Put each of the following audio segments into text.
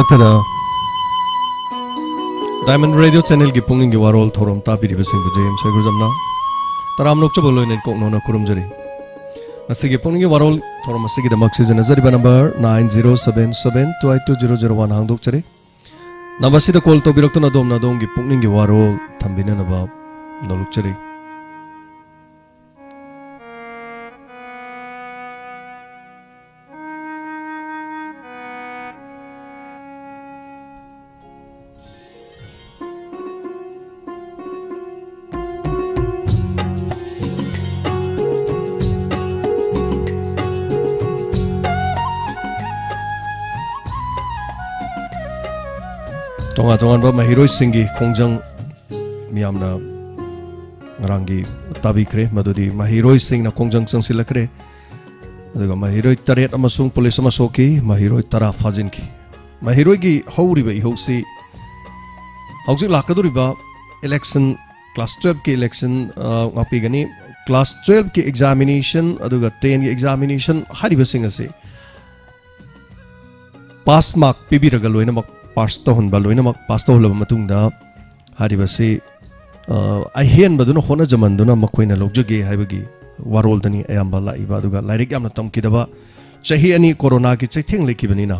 नथरा Diamond Radio Channel की पुंगिंग वारोल theorem तापीरी busing बुजेम सैगुजमना तराम लोक चबलो ने कोक नोना कुरुमजरी नसिगे पुंगिंग वारोल थोरम नसिगे दमक सीजन नजरी नंबर 9077282001 हांगदोक चरे नंबर सिदा कॉल तो बिरक्तो नदोम नदोम की पुंगिंग वारोल थंबिने नबा नलुक चरे Tonga tongan ba mahiroi singi kongjang miyamna ngarangi tabi kre madudi mahiroi sing na kongjang sang sila kre aduga mahiroi taret amasung police amasoki mahiroi tara fazin ki mahiroi gi hauri ba ihosi hauji lakaduri ba election class 12 ki election ngapi gani class 12 ki examination aduga 10 ki examination hari ba sing ase pass mark pibi raga loina mak pass to hun baloina mak pass to laba matung da hari basi ahen baduna hona jaman duna makoina lokjoge haibagi warol dani ayamba la iba duga lairik yamna tamkidaba chahi ani corona ki chaitheng lekibani na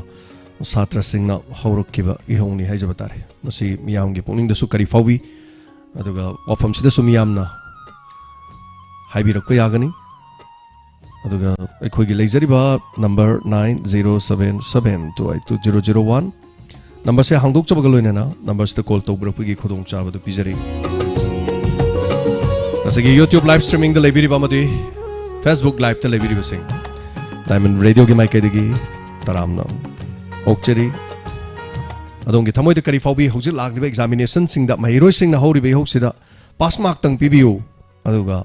satra singna hawrukkiba ihongni haijaba tare masi miyamgi puning da su kari fawi aduga wafam sida su miyamna haibirakko yagani aduga ekhoi leizariba number 9077282001 Number se hangdok chaba galoina na number se call to bro pigi khodong chaba do pijari asagi YouTube live streaming the library bamadi Facebook live the library basing Diamond Radio ge mic degi taramna okcheri adong ge thamoi de kari fawbi hojil lagriba examination sing da mahiroi sing na hori be hoksida pass mark tang pibiu aduga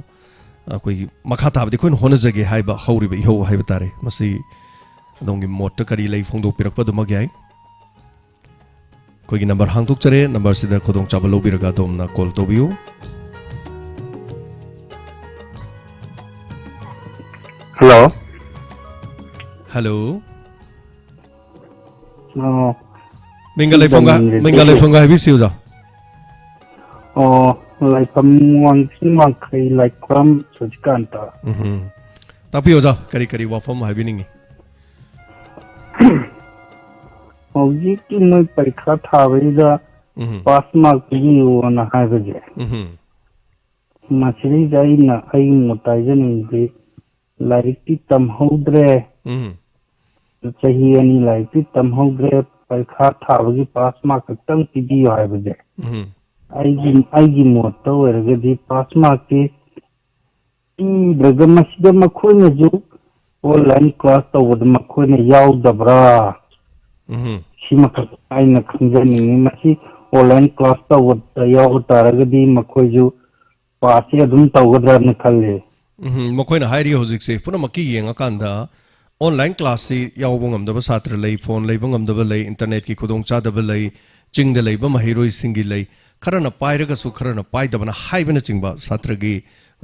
koi makha tab de koin hona jage haiba hori be ho haiba tare masi adong ge mot kari lei phongdok pirakpa do magyai कोई number हांगतुक चरे number सिदा खोदोंग चाबा लोबिरगा Domna call तोबियो hello hello मिंगले फोंगा है बिसिउजा लाइफम वांसिंग वांखै लाइफम सुजकांता तापियोजा करी करी वाफम है बिनिंगी Hojik ki moi parikha thabida pass mark piu na haibaje machri jai na ai motaijan ni larik ti tam hodre chahi ani larik ti tam hodre parikha thabagi pass mark tang piu haibaje ai gi motto erge di pass mark ki daga masida makhoi na ju online class tawad makhoi na yaw dabra Sima kaina khunjani masi online class ta wata yaw taragadi makoju paasi adum tawgadra na khalle makoina hairi hojik se puna maki yenga kanda online class si yaw bongam da satra lei phone lei bongam da lei internet ki khudong cha da lei ching da lei ba mahiroi singi lei kharana pairaga su kharana pai da bana haibana chingba satra gi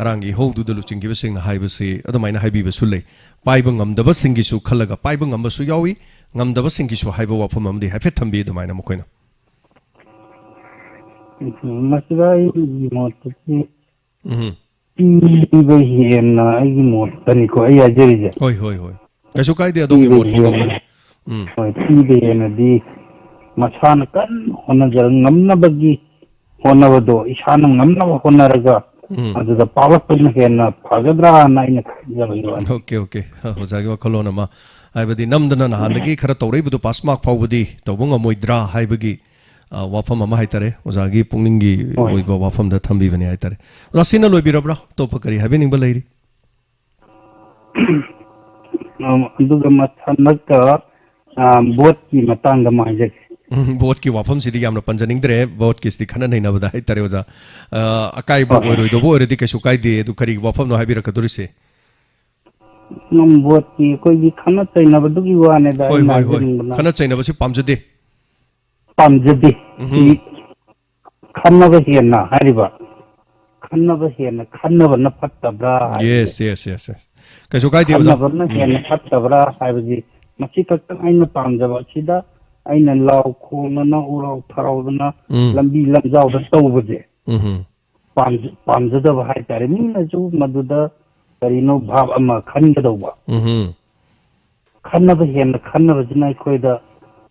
arangi hodu da lu chingi ba sing na haiba se adumaina haibi ba su lei pai bangam da ba singi su khalaga pai bangam ba su yawi ngamdaba singi su haiba wafam amdi hafet thambi dumaina makoina masrai motki ba hiena ai motani ko ai ajeri hoi kasu kai de adongi mot fodo hoi ti de na di masana kan hona jar ngamna bagi hona wado isana ngamna hona raga adu da power pun hena phagadra na ina jabai okay hojagi wa kolona ma haibadi namdana nahandagi khara tawrei budu pass mark phawbadi tawbunga moidra haibagi wafam ama haitare ozagi pungningi oiba wafam da thambi bani haitare rasina loibirabra topa kari habening ba leiri anduga mathanaka bot ki matanga majek bot ki wafam sidi yamna panjaning dre bot ki sti khana naina bada haitare oza akai bo oroi do bo oredi kesu kai de du kari wafam no habira kaduri se Nombot ki koi gi khana chaina badu gi wane da hoi khana chaina basi pamjade khana ba hiena hariba khana ba hiena khana ba na fatabra yes kaso kai de khana ba na hiena fatabra haibi masi kaktang aina pamjaba sida ꯑꯩꯅ ꯂꯥꯎ ꯈꯣꯡꯅ ꯎꯔꯥꯎ ꯊꯔꯥꯎꯗꯅ ꯂꯝꯕꯤ ꯂꯝꯖꯥꯎꯗ ꯇꯧꯕꯁꯦ ꯄꯥꯝꯖꯗꯕ ꯍꯥꯏꯇꯥꯔꯦ ꯃꯤꯅꯁꯨ ꯃꯗꯨꯗ ꯀꯔꯤꯅꯣ ꯚꯥꯞ ꯑꯃ ꯈꯟꯒꯗꯧꯕ ꯈꯟꯅꯕ ꯍꯦꯟꯅ ꯈꯟꯅꯕꯁꯤꯅ ꯑꯩꯈꯣꯏꯗ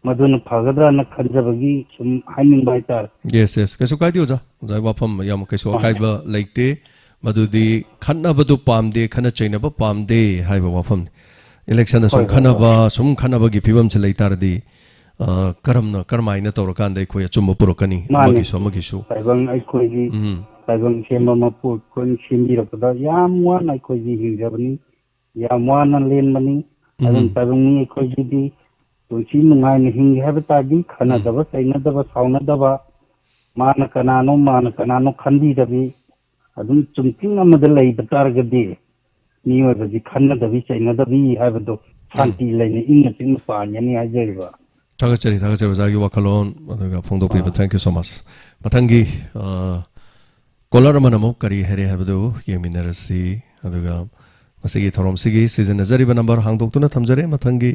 ꯃꯗꯨꯅ ꯐꯒꯗ꯭ꯔꯥꯅ ꯈꯟꯖꯕꯒꯤ ꯁꯨꯝ ꯍꯥꯏꯅꯤꯡꯕ ꯍꯥꯏꯇꯥꯔꯦ ꯌꯦꯁ ꯌꯦꯁ ꯀꯩꯁꯨ ꯀꯥꯏꯗꯦ ꯑꯣꯖꯥ ꯑꯣꯖꯥꯒꯤ ꯋꯥꯐꯝ ꯌꯥꯝ ꯀꯩꯁꯨ ꯑꯀꯥꯏꯕ ꯂꯩꯇꯦ ꯃꯗꯨꯗꯤ ꯈꯟꯅꯕꯗꯨ ꯄꯥꯝꯗꯦ ꯈꯟꯅ ꯆꯩꯅꯕ ꯄꯥꯝꯗꯦ ꯍꯥꯏꯕ ꯋꯥꯐꯝꯅꯤ ꯏꯂꯦꯛꯁꯟꯗ ꯁꯨꯝ ꯈꯟꯅꯕꯒꯤ ꯐꯤꯕꯝꯁꯦ ꯂꯩꯇꯥꯔꯗꯤ ꯀꯔꯝꯥꯏꯅ ꯇꯧꯔꯀꯥꯟꯗ ꯑꯩꯈꯣꯏ ꯑꯆꯨꯝꯕ ꯄꯨꯔꯛꯀꯅꯤ ꯑꯃꯒꯤꯁꯨ ꯇꯥꯏꯕꯪ ꯑꯩꯈꯣꯏꯒꯤ ꯇꯥꯏꯕꯪ ꯁꯦꯝꯕ ꯃꯄꯨ ꯑꯩꯈꯣꯏꯅ ꯁꯦꯝꯕꯤꯔꯛꯄꯗ ꯌꯥꯝ ꯋꯥꯅ ꯑꯩꯈꯣꯏꯒꯤ ꯍꯤꯡꯖꯕꯅꯤ ꯌꯥꯝ ꯋꯥꯅ ꯂꯦꯟꯕꯅꯤ ꯑꯗꯨꯅ ꯇꯥꯏꯕꯪ ꯑꯩꯈꯣꯏꯒꯤꯗꯤ ꯄꯨꯟꯁꯤ ꯅꯨꯡꯉꯥꯏꯅ ꯍꯤꯡꯒꯦ ꯍꯥꯏꯕ ꯇꯥꯔꯗꯤ ꯈꯟꯅꯗꯕ ꯆꯩꯅꯗꯕ ꯁꯥꯎꯅꯗꯕ ꯃꯥꯅ ꯀꯅꯥꯅꯣ ꯈꯟꯕꯤꯗꯕꯤ ꯑꯗꯨꯝ ꯆꯨꯝꯊꯤꯡ ꯑꯃꯗ ꯂꯩꯕ ꯇꯥꯔꯒꯗꯤ ꯃꯤꯑꯣꯏꯕꯁꯤ ꯈꯟꯅꯗꯕꯤ ꯆꯩꯅꯗꯕꯤ ꯍꯥꯏꯕꯗꯣ ꯁꯥꯟꯇꯤ ꯂꯩꯅ ꯏꯪꯅ ꯆꯤꯛꯅ ꯄꯥꯟꯒꯅꯤ ꯍꯥꯏꯖꯔꯤꯕ ꯊꯥꯒꯠꯆꯔꯤ ꯑꯣꯖꯥꯒꯤ ꯋꯥꯈꯜꯂꯣꯟ ꯑꯗꯨꯒ ꯐꯣꯡꯗꯣꯛꯄꯤꯕ ꯊꯦꯡꯛ ꯌꯨ ꯁꯣ ꯃꯆ ꯃꯊꯪꯒꯤ ꯀꯣꯂꯔ ꯑꯃꯅ ꯑꯃꯨꯛ ꯀꯔꯤ ꯍꯥꯏꯔꯦ ꯍꯥꯏꯕꯗꯨ ꯌꯦꯡꯃꯤꯟꯅꯔꯁꯤ ꯑꯗꯨꯒ ꯃꯁꯤꯒꯤ ꯊꯧꯔꯝꯁꯤꯒꯤ ꯁꯤꯖꯤꯟꯅꯖꯔꯤꯕ ꯅꯝꯕꯔ ꯍꯥꯡꯗꯣꯛꯇꯨꯅ ꯊꯝꯖꯔꯦ ꯃꯊꯪꯒꯤ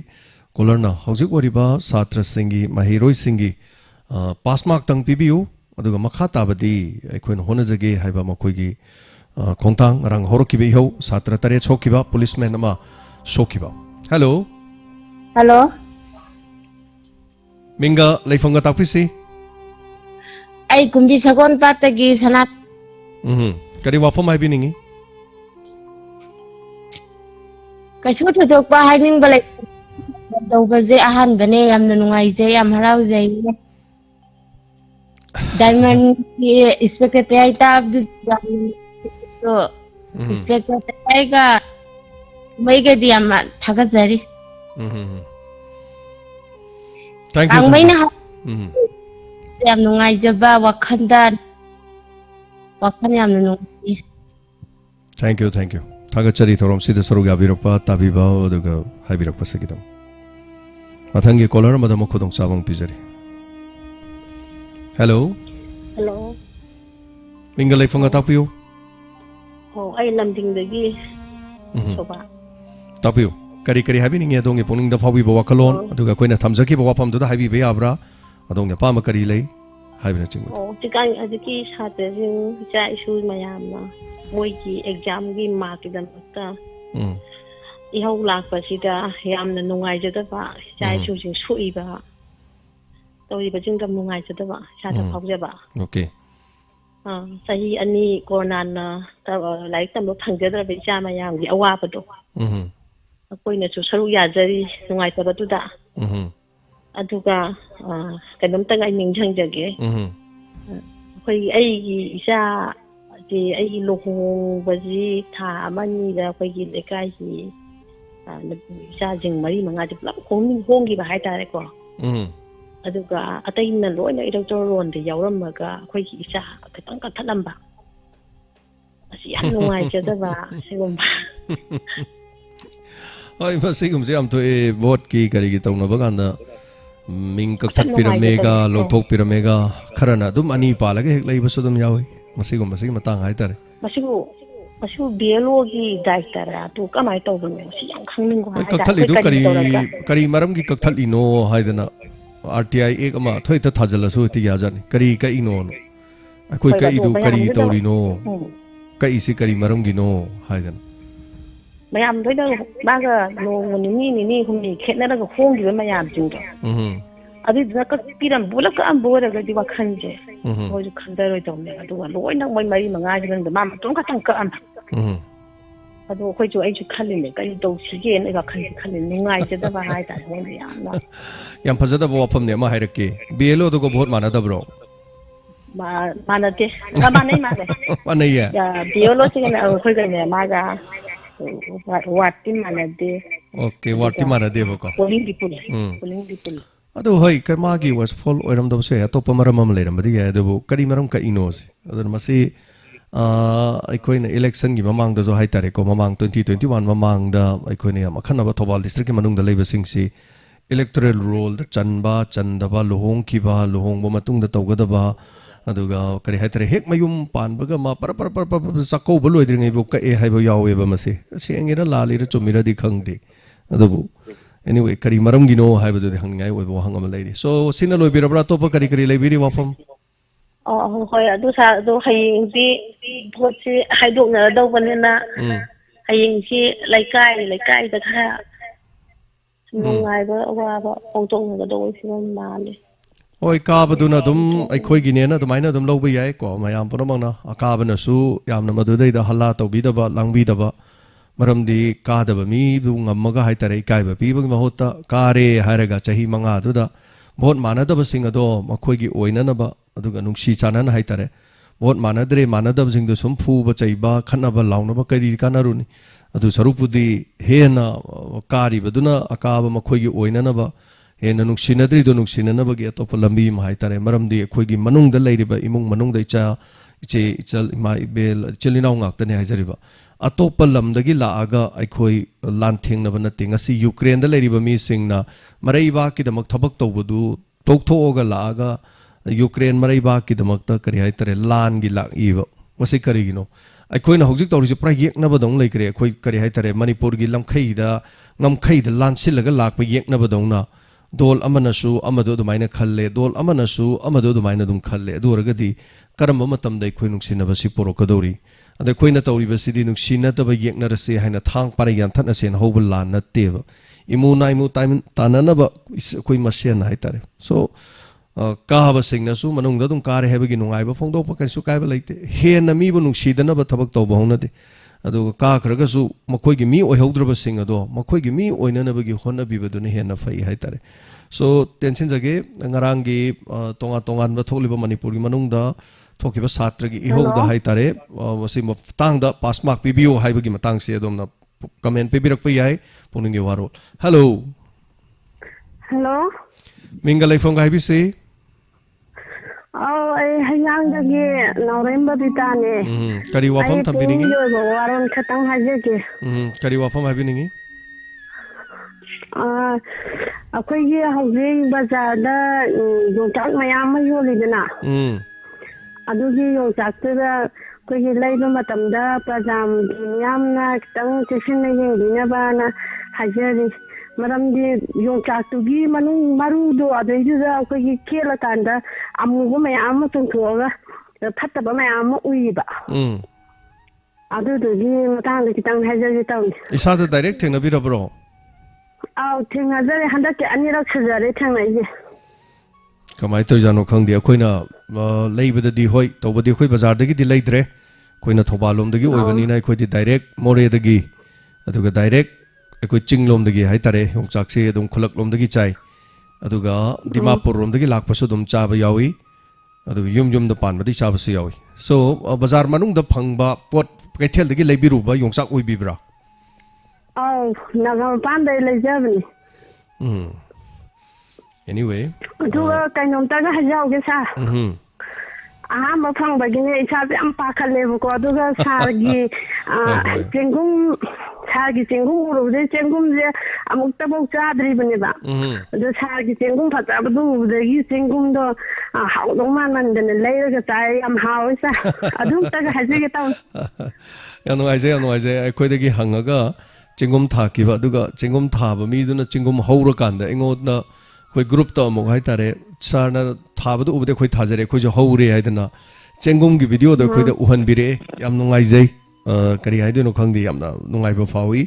ꯀꯣꯂꯔꯅ ꯍꯧꯖꯤꯛ ꯑꯣꯏꯔꯤꯕ ꯁꯥꯇ꯭ꯔꯁꯤꯡꯒꯤ ꯃꯍꯩꯔꯣꯏꯁꯤꯡꯒꯤ ꯄꯥꯁ ꯃꯥꯔꯛꯇꯪ ꯄꯤꯕꯤꯌꯨ ꯑꯗꯨꯒ ꯃꯈꯥ ꯇꯥꯕꯗꯤ ꯑꯩꯈꯣꯏꯅ ꯍꯣꯠꯅꯖꯒꯦ ꯍꯥꯏꯕ ꯃꯈꯣꯏꯒꯤ ꯈꯣꯡꯊꯥꯡ ꯉꯔꯥꯡ ꯍꯧꯔꯛꯈꯤꯕ ꯏꯍꯧ ꯁꯥꯇ꯭ꯔ 8 ꯁꯣꯛꯈꯤꯕ ꯄꯨꯂꯤꯁꯃꯦꯟ ꯑꯃ ꯁꯣꯛꯈꯤꯕ ꯍꯦꯜꯂꯣ ꯍꯜꯂꯣ ꯃꯤꯡꯒ ꯂꯩꯐꯝꯒ ꯇꯥꯛꯄꯤꯁꯤ ꯑꯩ ꯀꯨꯝꯕꯤ ꯁꯒꯣꯜ ꯄꯥꯠꯇꯒꯤ ꯁꯅꯥ ꯀꯔꯤ ꯋꯥꯐꯝ ꯍꯥꯏꯕꯤꯅꯤꯡꯉꯤ ꯀꯩꯁꯨ ꯊꯣꯏꯗꯣꯛꯄ ꯍꯥꯏꯅꯤꯡꯕ ꯂꯩ ꯇꯧꯕꯁꯦ ꯑꯍꯥꯟꯕꯅꯦ ꯌꯥꯝꯅ ꯅꯨꯡꯉꯥꯏꯖꯩ ꯌꯥꯝ ꯍꯔꯥꯎꯖꯩ ꯗꯥꯏꯃꯟꯒꯤ ꯏꯟꯁꯄꯦꯛꯇꯔ ꯇꯥꯕꯗꯨ ꯏꯟꯁꯄꯦꯛꯇꯔ ꯃꯩꯒꯗꯤ ꯌꯥꯝ ꯊꯥꯒꯠꯆꯔꯤ ꯀꯥꯡꯃꯩꯅ ꯌꯥꯝ ꯅꯨꯡꯉꯥꯏꯖꯕ ꯋꯥꯈꯜ ꯌꯥꯝꯅ ꯅꯨꯡꯉꯥꯏ ꯊꯦꯡꯛ ꯌꯨ ꯊꯥꯒꯠꯆꯔꯤ ꯊꯧꯔꯝꯁꯤꯗ ꯁꯔꯨꯛ ꯌꯥꯕꯤꯔꯛꯄ ꯇꯥꯕꯤꯕ ꯑꯗꯨꯒ ꯍꯥꯏꯕꯤꯔꯛꯄꯁꯤꯒꯤꯗꯃꯛ ꯃꯊꯪꯒꯤ ꯀꯣꯂꯔ ꯑꯃꯗ ꯑꯃꯨꯛ ꯈꯨꯗꯣꯡꯆꯥꯕ ꯑꯃ ꯄꯤꯖꯔꯤ ꯍꯦꯜꯂꯣ ꯍꯜꯂꯣ ꯃꯤꯡꯒ ꯂꯩꯐꯝꯒ ꯇꯥꯛꯄꯤꯌꯨ ꯑꯩ ꯂꯝꯗꯤꯡꯗꯒꯤ ꯁꯣꯕꯥ ꯇꯥꯛꯄꯤꯌꯨ ꯀꯔꯤ ꯍꯥꯏꯕꯤꯅꯤꯡꯉꯤ ꯑꯗꯣꯝꯒꯤ ꯄꯨꯛꯅꯤꯡꯗ ꯐꯥꯎꯕꯤꯕ ꯋꯥꯈꯜꯂꯣꯟ ꯑꯗꯨꯒ ꯑꯩꯈꯣꯏꯅ ꯊꯝꯖꯈꯤꯕ ꯋꯥꯐꯝꯗꯨꯗ ꯍꯥꯏꯕꯤꯕ ꯌꯥꯕ꯭ꯔꯥ ꯑꯗꯣꯝꯒꯤ ꯑꯄꯥꯝꯕ ꯀꯔꯤ ꯂꯩ ꯍꯥꯏꯕꯅꯆꯤꯡꯕꯗꯣ ꯍꯧꯖꯤꯛꯀꯤ ꯁꯥꯇ꯭ꯔꯁꯤꯡ ꯏꯆꯥ ꯏꯁꯨ ꯃꯌꯥꯝꯅ ꯃꯣꯏꯒꯤ ꯑꯦꯛꯖꯥꯝꯒꯤ ꯃꯥꯔꯛꯀꯤꯗꯃꯛꯇ ꯏꯍꯧ ꯂꯥꯛꯄꯁꯤꯗ ꯌꯥꯝꯅ ꯅꯨꯡꯉꯥꯏꯖꯗꯕ ꯏꯆꯥ ꯏꯁꯨꯁꯤꯡ ꯁꯣꯛꯏꯕ ꯇꯧꯔꯤꯕꯁꯤꯡꯗ ꯅꯨꯡꯉꯥꯏꯖꯗꯕ ꯏꯁꯥꯗ ꯐꯥꯎꯖꯕ ꯆꯍꯤ 2 ꯀꯣꯔꯣꯅꯥꯅ ꯂꯥꯏꯔꯤꯛ ꯇꯝꯕ ꯐꯪꯖꯗ꯭ꯔꯕ ꯏꯆꯥ ꯃꯌꯥꯝꯒꯤ ꯑꯋꯥꯕꯗꯣ ꯑꯩꯈꯣꯏꯅꯁꯨ ꯁꯔꯨꯛ ꯌꯥꯖꯔꯤ ꯅꯨꯡꯉꯥꯏꯇꯕꯗꯨꯗ ꯑꯗꯨꯒ ꯀꯩꯅꯣꯝꯇꯪ ꯑꯩ ꯅꯤꯡꯁꯤꯡꯖꯒꯦ ꯑꯩꯒꯤ ꯏꯆꯥꯁꯤ ꯑꯩꯒꯤ ꯂꯨꯍꯣꯡꯕꯁꯤ ꯊꯥ 1-2ꯗ ꯑꯩꯈꯣꯏꯒꯤ ꯂꯩꯀꯥꯏꯒꯤ ꯏꯆꯥꯁꯤꯡ 4-5ꯁꯤ ꯄꯨꯂꯞ ꯍꯣꯡꯈꯤꯕ ꯍꯥꯏꯇꯥꯔꯦꯀꯣ ꯑꯗꯨꯒ ꯑꯇꯩꯅ ꯂꯣꯏꯅ ꯏꯔꯛꯆꯔꯣꯟꯗ ꯌꯥꯎꯔꯝꯃꯒ ꯑꯩꯈꯣꯏꯒꯤ ꯏꯆꯥ ꯈꯤꯇꯪ ꯀꯛꯊꯠꯂꯝꯕ ꯑꯁꯤ ꯌꯥꯝ ꯅꯨꯡꯉꯥꯏꯖꯗꯕ ꯁꯤꯒꯨꯝꯕ ꯍꯣꯏ ꯃꯁꯤꯒꯨꯝꯕꯁꯦ ꯌꯥꯝ ꯊꯣꯛꯑꯦ ꯚꯣꯠꯀꯤ ꯀꯔꯤꯒꯤ ꯇꯧꯅꯕ ꯀꯥꯟꯗ ꯃꯤꯡ ꯀꯛꯊꯠꯄꯤꯔꯝꯃꯦꯒ ꯂꯧꯊꯣꯛꯄꯤꯔꯝꯃꯦꯒ ꯈꯔꯅ ꯑꯗꯨꯝ 2 ꯄꯥꯜꯂꯒ ꯍꯦꯛ ꯂꯩꯕꯁꯨ ꯑꯗꯨꯝ ꯌꯥꯎꯏ ꯃꯁꯤꯒꯨꯝꯕꯁꯤꯒꯤ ꯃꯇꯥꯡ ꯍꯥꯏꯇꯥꯔꯦ ꯃꯁꯤꯕꯨ ꯕꯤꯑꯦꯜꯑꯣꯒꯤ ꯗꯥꯏꯔꯦꯛꯇꯔ ꯑꯗꯨ ꯀꯃꯥꯏꯅ ꯇꯧꯕꯅꯣ ꯁꯤ ꯌꯥꯝ ꯈꯪꯅꯤꯡꯕ ꯍꯣꯏ ꯍꯥꯏꯇꯥꯔꯦ ꯀꯛꯊꯠꯂꯤꯗꯨ ꯀꯔꯤ ꯃꯔꯝꯒꯤ ꯀꯛꯊꯠꯂꯤꯅꯣ ꯍꯥꯏꯗꯅ RTI ꯑꯦꯛ ꯑꯃ ꯊꯣꯏꯇ ꯊꯥꯖꯤꯜꯂꯁꯨ ꯍꯦꯛꯇ ꯌꯥꯖꯅꯤ ꯀꯔꯤ ꯀꯛꯏꯅꯣꯅ ꯑꯩꯈꯣꯏ ꯀꯛꯏꯗꯨ ꯀꯔꯤ ꯇꯧꯔꯤꯅꯣ ꯀꯛꯏꯁꯤ ꯀꯔꯤ ꯃꯔꯝꯒꯤꯅꯣ ꯍꯥꯏꯗꯅ ꯃꯌꯥꯝ ꯂꯣꯏꯅ ꯃꯥꯒ ꯅꯣꯡꯃ ꯅꯤꯅꯤ ꯍꯨꯝꯅꯤ ꯈꯦꯠꯅꯔꯒ ꯍꯣꯡꯈꯤꯕ ꯃꯌꯥꯝꯁꯤꯡꯗꯣ ꯑꯗꯨꯗꯨꯅ ꯄꯨꯂꯞ ꯀꯛꯑꯝꯕ ꯑꯣꯏꯔꯒꯗꯤ ꯋꯥꯈꯜꯁꯦ ꯃꯣꯏꯁꯨ ꯈꯟꯊꯔꯣꯏꯗꯧꯅꯦ ꯑꯗꯨꯒ ꯂꯣꯏꯅ ꯃꯣꯏ 4-5ꯒꯤ ꯃꯅꯨꯡꯗ ꯃꯥ ꯃꯇꯣꯝ ꯈꯛꯇꯪ ꯀꯛꯑꯝꯕ ꯑꯗꯣ ꯑꯩꯁꯨ ꯈꯜꯂꯤꯅꯦ ꯀꯔꯤ ꯇꯧꯁꯤꯒꯦꯅ ꯋꯥꯈꯜꯁꯦ ꯈꯜꯂꯤꯅꯦ ꯅꯨꯡꯉꯥꯏꯖꯗꯕ ꯍꯥꯏꯇꯥꯔꯦ ꯃꯣꯏꯅ ꯌꯥꯝ ꯐꯖꯗꯕ ꯋꯥꯐꯝꯅꯦ ꯑꯃ ꯍꯥꯏꯔꯛꯀꯦ BLOꯗꯨꯒ ꯚꯣꯠ ꯃꯥꯟꯅꯗꯕ꯭ꯔꯣ ꯃꯥꯟꯅꯗꯦ ꯃꯥꯟꯅꯩꯌꯦ BLOꯁꯤꯒꯅ ꯑꯩꯈꯣꯏꯒꯅꯦ ꯃꯥꯒ ꯋꯥꯔꯗꯇꯤ ꯃꯥꯟꯅꯗꯦ ꯑꯣꯀꯦ ꯋꯥꯔꯗꯇꯤ ꯃꯥꯟꯅꯗꯦꯕꯀꯣ ꯄꯣꯂꯤꯡꯗꯤ ꯄꯨꯜꯂꯦ ꯑꯗꯨ ꯍꯣꯏ ꯃꯥꯒꯤ ꯋꯥꯁꯐꯣꯜ ꯑꯣꯏꯔꯝꯗꯕꯁꯨ ꯌꯥꯏ ꯑꯇꯣꯞꯄ ꯃꯔꯝ ꯑꯃ ꯂꯩꯔꯝꯕꯗꯤ ꯌꯥꯏ ꯑꯗꯨꯕꯨ ꯀꯔꯤ ꯃꯔꯝ ꯀꯛꯏꯅꯣꯁꯦ ꯑꯗꯨꯅ ꯃꯁꯤ ꯑꯩꯈꯣꯏꯅ ꯏꯂꯦꯛꯁꯟꯒꯤ ꯃꯃꯥꯡꯗꯁꯨ ꯍꯥꯏꯇꯥꯔꯦꯀꯣ ꯃꯃꯥꯡ 2021 ꯃꯃꯥꯡꯗ ꯑꯩꯈꯣꯏꯅ ꯌꯥꯝ ꯑꯈꯟꯅꯕ ꯊꯧꯕꯥꯜ ꯗꯤꯁꯇ꯭ꯔꯤꯛꯀꯤ ꯃꯅꯨꯡꯗ ꯂꯩꯕꯁꯤꯡꯁꯤ ꯏꯂꯦꯛꯇꯣꯔꯦꯜ ꯔꯣꯜꯗ ꯆꯟꯕ ꯆꯟꯗꯕ ꯂꯨꯍꯣꯡꯈꯤꯕ ꯂꯨꯍꯣꯡꯕ ꯃꯇꯨꯡꯗ ꯇꯧꯒꯗꯕ ꯑꯗꯨꯒ ꯀꯔꯤ ꯍꯥꯏꯇꯥꯔꯦ ꯍꯦꯛ ꯃꯌꯨꯝ ꯄꯥꯟꯕꯒ ꯃꯥ ꯆꯥꯛꯀꯧꯕ ꯂꯣꯏꯗ꯭ꯔꯤꯉꯩꯕꯨ ꯀꯛꯑꯦ ꯍꯥꯏꯕ ꯌꯥꯎꯋꯦꯕ ꯃꯁꯤ ꯁꯦꯡꯉꯤꯔ ꯂꯥꯜꯂꯤꯔ ꯆꯨꯝꯃꯤꯔꯗꯤ ꯈꯪꯗꯦ ꯑꯗꯨꯕꯨ anyway kari maram gino hai badu de hangngai oi bo hangam leiri so sina loi birabra to pa kari kari leibiri wafam hoi adu sa adu haying si bot si haidok na daw banena haying si laikai da kha nungai ba wa ba ongtong ga do si ma le oi ka baduna dum ai khoi gi ne na dumaina dum loba yai ko mayam puramang na akaba na su yamna madu dai da halla tawbi da ba langbi da ba maramdi ka da ba mi du ngamma ga hai tare kai ba pi ba mahota kare haraga chahi manga du da बहुत मानदब सिंग अदो मखोई ओइननब अदुगा नुंगसी चानन हाइतारे बहुत मानदब सिंग सुम फूब चैबा खनब लाउनब करी कानरुनी अदु सरुपुदी हेना कारिबदुना अकाब मखोई ओइननब हेना नुंगसिनद्री दो नुंगसिननबगी अतोप लंबी म हाइतारे मरमदी अखोईगी मनुंग the लैरिब इमुंग मनुंग the इचा इचे इचल इमा इबेल चिलिनाउ ngaktane हाइजरिबा अतोप लमदगी लागा अखोई लांथेंगनब नते ngasi यूक्रेन द लैरिबा मी सिंगना मरैबा किदमक थबक तौबदु तोकथोगा लागा यूक्रेन मरैबा किदमक करी हाइतरे लान गी लाइबा वसे करिगिनो अखोइना हौजिक तौरिसे पुरा येकनबदों लैकरे अखोई करी हाइतरे मणिपुर गी लमखैदा ngमखैदा लानसिलगा लाकबा येकनबदौना दोल अमनसु अमदो दुमाइना खल्ले दोल अमनसु अमदो दुमाइना दुम खल्ले अदुरगदी करम मतमदा अखोइ नुंसिनबसि पोरकदौरी अद अखोइना तौरिबसिदि नुंसिनदब येकनरसे हाइना थांग पारा यानथनसेन हौबा लान नतेब इमु टाइम ताननब अखोइ मसेन हाइतारे सो काबा सिंगनसु मनुंगदा दुम कारे हेबगी नुंगाइबा फोंदोप कइसु काइबा लैते हेन मीबु नुंसिदनब थबक तौबा होनदे अदु का खरगसु मखोइगी मी ओइहौद्रब सिंग अदो मखोइगी मी ओइननबगी होनबिबदुने हेन फै हाइतारे सो टेंशन जगे ngaranggi tonga tongan ba tholiba manipur gi manungda thokiba satra gi ihoda haitare wasi matang da pass mark pbu haibagi matang se adomna comment pibirak pa yai puningi warol hello minga laifong ga habi se ai hayang dagi November ditane kari wafam thambiningi warol khatang hajege kari wafam habiningi अखोई हौजिक बाजार योंचाक मयाम योलीदना अदुगी योंचाक्तुदा अखोई लैबा मतमदा प्रजाम यामना खितंग चेसिना येंगिनबाना हाजरी मरमदी योंचाक्तुगी मनुंग मरुदो अदैदुदा अखोई खेलकांदा अमुगो मयाम तुंथोगा फत्तबा मयाम उइबा अदुदुगी मतांग खितंग हाजरी तौनी इसादा direct थेंगनबिरबरो आउ थेंगनाजरे हंदक अनिरक सजरे थेंगनाइजे कमाय तो जानो खंगदे अखोइना लेबददी होय तौबदी अखोइ बाजारदगी दि लैद्रे अखोइना थौबालोमदगी ओइबनिना अखोइदि डायरेक्ट मोरेदगी अदुगा डायरेक्ट अखोइ चिंगलोमदगी हाइतारे योंचाकसे अदुम खुलकलोमदगी चाइ अदुगा दिमापुर रोमदगी लाकपसु दुम चाबा यावी अदुगा युम द पानबदी चाबसु यावी सो बाजार मनुंगदा फंगबा pot कैथेलदगी लैबिरुबा योंचाक ओइबिब्रा Oh, Nagapan day lejabni. Anyway. Aduga kainom taga hajaw gisa. Aham phang bagine isabi am pakalebu ko aduga sargi cenggung urode cenggung je amukta bok chadri bane ba. Adu sargi cenggung phatabdu udagi cenggung do haudong man dane leiga tai am hawisa. Adu taga hajige taw. Yanu aise akhoi hangaga चिंगुम थाकिबा दुगा चिंगुम थाबा मीदुना चिंगुम हौरा कांदा इंगोदना कोई group तो अमुक हाइतारे सारना थाबदु उबदे कोई थाजरे कोई जो हौरे हाइदना चिंगुम की वीडियो द कोई द उहन बिरे याम नुंगाइजै करी हाइदुनो खंगदि यामना नुंगाइबा फावी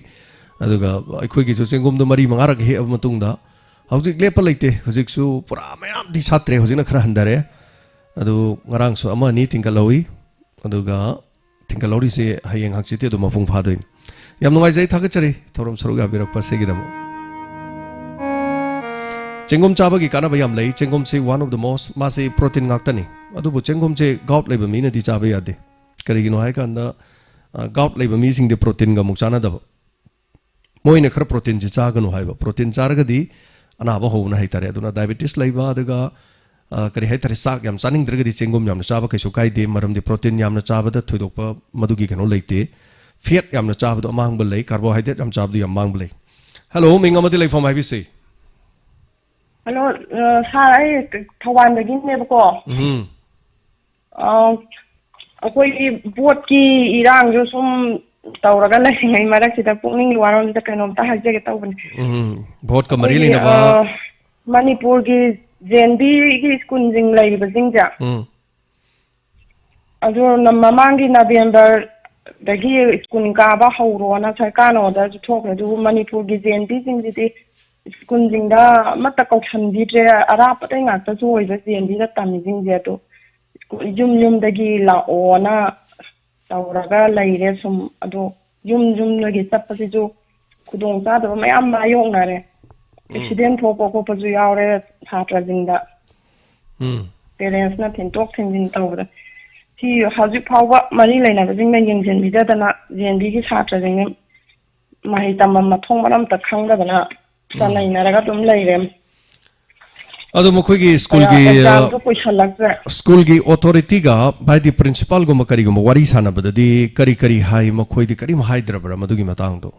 अदुगा अखोइ गिसु चिंगुम द मरी मंगारक हे अब मतुंगदा हौजिक लेपा लैते हौजिकसु पुरा मयाम दि सात्रे हौजिना खरा हंदारे अदु ngarangsu ama ni tingkalawi aduga tingkalori se hayeng haksite do mapung phadoin yam nungaijai thagachari thorom saruga birakpa segidamo chengom chabagi kanaba yam lei chengom se one of the most masi protein ngaktani adubu chengom se gout leiba mina di chaba yade karigino hai kanda gout leiba mi sing de protein ga mukchana daba moina khara protein ji chaganu haiba protein charagadi anaba hobna haitare aduna diabetes leiba adaga kari haitare sak yam chaning dragadi chengom yam chaba kaisu kai de maram de protein yam na chaba da thoidokpa madugi kano leite Fiat yam na chab do amang belai carbohydrate yam chab do yam mang belai hello minga mati lai from ibc hello sir ai thawan da gin ne ko akoi boat ki irang jo sum ꯇꯧꯔꯒ ꯂꯩꯔꯤꯉꯩ ꯃꯔꯛꯁꯤꯗ ꯄꯨꯛꯅꯤꯡꯒꯤ ꯋꯥꯔꯣꯜꯁꯤꯗ ꯀꯩꯅꯣꯝꯇ ꯍꯥꯏꯖꯒꯦ ꯇꯧꯕꯅꯤ ꯚꯣꯠꯀ ꯃꯔꯤ ꯂꯩꯅꯕ ꯃꯅꯤꯄꯨꯔꯒꯤ ꯖꯦꯟꯕꯤꯒꯤ ꯁ꯭ꯀꯨꯜꯁꯤꯡ ꯂꯩꯔꯤꯕꯁꯤꯡꯁꯦ ꯑꯗꯨ ꯃꯃꯥꯡꯒꯤ ꯅꯕꯦꯝꯕꯔꯗꯒꯤ ꯁ꯭ꯀꯨꯜ ꯀꯥꯕ ꯍꯧꯔꯣꯅ ꯁꯔꯀꯥꯔꯅ ꯑꯣꯔꯗꯔꯁꯨ ꯊꯣꯛꯈ꯭ꯔꯦ ꯑꯗꯨꯕꯨ ꯃꯅꯤꯄꯨꯔꯒꯤ ꯖꯦꯟꯕꯤꯁꯤꯡꯁꯤꯗꯤ ꯁ꯭ꯀꯨꯜꯁꯤꯡꯗ ꯑꯃꯠꯇ ꯀꯧꯁꯟꯕꯤꯗ꯭ꯔꯦ ꯑꯔꯥꯞꯄꯗꯩ ꯉꯥꯛꯇꯁꯨ ꯑꯣꯏꯕ ꯖꯦꯟꯕꯤꯗ ꯇꯝꯃꯤꯁꯤꯡꯁꯦ ꯑꯗꯣ ꯌꯨꯝ ꯌꯨꯝꯗꯒꯤ ꯂꯥꯛꯑꯣꯅ ꯇꯧꯔꯒ ꯂꯩꯔꯦ ꯁꯨꯝ ꯑꯗꯣ ꯌꯨꯝꯗꯒꯤ ꯆꯠꯄꯁꯤꯁꯨ ꯈꯨꯗꯣꯡ ꯆꯥꯗꯕ ꯃꯌꯥꯝ ꯃꯥꯌꯣꯛꯅꯔꯦ ꯑꯦꯛꯁꯤꯗꯦꯟ ꯊꯣꯛꯄ ꯈꯣꯠꯄꯁꯨ ꯌꯥꯎꯔꯦ ꯁꯥꯇ꯭ꯔꯁꯤꯡꯗ ꯄꯦꯔꯦꯟꯁꯅ ꯊꯤꯟꯇꯣꯛ ꯊꯤꯟꯖꯤꯟ ꯇꯧꯕꯗ ꯁꯤ ꯍꯧꯖꯤꯛ ꯐꯥꯎꯕ ꯃꯔꯤ ꯂꯩꯅꯕꯁꯤꯡꯅ ꯌꯦꯡꯁꯤꯟꯕꯤꯗꯗꯅ ꯖꯦꯟꯕꯤꯒꯤ ꯁꯥꯇ꯭ꯔꯁꯤꯡꯅ ꯃꯍꯩ ꯇꯝꯕ ꯃꯊꯣꯡ ꯃꯔꯝꯇ ꯈꯪꯗꯕꯅ ꯆꯅꯩꯅꯔꯒ ꯑꯗꯨꯝ ꯂꯩꯔꯦ ꯑꯗꯣ ꯃꯈꯣꯏꯒꯤ ꯑꯦꯛꯖꯥꯝꯁꯨ ꯀꯨꯏꯁꯜꯂꯛꯇ꯭ꯔꯦ ꯁ꯭ꯀꯨꯜꯒꯤ ꯑꯣꯊꯣꯔꯤꯇꯤꯒ ꯍꯥꯏꯗꯤ ꯄ꯭ꯔꯤꯟꯁꯤꯄꯥꯜꯒꯨꯝꯕ ꯀꯔꯤꯒꯨꯝꯕ ꯋꯥꯔꯤ ꯁꯥꯟꯅꯕꯗꯗꯤ ꯀꯔꯤ ꯍꯥꯏ ꯃꯈꯣꯏꯗꯤ ꯀꯔꯤꯝ ꯍꯥꯏꯗ꯭ꯔꯕ꯭ꯔꯥ ꯃꯗꯨꯒꯤ ꯃꯇꯥꯡꯗꯣ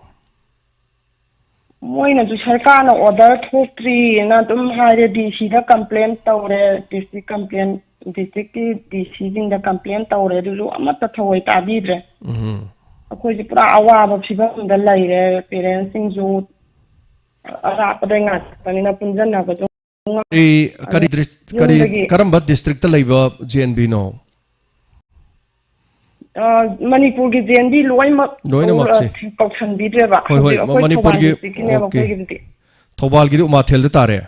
ꯃꯣꯏꯅꯁꯨ ꯁꯔꯀꯥꯔꯅ ꯑꯣꯔꯗꯔ ꯊꯣꯛꯇ꯭ꯔꯤꯅ ꯑꯗꯨꯝ ꯍꯥꯏꯔꯦ ꯗꯤ ꯁꯤꯗ ꯀꯝꯄ꯭ꯂꯦꯟ ꯇꯧꯔꯦ ꯗꯤꯁꯇ꯭ꯔꯤꯛꯀꯤ ꯗꯤ ꯁꯤꯁꯤꯡꯗ ꯀꯝꯄ꯭ꯂꯦꯟ ꯇꯧꯔꯦ ꯑꯗꯨꯁꯨ ꯑꯃꯠꯇ ꯊꯑꯣꯏ ꯇꯥꯕꯤꯗ꯭ꯔꯦ ꯑꯩꯈꯣꯏꯁꯦ ꯄꯨꯔꯥ ꯑꯋꯥꯕ ꯐꯤꯕꯝꯗ ꯂꯩꯔꯦ ꯄꯦꯔꯦꯟꯁꯁꯤꯡꯁꯨ ꯑꯔꯥꯞꯄꯗ ꯉꯥꯛꯇꯅꯤꯅ ꯄꯨꯟꯁꯤꯟꯅꯕꯗꯣ ꯀꯔꯝꯕ ꯗꯤꯁꯇ꯭ꯔꯤꯛꯇ ꯂꯩꯕ ꯖꯦꯟꯕꯤꯅꯣ ꯃꯅꯤꯄꯨꯔꯒꯤ ꯖꯦꯟꯕꯤ ꯂꯣꯏꯅꯃꯛ ꯀꯧꯁꯟꯕꯤꯗ꯭ꯔꯦꯕ ꯍꯧꯖꯤꯛ ꯑꯩꯈꯣꯏ ꯊꯧꯕꯥꯜ ꯗꯤꯁꯇ꯭ꯔꯤꯛꯀꯤꯅꯦꯕ ꯑꯩꯈꯣꯏꯒꯤꯗꯤ ꯊꯧꯕꯥꯜꯒꯤꯗꯤ ꯎꯃꯥꯊꯦꯜꯗ ꯇꯥꯔꯦ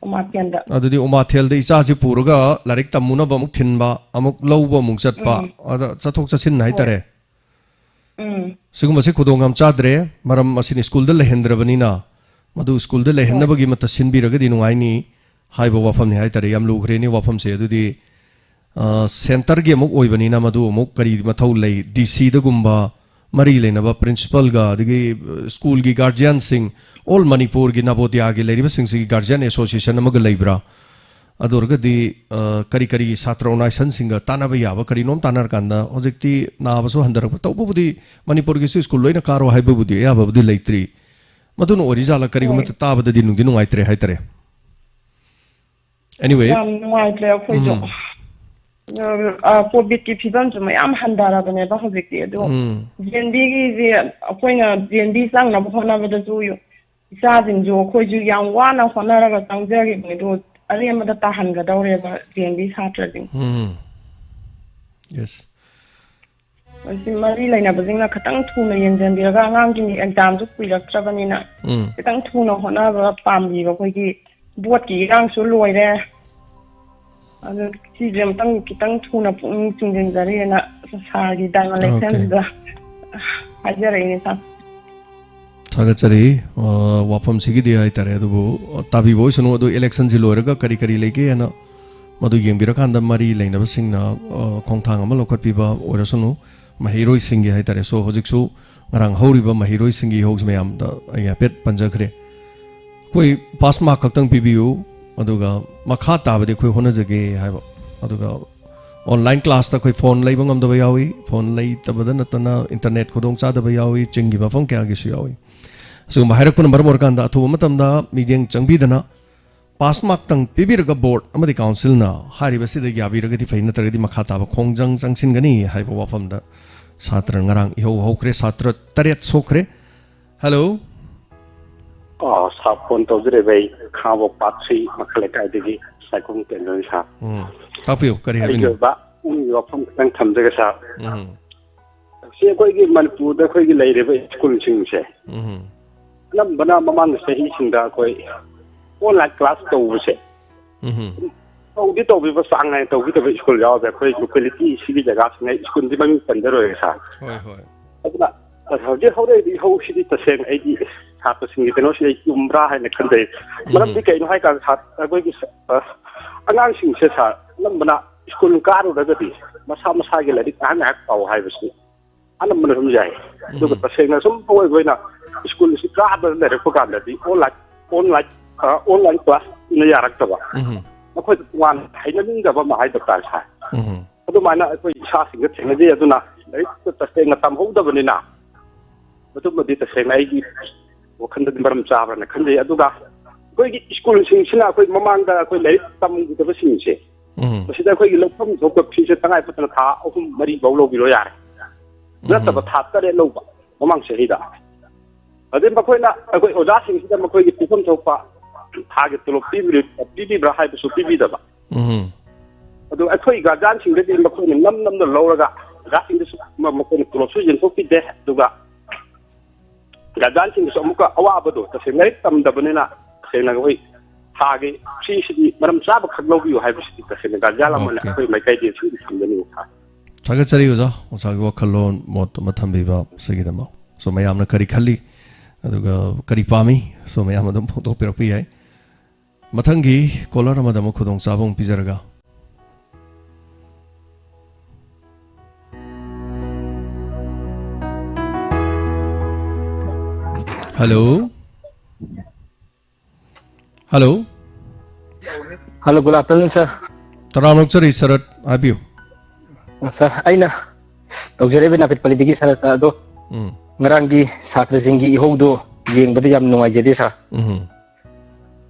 ꯎꯃꯥꯊꯦꯜꯗ ꯑꯗꯨꯗꯤ ꯎꯃꯥꯊꯦꯜꯗ ꯏꯆꯥꯁꯤ ꯄꯨꯔꯒ ꯂꯥꯏꯔꯤꯛ ꯇꯝꯃꯨꯅꯕ ꯑꯃꯨꯛ ꯊꯤꯟꯕ ꯑꯃꯨꯛ ꯂꯧꯕ ꯑꯃꯨꯛ ꯆꯠꯄ ꯑꯗ ꯆꯠꯊꯣꯛ ꯆꯠꯁꯤꯟ ꯍꯥꯏꯇꯥꯔꯦ ꯁꯤꯒꯨꯝꯕꯁꯤ ꯈꯨꯗꯣꯡ ꯌꯥꯝ ꯆꯥꯗ꯭ꯔꯦ ꯃꯔꯝ ꯑꯁꯤꯅ ꯁ꯭ꯀꯨꯜꯗ ꯂꯩꯍꯟꯗ꯭ꯔꯕꯅꯤना ꯃꯗꯨ ꯁ꯭ꯀꯨꯜꯗ ꯂꯩꯍꯟꯅꯕꯒꯤ ꯃꯠꯇ ꯁꯤꯟꯕꯤꯔꯒꯗꯤ ꯅꯨꯡꯉꯥꯏꯅꯤ ꯍꯥꯏꯕ ꯋꯥꯐꯝꯅꯤ ꯍꯥꯏꯇꯥꯔꯦ ꯌꯥꯝ ꯂꯨꯈ꯭ꯔꯦꯅꯤ ꯋꯥꯐꯝꯁꯦ ꯑꯗꯨꯗꯤ ꯁꯦꯟꯇꯔꯒꯤ ꯑꯃꯨꯛ ꯑꯣꯏꯕꯅꯤꯅ ꯃꯗꯨ ꯑꯃꯨꯛ ꯀꯔꯤ ꯃꯊꯧ ꯂꯩ ꯗꯤ ꯁꯤꯗꯒꯨꯝꯕ ꯃꯔꯤ ꯂꯩꯅꯕ ꯄ꯭ꯔꯤꯟꯁꯤꯄꯜꯒ ꯑꯗꯒꯤ ꯁ꯭ꯀꯨꯜꯒꯤ ꯒꯥꯔꯖꯤꯌꯥꯟꯁꯤꯡ ꯑꯣꯜ ꯃꯅꯤꯄꯨꯔꯒꯤ ꯅꯕꯣꯗꯤꯌꯥꯒꯤ ꯂꯩꯔꯤꯕꯁꯤꯡꯁꯤꯒꯤ ꯒꯥꯔꯖꯤꯌꯥꯟ ꯑꯦꯁꯣꯁꯤꯌꯦꯁꯟ ꯑꯃꯒ ꯂꯩꯕ꯭ꯔꯥ ꯑꯗꯨ ꯑꯣꯏꯔꯒꯗꯤ ꯀꯔꯤ ꯁꯥꯇ꯭ꯔ ꯑꯣꯔꯒꯅꯥꯏꯖꯦꯁꯟꯁꯤꯡꯒ ꯇꯥꯟꯅꯕ ꯌꯥꯕ ꯀꯔꯤꯅꯣꯝ ꯇꯥꯟꯅꯔꯀꯥꯟꯗ ꯍꯧꯖꯤꯛꯇꯤ ꯅꯥꯕꯁꯨ ꯍꯟꯊꯔꯛꯄ ꯇꯧꯕꯕꯨꯗꯤ ꯃꯅꯤꯄꯨꯔꯒꯤꯁꯨ ꯁ꯭ꯀꯨꯜ ꯂꯣꯏꯅ ꯀꯥꯔꯣ ꯍꯥꯏꯕꯕꯨꯗꯤ ꯑꯌꯥꯕꯕꯨꯗꯤ ꯂꯩꯇ꯭ꯔꯤ ꯃꯗꯨꯅ ꯑꯣꯏꯔꯤꯖꯥꯠꯂ ꯀꯔꯤꯒꯨꯝꯕ ꯇꯥꯕꯗꯗꯤ ꯅꯨꯡꯗꯤ ꯅꯨꯡꯉꯥꯏꯇ꯭ꯔꯦ ꯍꯥꯏꯇꯥꯔꯦ ꯑꯦꯅꯤꯋꯦ ꯌꯥꯝ ꯅꯨꯡꯉꯥꯏꯇ꯭ꯔꯦ ꯑꯩꯈꯣꯏꯁꯨ ꯀꯣꯚꯤꯗꯀꯤ ꯐꯤꯕꯝꯁꯨ ꯃꯌꯥꯝ ꯍꯟꯊꯔꯕꯅꯦꯕ ꯍꯧꯖꯤꯛꯇꯤ ꯑꯗꯣ ꯖꯦꯟꯕꯤꯒꯤꯁꯦ ꯑꯩꯈꯣꯏꯅ ꯖꯦꯟꯕꯤ ꯆꯪꯅꯕ ꯍꯣꯠꯅꯕꯗꯁꯨ ꯏꯆꯥꯁꯤꯡꯁꯨ ꯑꯩꯈꯣꯏꯁꯨ ꯌꯥꯝ ꯋꯥꯅ ꯍꯣꯠꯅꯔꯒ ꯆꯪꯖꯈꯤꯕꯅꯦ ꯑꯗꯣ ꯑꯔꯦꯝꯕꯗ ꯇꯥꯍꯟꯒꯗꯧꯔꯦꯕ ꯖꯦꯟꯕꯤ ꯁꯥꯇ꯭ꯔꯁꯤꯡ ꯃꯁꯤ ꯃꯔꯤ ꯂꯩꯅꯕꯁꯤꯡꯅ ꯈꯤꯇꯪ ꯊꯨꯅ ꯌꯦꯡꯁꯤꯟꯕꯤꯔꯒ ꯑꯉꯥꯡꯁꯤꯡꯒꯤ ꯑꯦꯛꯖꯥꯝꯁꯨ ꯀꯨꯏꯔꯛꯇ꯭ꯔꯕꯅꯤꯅ ꯈꯤꯇꯪ ꯊꯨꯅ ꯍꯣꯠꯅꯕ ꯄꯥꯝꯕꯤꯕ ꯑꯩꯈꯣꯏꯒꯤ ꯚꯣꯠꯀꯤ ꯏꯔꯥꯡꯁꯨ ꯂꯣꯏꯔꯦ ꯑꯗꯨ ꯁꯤꯁꯦ ꯑꯃꯨꯛꯇꯪ ꯈꯤꯇꯪ ꯊꯨꯅ ꯄꯨꯛꯅꯤꯡ ꯆꯤꯡꯁꯤꯟꯖꯔꯤꯅ ꯁꯥꯔꯒꯤ ꯗꯥꯏꯃꯟ ꯂꯦꯛꯁꯟꯁꯤꯗ ꯍꯥꯏꯖꯔꯛꯏꯅꯦ ꯁꯥꯔ ꯊꯥꯒꯠꯆꯔꯤ ꯋꯥꯐꯝꯁꯤꯒꯤꯗꯤ ꯍꯥꯏꯇꯥꯔꯦ ꯑꯗꯨꯕꯨ ꯇꯥꯕꯤꯕ ꯑꯣꯏꯁꯅꯨ ꯑꯗꯨ ꯏꯂꯦꯛꯁꯟꯁꯤ ꯂꯣꯏꯔꯒ ꯀꯔꯤ ꯂꯩꯒꯦ ꯍꯥꯏꯅ ꯃꯗꯨ ꯌꯦꯡꯕꯤꯔꯀꯥꯟꯗ ꯃꯔꯤ ꯂꯩꯅꯕꯁꯤꯡꯅ ꯈꯣꯡꯊꯥꯡ ꯑꯃ ꯂꯧꯈꯠꯄꯤꯕ ꯑꯣꯏꯔꯁꯅꯨ ꯃꯍꯩꯔꯣꯏꯁꯤꯡꯒꯤ ꯍꯥꯏꯇꯥꯔꯦ ꯁꯣ ꯍꯧꯖꯤꯛꯁꯨ ꯉꯔꯥꯡ ꯍꯧꯔꯤꯕ ꯃꯍꯩꯔꯣꯏꯁꯤꯡꯒꯤ ꯏꯍꯧ ꯃꯌꯥꯝꯗ ꯑꯩ ꯍꯥꯏꯐꯦꯠ ꯄꯟꯖꯈ꯭ꯔꯦ ꯑꯩꯈꯣꯏ ꯄꯥꯁ ꯃꯥꯔꯛ ꯈꯛꯇꯪ ꯄꯤꯕꯤꯌꯨ ꯑꯗꯨꯒ ꯃꯈꯥ ꯇꯥꯕꯗꯤ ꯑꯩꯈꯣꯏ ꯍꯣꯠꯅꯖꯒꯦ ꯍꯥꯏꯕ ꯑꯗꯨꯒ ꯑꯣꯟꯂꯥꯏꯟ ꯀ꯭ꯂꯥꯁꯇ ꯑꯩꯈꯣꯏ ꯐꯣꯟ ꯂꯩꯕ ꯉꯝꯗꯕ ꯌꯥꯎꯏ ꯐꯣꯟ ꯂꯩꯇꯕꯗ ꯅꯠꯇꯅ ꯏꯟꯇꯔꯅꯦꯠ ꯈꯨꯗꯣꯡ ꯆꯥꯗꯕ ꯌꯥꯎꯏ ꯆꯤꯡꯒꯤ ꯃꯐꯝ ꯀꯌꯥꯒꯤꯁꯨ ꯌꯥꯎꯏ ꯑꯁꯤꯒꯨꯝꯕ ꯍꯥꯏꯔꯛꯄꯅ ꯃꯔꯝ ꯑꯣꯏꯔꯀꯥꯟꯗ ꯑꯊꯨꯕ ꯃꯇꯝꯗ ꯃꯤꯠꯌꯦꯡ ꯆꯪꯕꯤꯗꯅ ꯄꯥꯁ ꯃꯥꯔꯛꯇꯪ ꯄꯤꯕꯤꯔꯒ ꯕꯣꯔꯗ ꯑꯃꯗꯤ ꯀꯥꯎꯟꯁꯤꯜꯅ ꯍꯥꯏꯔꯤꯕꯁꯤꯗ ꯌꯥꯕꯤꯔꯒꯗꯤ ꯐꯩ ꯅꯠꯇ꯭ꯔꯒꯗꯤ ꯃꯈꯥ ꯇꯥꯕ ꯈꯣꯡꯖꯪ ꯆꯪꯁꯤꯟꯒꯅꯤ ꯍꯥꯏꯕ ꯋꯥꯐꯝꯗ ꯁꯥꯇ꯭ꯔ ꯉꯔꯥꯡ ꯏꯍꯧ ꯍꯧꯈ꯭ꯔꯦ ꯁꯥꯇ꯭ꯔ 8 ꯁꯣꯛꯈ꯭ꯔꯦ ꯍꯜꯂꯣ ꯁꯥ ꯐꯣꯟ ꯇꯧꯖꯔꯦꯕ ꯑꯩ ꯈꯥꯡꯕꯣꯛ ꯄꯥꯠꯁꯤ ꯃꯈꯜ ꯂꯩꯀꯥꯏꯗꯒꯤ ꯁꯥꯏꯈꯣꯡ ꯇꯦꯟꯗꯣꯟ ꯁꯥ ꯇꯥꯛꯄꯤꯌꯨ ꯀꯔꯤ ꯍꯥꯏꯕꯤꯅꯤꯡꯉꯤ ꯑꯩꯒꯤ ꯋꯥꯐꯝ ꯈꯤꯇꯪ ꯊꯝꯖꯒꯦ ꯁꯥ ꯁꯤ ꯑꯩꯈꯣꯏꯒꯤ ꯃꯅꯤꯄꯨꯔꯗ ꯑꯩꯈꯣꯏꯒꯤ ꯂꯩꯔꯤꯕ ꯁ꯭ꯀꯨꯜꯁꯤꯡꯁꯦ ꯑꯅꯝꯕꯅ ꯃꯃꯥꯡꯒꯤ ꯆꯍꯤꯁꯤꯡꯗ ꯑꯩꯈꯣꯏ ꯑꯣꯟꯂꯥꯏꯟ ꯀ꯭ꯂꯥꯁ ꯇꯧꯕꯁꯦ ꯇꯧꯕꯤꯕ ꯆꯥꯡ ꯅꯥꯏꯅ ꯇꯧꯕꯤꯗꯕ ꯁ꯭ꯀꯨꯜ ꯌꯥꯎꯔꯦ ꯑꯩꯈꯣꯏ ꯂꯣꯀꯦꯂꯤꯇꯤ ꯁꯤꯒꯤ ꯖꯒꯥꯁꯤꯡ ꯁ꯭ꯀꯨꯜꯗꯤ ꯃꯃꯤꯡ ꯄꯟꯖꯔꯣꯏꯒꯦ ꯁꯥ ꯑꯗꯨꯅ ꯍꯧꯖꯤꯛ ꯍꯧꯔꯛꯏꯕ ꯏꯍꯧꯁꯤꯗꯤ ꯇꯁꯦꯡꯅ ꯑꯩꯗꯤ ꯁꯥꯇ꯭ꯔꯁꯤꯡꯒꯤ ꯀꯩꯅꯣꯁꯤ ꯑꯩ ꯆꯨꯝꯕ꯭ꯔꯥ ꯍꯥꯏꯅ ꯈꯟꯖꯩ ꯃꯔꯝꯗꯤ ꯀꯩꯅꯣ ꯍꯥꯏꯀꯥꯟꯗ ꯑꯩꯈꯣꯏꯒꯤ ꯑꯉꯥꯡꯁꯤꯡꯁꯦ ꯁꯥꯔ ꯑꯅꯝꯕꯅ ꯁ꯭ꯀꯨल ꯀꯥꯔꯨꯔꯒꯗꯤ ꯃꯁꯥ ꯃꯁꯥꯒꯤ ꯂꯥꯏꯔꯤꯛ ꯉꯥꯏꯍꯥꯛ ꯄꯥꯎ ꯍꯥꯏꯕꯁꯤ ꯑꯅꯝꯕꯅ ꯁꯨꯝ ꯌꯥꯏ ꯑꯗꯨꯒ ꯇꯁꯦꯡꯅ ꯁꯨꯝ ꯑꯩꯈꯣꯏꯅ ꯁ꯭ꯀꯨꯜꯁꯤ ꯀꯥꯕ ꯂꯩꯔꯛꯄ ꯀꯥꯟꯗꯗꯤ ꯑꯣꯟꯂꯥꯏꯟ ꯀ꯭ꯂꯥꯁꯅ ꯌꯥꯔꯛꯇꯕ ꯃꯈꯣꯏꯗ ꯇꯣꯉꯥꯟꯅ ꯍꯩꯅꯅꯤꯡꯗꯕ ꯑꯃ ꯍꯥꯏꯕ ꯇꯥꯔꯦ ꯁꯥꯔ ꯑꯗꯨꯃꯥꯏꯅ ꯑꯩꯈꯣꯏ ꯏꯁꯥꯁꯤꯡꯒ ꯊꯦꯡꯅꯖꯩ ꯑꯗꯨꯅ ꯂꯥꯏꯔꯤꯛꯇ ꯇꯁꯦꯡꯅ ꯇꯝꯍꯧꯗꯕꯅꯤꯅ ꯃꯗꯨꯃꯗꯤ ꯇꯁꯦꯡꯅ ꯑꯩꯒꯤ ꯋꯥꯈꯜꯗꯗꯤ ꯃꯔꯝ ꯆꯥꯕ꯭ꯔꯅ ꯈꯟꯖꯩ ꯑꯗꯨꯒ ꯑꯩꯈꯣꯏꯒꯤ ꯁ꯭ꯀꯨꯜꯁꯤꯡꯁꯤꯅ ꯑꯩꯈꯣꯏ ꯃꯃꯥꯡꯗ ꯑꯩꯈꯣꯏ ꯂꯥꯏꯔꯤꯛ ꯇꯝꯈꯤꯗꯕꯁꯤꯡꯁꯦ ꯃꯁꯤꯗ ꯑꯩꯈꯣꯏꯒꯤ ꯂꯧꯐꯝ ꯊꯣꯛꯄ ꯐꯤꯁꯦ ꯇꯉꯥꯏ ꯐꯗꯅ ꯊꯥ 3-4 ꯐꯥꯎ ꯂꯧꯕꯤꯔꯣ ꯌꯥꯔꯦ नत्तब था तरे लौबा ममांग चहिदा अदे मखोइना अखोइ ओजासिंगसिदा मखोइगी पिफम थोकपा थागे तोलो पीबीब्रा हाइबसु पीबीदबा अदो अखोइ गार्जियनसिंगदि मखोइना नम लौरगा गासिंगदसु मखोइना तोलोसु येंथोकपीदे दुगा गार्जियनसिंगसु अमुका अवाबदो तसेंग लाइक तमदबनिना तसेंगना होइ थागे सीसिदि मरम चाबा खगलौबियो हाइबसु तसेंगा गार्जियन अमना अखोइ माइकाइदि सिंगदि सिंगदनि उखा थागतचरी ओजा ओजागी वखलोन मोत मथंबीबा सिगिदमा सो मयामना करी खल्ली अदुगा करी पामी सो मयाम अदम फोटोपिरपी याय मथंगी कॉलर अमदम खुदोंग चाबोंग पिजरगा hello hello hello good afternoon sir तरानोक्चरी सरत आबियो सर अइना तौजरेबे नापित पलिदिगी सर अदो ngaranggi satra singi ihogdo yengbada yam nuai jede sa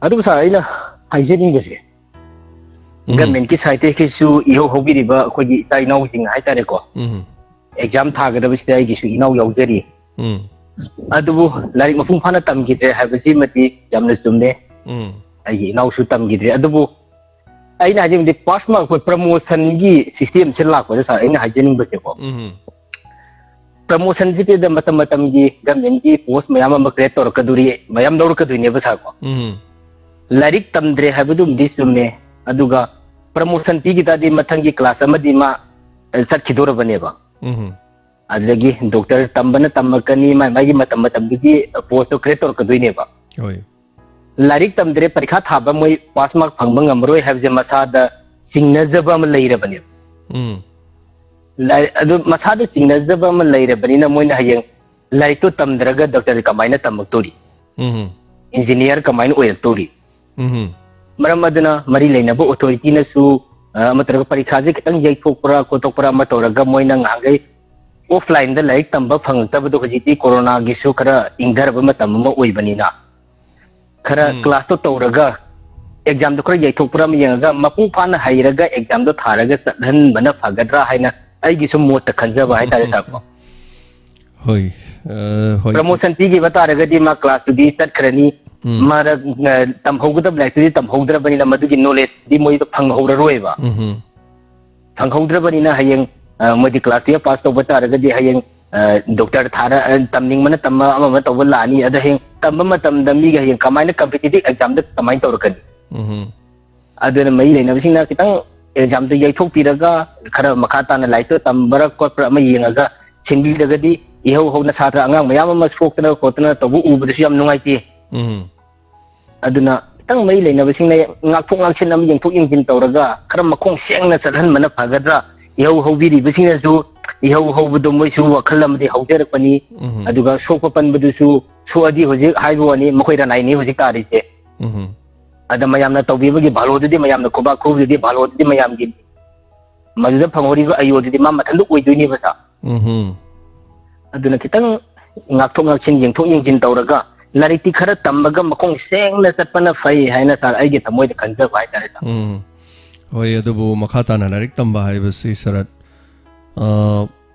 adu sa aina haijening bese government ki site ki su iho hobiri ba khogi tai nau jing hai tare ko exam thagada bisi ai gi su inau yaujari adu larik mapung phana tam gi te habisi mati yamna sumne ai gi inau su tam gi de adu aina hajing de pass mark ko promotion gi system chilla ko sa aina haijening bese ko promotion ji de matam gi government ki post mayam ma creator ka duri mayam dor ka duri ba sa ko larik tamdre habudum di sumne aduga promotion pi gi ta di mathang gi class amadi ma sat khidor bane ba adagi doctor tambana tamakani ma gi matam gi post creator ka duri ne ba oi larik tamdre parikha thaba moi pass mark phangbang amroi have je masada singnazaba ma leira bane adu masada singnazaba ma leira bani na moina hayeng laito tamdraga doctor kamaina tamaktori engineer kamaina oyaktori maram aduna mari leina bo authority na su matraga parikha je kitang jai thokpra ko tokpra ma toraga moina ngangai offline da laik tamba phangta bu hojiti corona gi su khara ingdar ba matam ma oi bani na khara class to toraga exam do khara jai thokpra ma yenga mapung phana hairaga exam do tharaga tadhan bana phagadra haina aigi sum mot khanjaba hai tare ta ko hoi promotion ti gi bata raga di ma class to di tat khrani mara tam hogda black ti tam hogdra bani na madu gi knowledge di moi to phang hogra roi ba phang hogdra bani na hayeng moi di class ti pass to bata raga di hayeng doctor thara tamning mana tamma ama to wala ni ada heng tamma ma tam da mi ga hayeng kamai na competitive exam da kamai to rakan aduna mai le na bising na kitang exam to yai thok piraga khara makata na laito tambara kopra ma yengaga chinbi daga di iho ho na satra angang mayam ma sokna kotna tabu ubdu yam nungai ti aduna tang mai le na bising na ngak thok ngak chin am yeng thok yeng jin tawraga khara makong seng na sadhan mana phagadra iho ho biri bising na su iho ho budu moi su wakhalam di hauter pani aduga sokpa pan budu su so adi hoji haibo ani makoi ra nai ni hoji kari se ada mayam na tawbiba gi bhalo di mayam na koba khu di bhalo di mayam gi majuda phangori ba ayo di ma mathandu oi dui ni basa aduna kitang ngak thok ngak chin yeng thok yeng jin tawraga lariti khara tambaga makong seng na satpana fai haina sar ai gi thamoi da khanja bai tare ta hoi adubu makhata na larik tamba hai basi sarat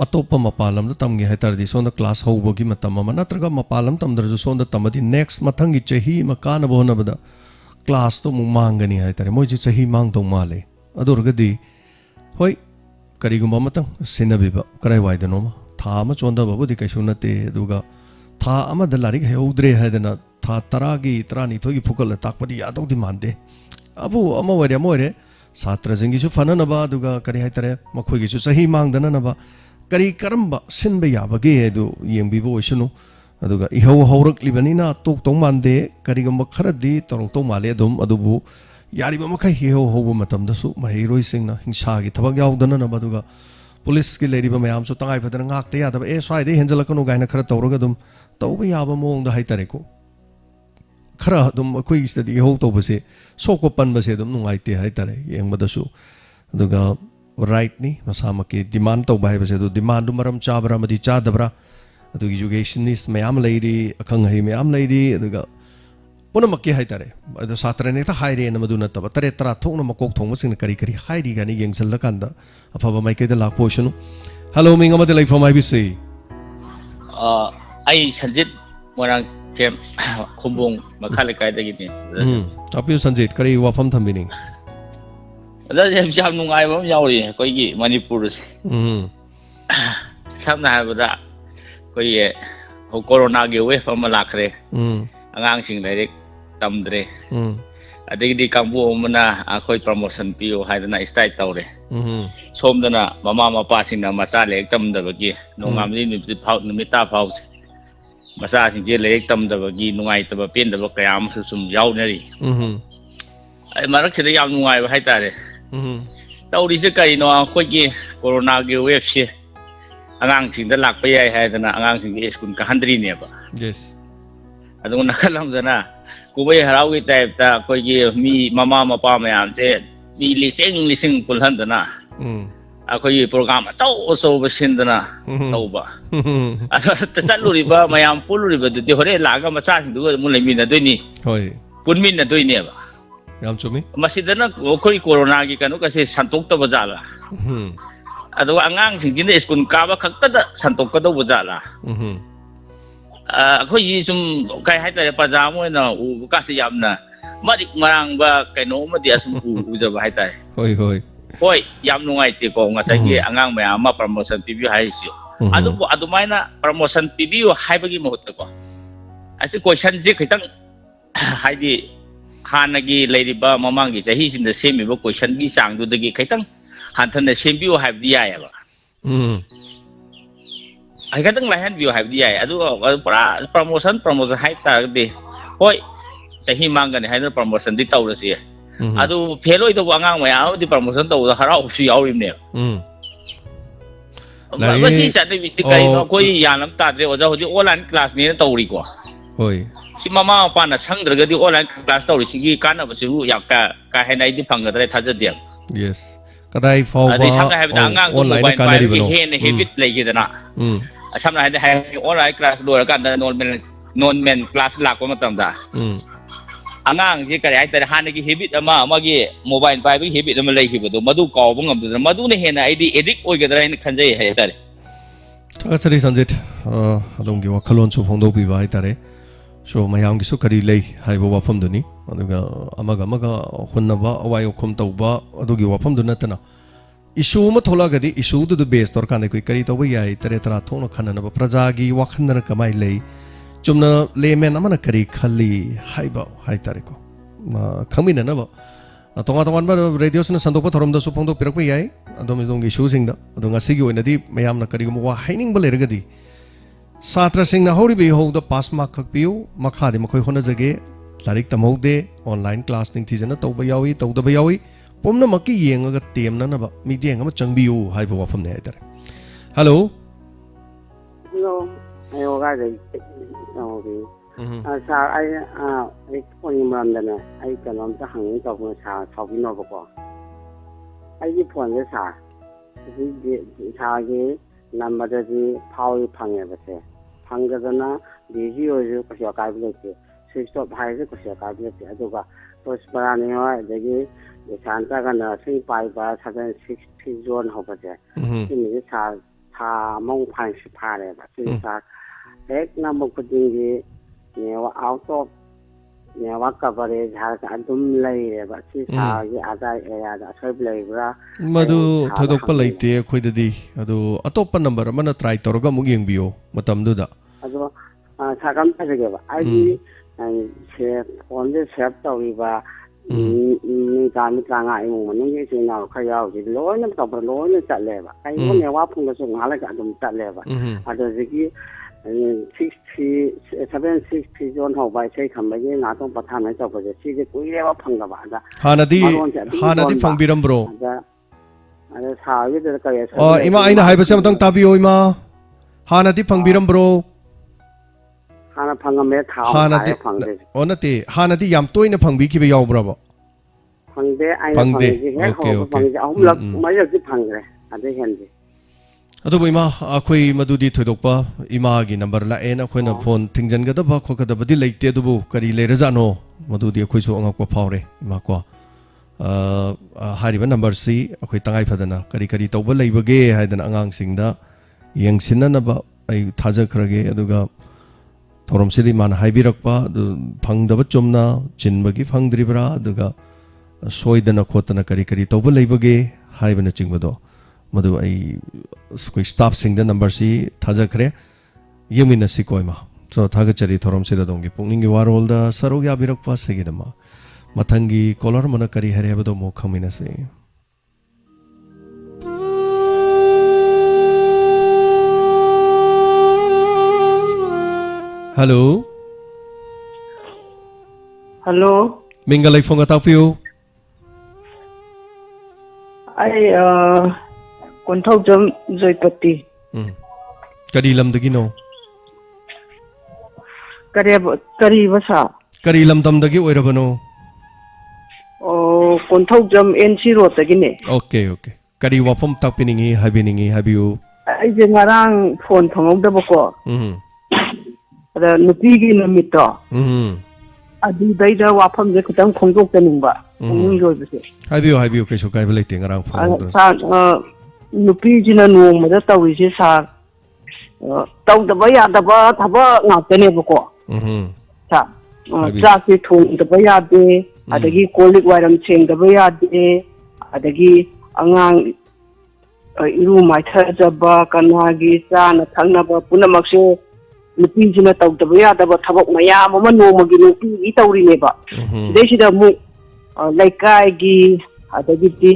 atopa mapalam da tamgi hai tar di sonda class hobogi matam ma natraga mapalam tamdar ju sonda tamadi next mathangi chahi makana bona bada class to mangani hai tare moji chahi mang tong male adurgadi hoi karigumba matang sinabiba karai waidano ma tha ma chonda babu di kaisu nate aduga tha ama da larik he udre hai dana tha taragi trani thogi phukal takpadi yadau di mande abu ama ware satra jingi su fanana ba aduga kari hai tare makhoi gi su chahi mang dana na ba kari karamba sinba yabage edu yengbibo isunu aduga iho haurak libanina tok tong mande karigamba kharadi torong tong male adum adubu yari ba makai iho hobu matam da su mahiroi singna hingsa gi thabak yaudana na baduga police ki lady ba mayam su tangai phadana ngak te yadaba e swai de henjalakanu gaina khara tawraga dum tawba yaba mong da haitare ko khara dum akoi stadi iho to base sokko pan base dum nungai te haitare yengba da su aduga right ni masama ki demand to bai base do demand du maram chabra madi chadabra adugi educationist mayam lady akhang hai mayam lady aduga punamakki hai tare adu satra ne ta haire na maduna ta tare tara thongna makok thongma sing kari kari hairi gani yengsal kanda afaba mai ke da lakpo shunu hello minga ma de lai from ibc ai Sanjit Morang Kem Kumbung Makale Kaidagini. Tapi Sanjit, kari wafam thambini. Ada jam nungai bam yauri koigi Manipur. Samna habada koi ho corona ge wave ama lakre. Angang sing direct tamdre. Adigi kambu mana akoi promotion piu haidana style tawre. Somdana mama mapa singna macha lek tamdabagi nongamni nimsi phau nimita phau macha singje lek tamdabagi nungai taba pendaba kayam sum yaunari. Ai marak sida yam nungai hai tare. Tawri se kai no akoi corona ge wave se angang singda lakpa yai haidana angang singje school ka handri ne ba. Yes. Adung nakalam jana kubai harau ki type ta koi ki mi mama mapa mayam che mi lising pulhan dana akoi program chau so basin dana tauba ta chaluri ba mayam puluri ba de hore laga macha sing du mun lemi na doini hoi punmin na doini ba yam chumi masidana koi corona ki kanu ka se santok ta bajala adu angang sing jin school ka ba khakta da santok ka do bajala khoi sum kai hai ta paja mo na u ka se yam na madik marang ba kai no ma dia sum u ja ba hai ta hoi yam nungai ti ko nga sai ge angang ma ma promotion tv hai si adu mai na promotion tv hai ba gi mo ta ko asi question je khitang hai di hana gi leiri ba mamang gi jahi sin da semi ba question gi sang du da gi khitang han than da sem bi hai di ya ba ai kadang lahan view hai dia adu pra promotion hai ta de hoi sahi mangani hai promotion di tau si adu feloi to angang ma au di promotion to harau si au rim ne ba si sa de bi kai no koi yanam ta de oja hoji online class ni to ri ko hoi si mama pa na sang dra ga di online class to ri si gi kana ba si u ya ka hai nai di phang ga dai tha ja de yes kadai fau ba online ka na ri ba no habit lai gi da na samna hai online class do kan da non men class lak ko matam da angang ji kare ai ta han gi habit ama gi mobile pai bi habit ama lai ki bodu madu kaw bungam da madu ne hena ai di edit oi ga da ne khanjai hai tare ta chari Sanjit adong gi wakhalon chu phongdo pi ba ai tare so mayam gi su kari lei hai bo wafam duni aduga amaga hunna ba awai okhum tau ba adugi wafam du natana issue ma thola gadi issue du base tor kan koi kari to ba yai tare tara thona khanana ba praja gi wakhanna kamai lei chumna lemen amana kari khali haiba hai tare ko khamina na ba tonga ba radio sna sandok pa thorom da su phongdo pirak pa yai adom idong issue sing da adong asi gi oina di mayam na kari mo wa haining ba lergadi satra sing na hori be ho da pass mark khak piu makha de makhoi hona jage larik tamhode online class ning thijana to ba yawi to da ba yawi pomna makki yenga tem na ba mi deng ama changbiu hai ba wafam ne tare hello ayo ga dai okay sa ai phone ram da na ai kanom ta hang to ko sa thau no ba ko ai ji phone le sa ji sa ge number da ji phau phang ya ba se phang ga da na di ji yo ju ko sha ka bi le se switch off hai se ko sha ka bi le se adu ga to spara ni wa da ji santa ga na sing pai ba sa da 60 zone ho ba je ti ni sa tha mong phang si pha le ba ti sa ek na mo ko ding ji ne wa out of ne wa coverage ha ka dum lai le ba si sa ji ada area da sai lai bra madu thodok pa laite khoi da di adu atop number mana try torga mu yeng bio matam du da adu sa kam ta ge ba ai se on de sep to wi ba ni ta mi ta nga ai mu ni ye sin na kha yaw ji lo na ta ba lo na chat le ba ai mo ne wa phung da so nga la ka dum chat le ba adu ji ki 60 zone ho bai sai kham bai na tong pa than na chau ba je si ge kui le wa phang da ba da hanadi phang biram bro ada sa ye da ka ye ima aina hai ba se matang tabi oi ma hanadi phang biram bro hana phang me tha hanadi onati hanadi yam toina phang bi ki ba yaw bra ba phang de ai phang de okay phang ja hum lak mai ya ji phang re ade hen de adu ima akhoi madudi thoidokpa ima gi number la en akhoina phone thingjan ga da ba khokha da badi leite dubu kari le raja no madudi akhoi su angak pa phawre ima ko hariba number si akhoi tangai phadana kari tawba leibage haidana angang singda yengsinna na ba ai thaja khrage aduga thorom sidi man haibirakpa phangdaba chumna chinbagi phangdribra aduga soidana khotana kari kari tawba leibage haibana chingbodo madu ai skoi staff sing the number si thaja khre yemina si koima so thaga chari thorom sida dongi pukning gi warol da sarog ya birakpa segidama mathangi color mana kari hare habado mo khamina se hello hello mingalai phonga tapiu ai konthau jam joypati kadi lam dagi no kari basa kari lam dam dagi oirabano konthau jam NC road dagi ne okay okay kari wafam tapiningi habiu ai je ngarang phone thongawdaba ko ada nupi gi namito adi daida wafam je khitang khongjok taningba ning roibse habiu kaiso kaiba leite ngarang phone nupi jina nong mada tawise sa tawdaba yadaba thaba ngakane bako sa cha ki thongdaba yade adagi kolik waram chengdaba yade adagi angang iru maithajaba kanagi chana thangnaba punamakse nupi jina tawdaba yadaba thabak mayam ama nomagi nupi gi tawrineba desida mu laikai gi adagi ti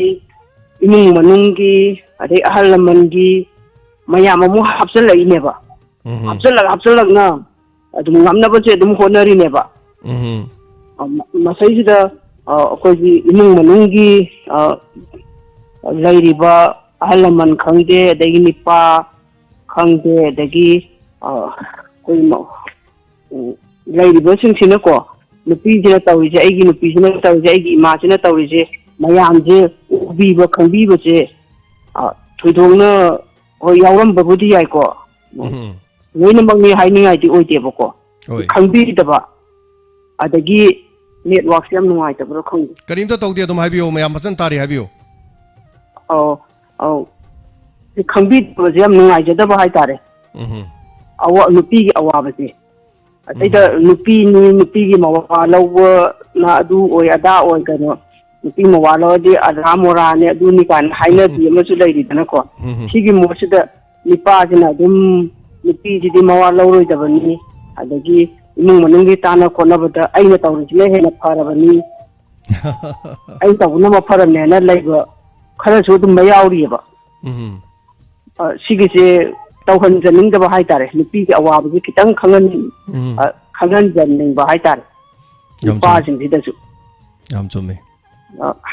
imung manunggi adai ahal lamangi mayam amu hapsalaineba hapsalak na adum ngamnaba che adum honarineba masai da akogi imung manunggi lairiba ahal laman khangde adagi nipa khangde adagi koi ma lairiba singsina ko nupi jina tawije aigi nupi jina tawije aigi ima jina tawije mayam je ubiba khangbiba je thoidongna hoi yaurambabudi yai ko loinamangni hainingai di oidebako khangbidaba adagi network yam nungai tabro khang karimta tawde adum habiyo mayam pachan tari habiyo khangbidaba yam nungai jadaba hai tare awa nupi gi awa base ataida nupi gi mawa lawa na adu oi ada oi kano nupi mawa lawa di adha mora ne adu ni kan haina di masu leiri dana ko sigi mosida nipa jina dum nupi ji di mawa lawroi dabani adagi imung manungi tana kona bada aina tawrijle hena farabani ai tawna ma faramne na leiba khara su dum mayawri ba sigi se tawhan janing da ba hai tare nupi gi awabu gi kitang khangan janing ba hai tare nupa jing di da su yam chome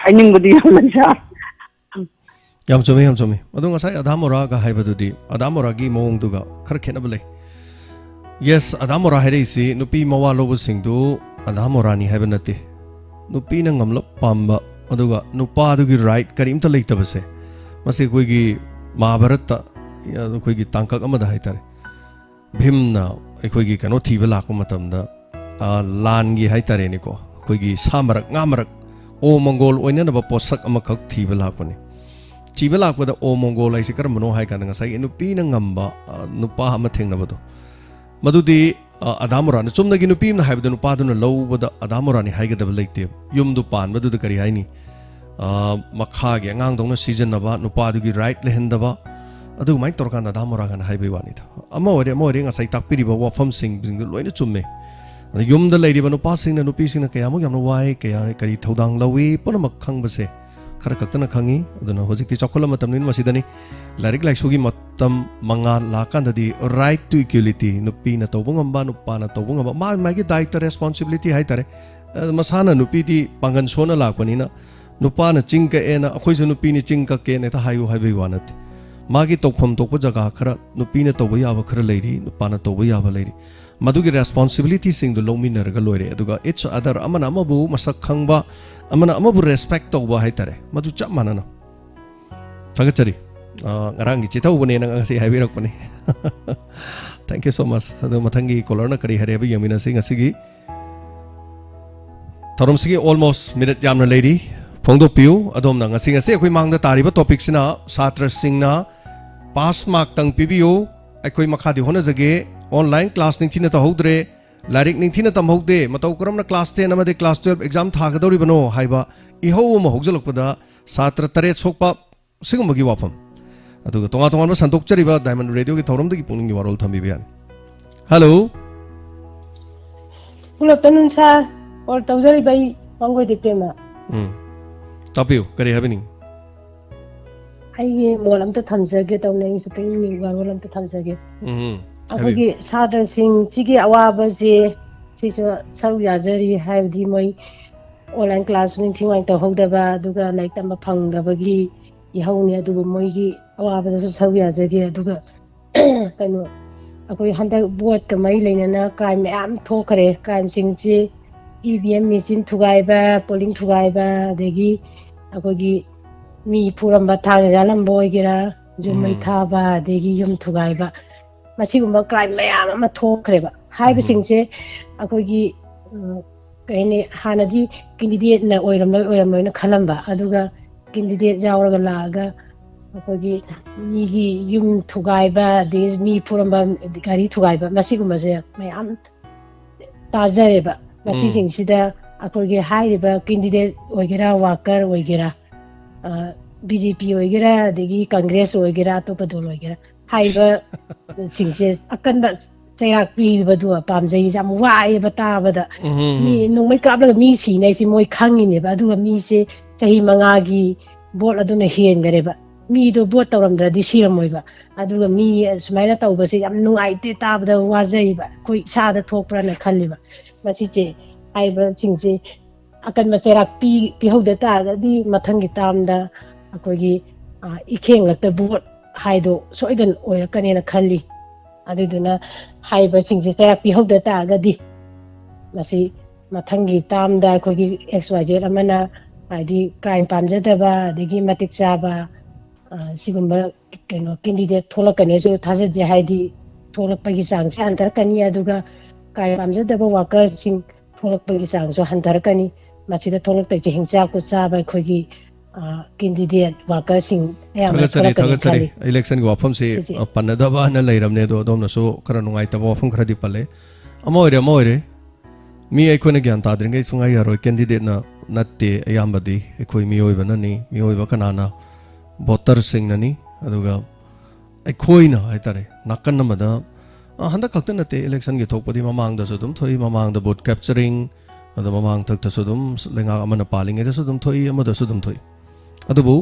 haining budi mansa yam chome adung asai adhamora ga haibadudi adhamora gi mong duga khar khenab le yes adhamora hairisi nupi mawa lobu singdu adhamora ni haibanate nupi na ngamla pamba aduga nupa dugi right karimta leitabase mase koi gi mahabharat ya koi gi tangkak amada haitare bhimna koi gi kano thiba lakpa matamda lan gi haitare ni ko koi gi samarak ngamarak o mongol oina na ba posak amakak thiba lakpani chiba lakpada o mongol ai sikar mano hai kan ngasai nupi na ngamba nupa ama thengnabado madudi adhamora na chumna gi nupi na haibada nupa duna lowbada adhamora ni haigadaba leite yumdu pan badu kari haini makha gi angang dongna season naba nupa du gi right lehendaba adu mai torkan adhamora kan haibai wani tha ama ore ngasai takpiri ba wafam sing loina chumme yumda leiriba nupa sing na nupi sing na kaya mo yamna wai kaya kari thodang lawi punamak khangbase khara kaktana khangi aduna hojikti chokhola matamnin masidani larik laiksugi matam manga lakandadi right to equality nupi na tobungamba nupa na tobungamba ma magi daita responsibility hai tare masana nupi di pangan sona lakpani na nupa na chingka ena akhoi su nupi ni chingka ke ne ta hayu haibai wanat magi tokpham tokpa jaga khara nupi na toba yaba khara leiri nupa na toba yaba leiri madugi responsibility sing du longminarga loire aduga each other amana amabu masak khangba amana amabu respect tawba haitare madu chap manana thagachari ngarangi chitau bune nang asi haibirak pani thank you so much adu mathangi kolorna kari harebi yamina sing asigi thorom sigi almost minute yamna lady phongdo piu adom na ngasi ngasi khoi mangda tariba topic sina satra singna pass mark tang pibiu ꯑꯩꯈꯣꯏ ꯃꯈꯥꯗꯤ ꯍꯣꯠꯅꯖꯒꯦ online class ꯅꯤꯡꯊꯤꯅ ꯇꯧꯍꯧꯗ꯭ꯔꯦ ꯂꯥꯏꯔꯤꯛ ꯅꯤꯡꯊꯤꯅ ꯇꯝꯍꯧꯗꯦ ꯃꯇꯧ ꯀꯔꯝꯅ class 10 ꯑꯃꯗꯤ class 12 exam ꯊꯥꯒꯗꯧꯔꯤꯕꯅꯣ ꯍꯥꯏꯕ इहो म हौजलकपदा सात्र तरेत सोकपा सिगुम्बगी वाफम अदुगा तोंगा तोंगा संतोकचरिबा डायमंड रेडियो की थौरमदगी पुनिंग वारोल थंबीबे यानी हेलो गुड आफ्टरनून सर और तौजरिबाई पंगोय दिपेमा तापियो करे हैबेनी आइगे मोल अमता थमजगे तौने इस पुनिंग वारोल अमता थमजगे अखोगी सादर सिंह सिगी अवाबजे सिसो सरु याजरी हाइबदी मोय ऑनलाइन क्लास निथिवाई तहौदबा दुगा लाइक तम फंगदबगी इहौनी अदुबु मोयगी अवाबदसु सरु याजगे अदुगा कनो अखोई हंदक बोट का मई लेना क्राइम मैम थोखरे क्राइम सिंगसी ईवीएम मशीन थुगाइबा पोलिंग थुगाइबा देगी अखोगी मी फुरंबा थांग जालंबो ओइगेरा जुमई थाबा देगी युम थुगाइबा मसिगुम्बा क्राइम मैम अमा थोखरेबा हाइबा सिंगसे अखोगी कहने हानदी कैंडिडेट ना ओइरमलोय ना खलंबा अदुगा कैंडिडेट जावरगा लागा अखोगी मीगी युम थुगाइबा देस मी फुरंबा गारी थुगाइबा मसिगुम्बसे मैम ताजरेबा मसिसिंगसिदा अखोगी हाइरिबा कैंडिडेट ओइगेरा वाकर ओइगेरा बीजेपी ओइगेरा देगी कांग्रेस ओइगेरा अतोपा दल ओइगेरा हाइबा सिंगसे अकनबा चैराक पीबदु पामजई जाम वाएबा ताबदा मी नोंमै काबलगा मी सिनाइसि मोय खांगिनेबा अदुगा मीसे चही मंगागी बोट अदुना हेनगरेबा मीदो बोट तौरमद्रदि सिरमोयबा अदुगा मी सुमाइना तौबसे याम नुंगाइते ताबदा वाजैबा कोई सादा थोकप्रना खल्लिबा मसिचे आइबा सिंगसे अकन चैराक पीहौदा तागदि मथंगी तामदा अखोगी इखेंगलक्ता बोट हाइदो सोइदन ओइरकनेना खल्ली अदुदुना हाइबा सिंगसे चैराक पीहौदा तागदि मसि मथंगी तामदा अखोगी XYZ अमना हाइदि क्राइम पामजदबा देगी मतिक चाबा सिगुम्बा कनो कैंडिडेट थोलकनेसु थाजदे हाइदि थोलकपगी चांगसे हंथरकनी अदुगा क्राइम पामजदबा वाकर सिंग थोलकपगी चांगसु हंथरकनी मसिदा थोलकतै हिंसाकु चाबा अखोगी कैंडिडेट वाकर सिंग थगचरी इलेक्शन की वाफम से पन्नदबा न लैरमने दो दोमनसु खरा नुंगाइतबा वाफम खरादि पल्ले अमोइरे मी अखोने ज्ञान ताद्रिंगै सुंगाइ यारो कैंडिडेट न नत्ते अयामबदी अखोई मियोइबननी मियोइबा कनाना वोटर सिंगननी अदुगा अखोइना हाइतारे नाकन नमदा हंदा खक्त नते इलेक्शन की थोपदी ममांगदसु दुम थोइ ममांगदा वोट कैप्चरिंग अद ममांग थक्तसु दुम लेंगा अमना पालिंगेदसु दुम थोइ अमदसु दुम थोइ अदुबु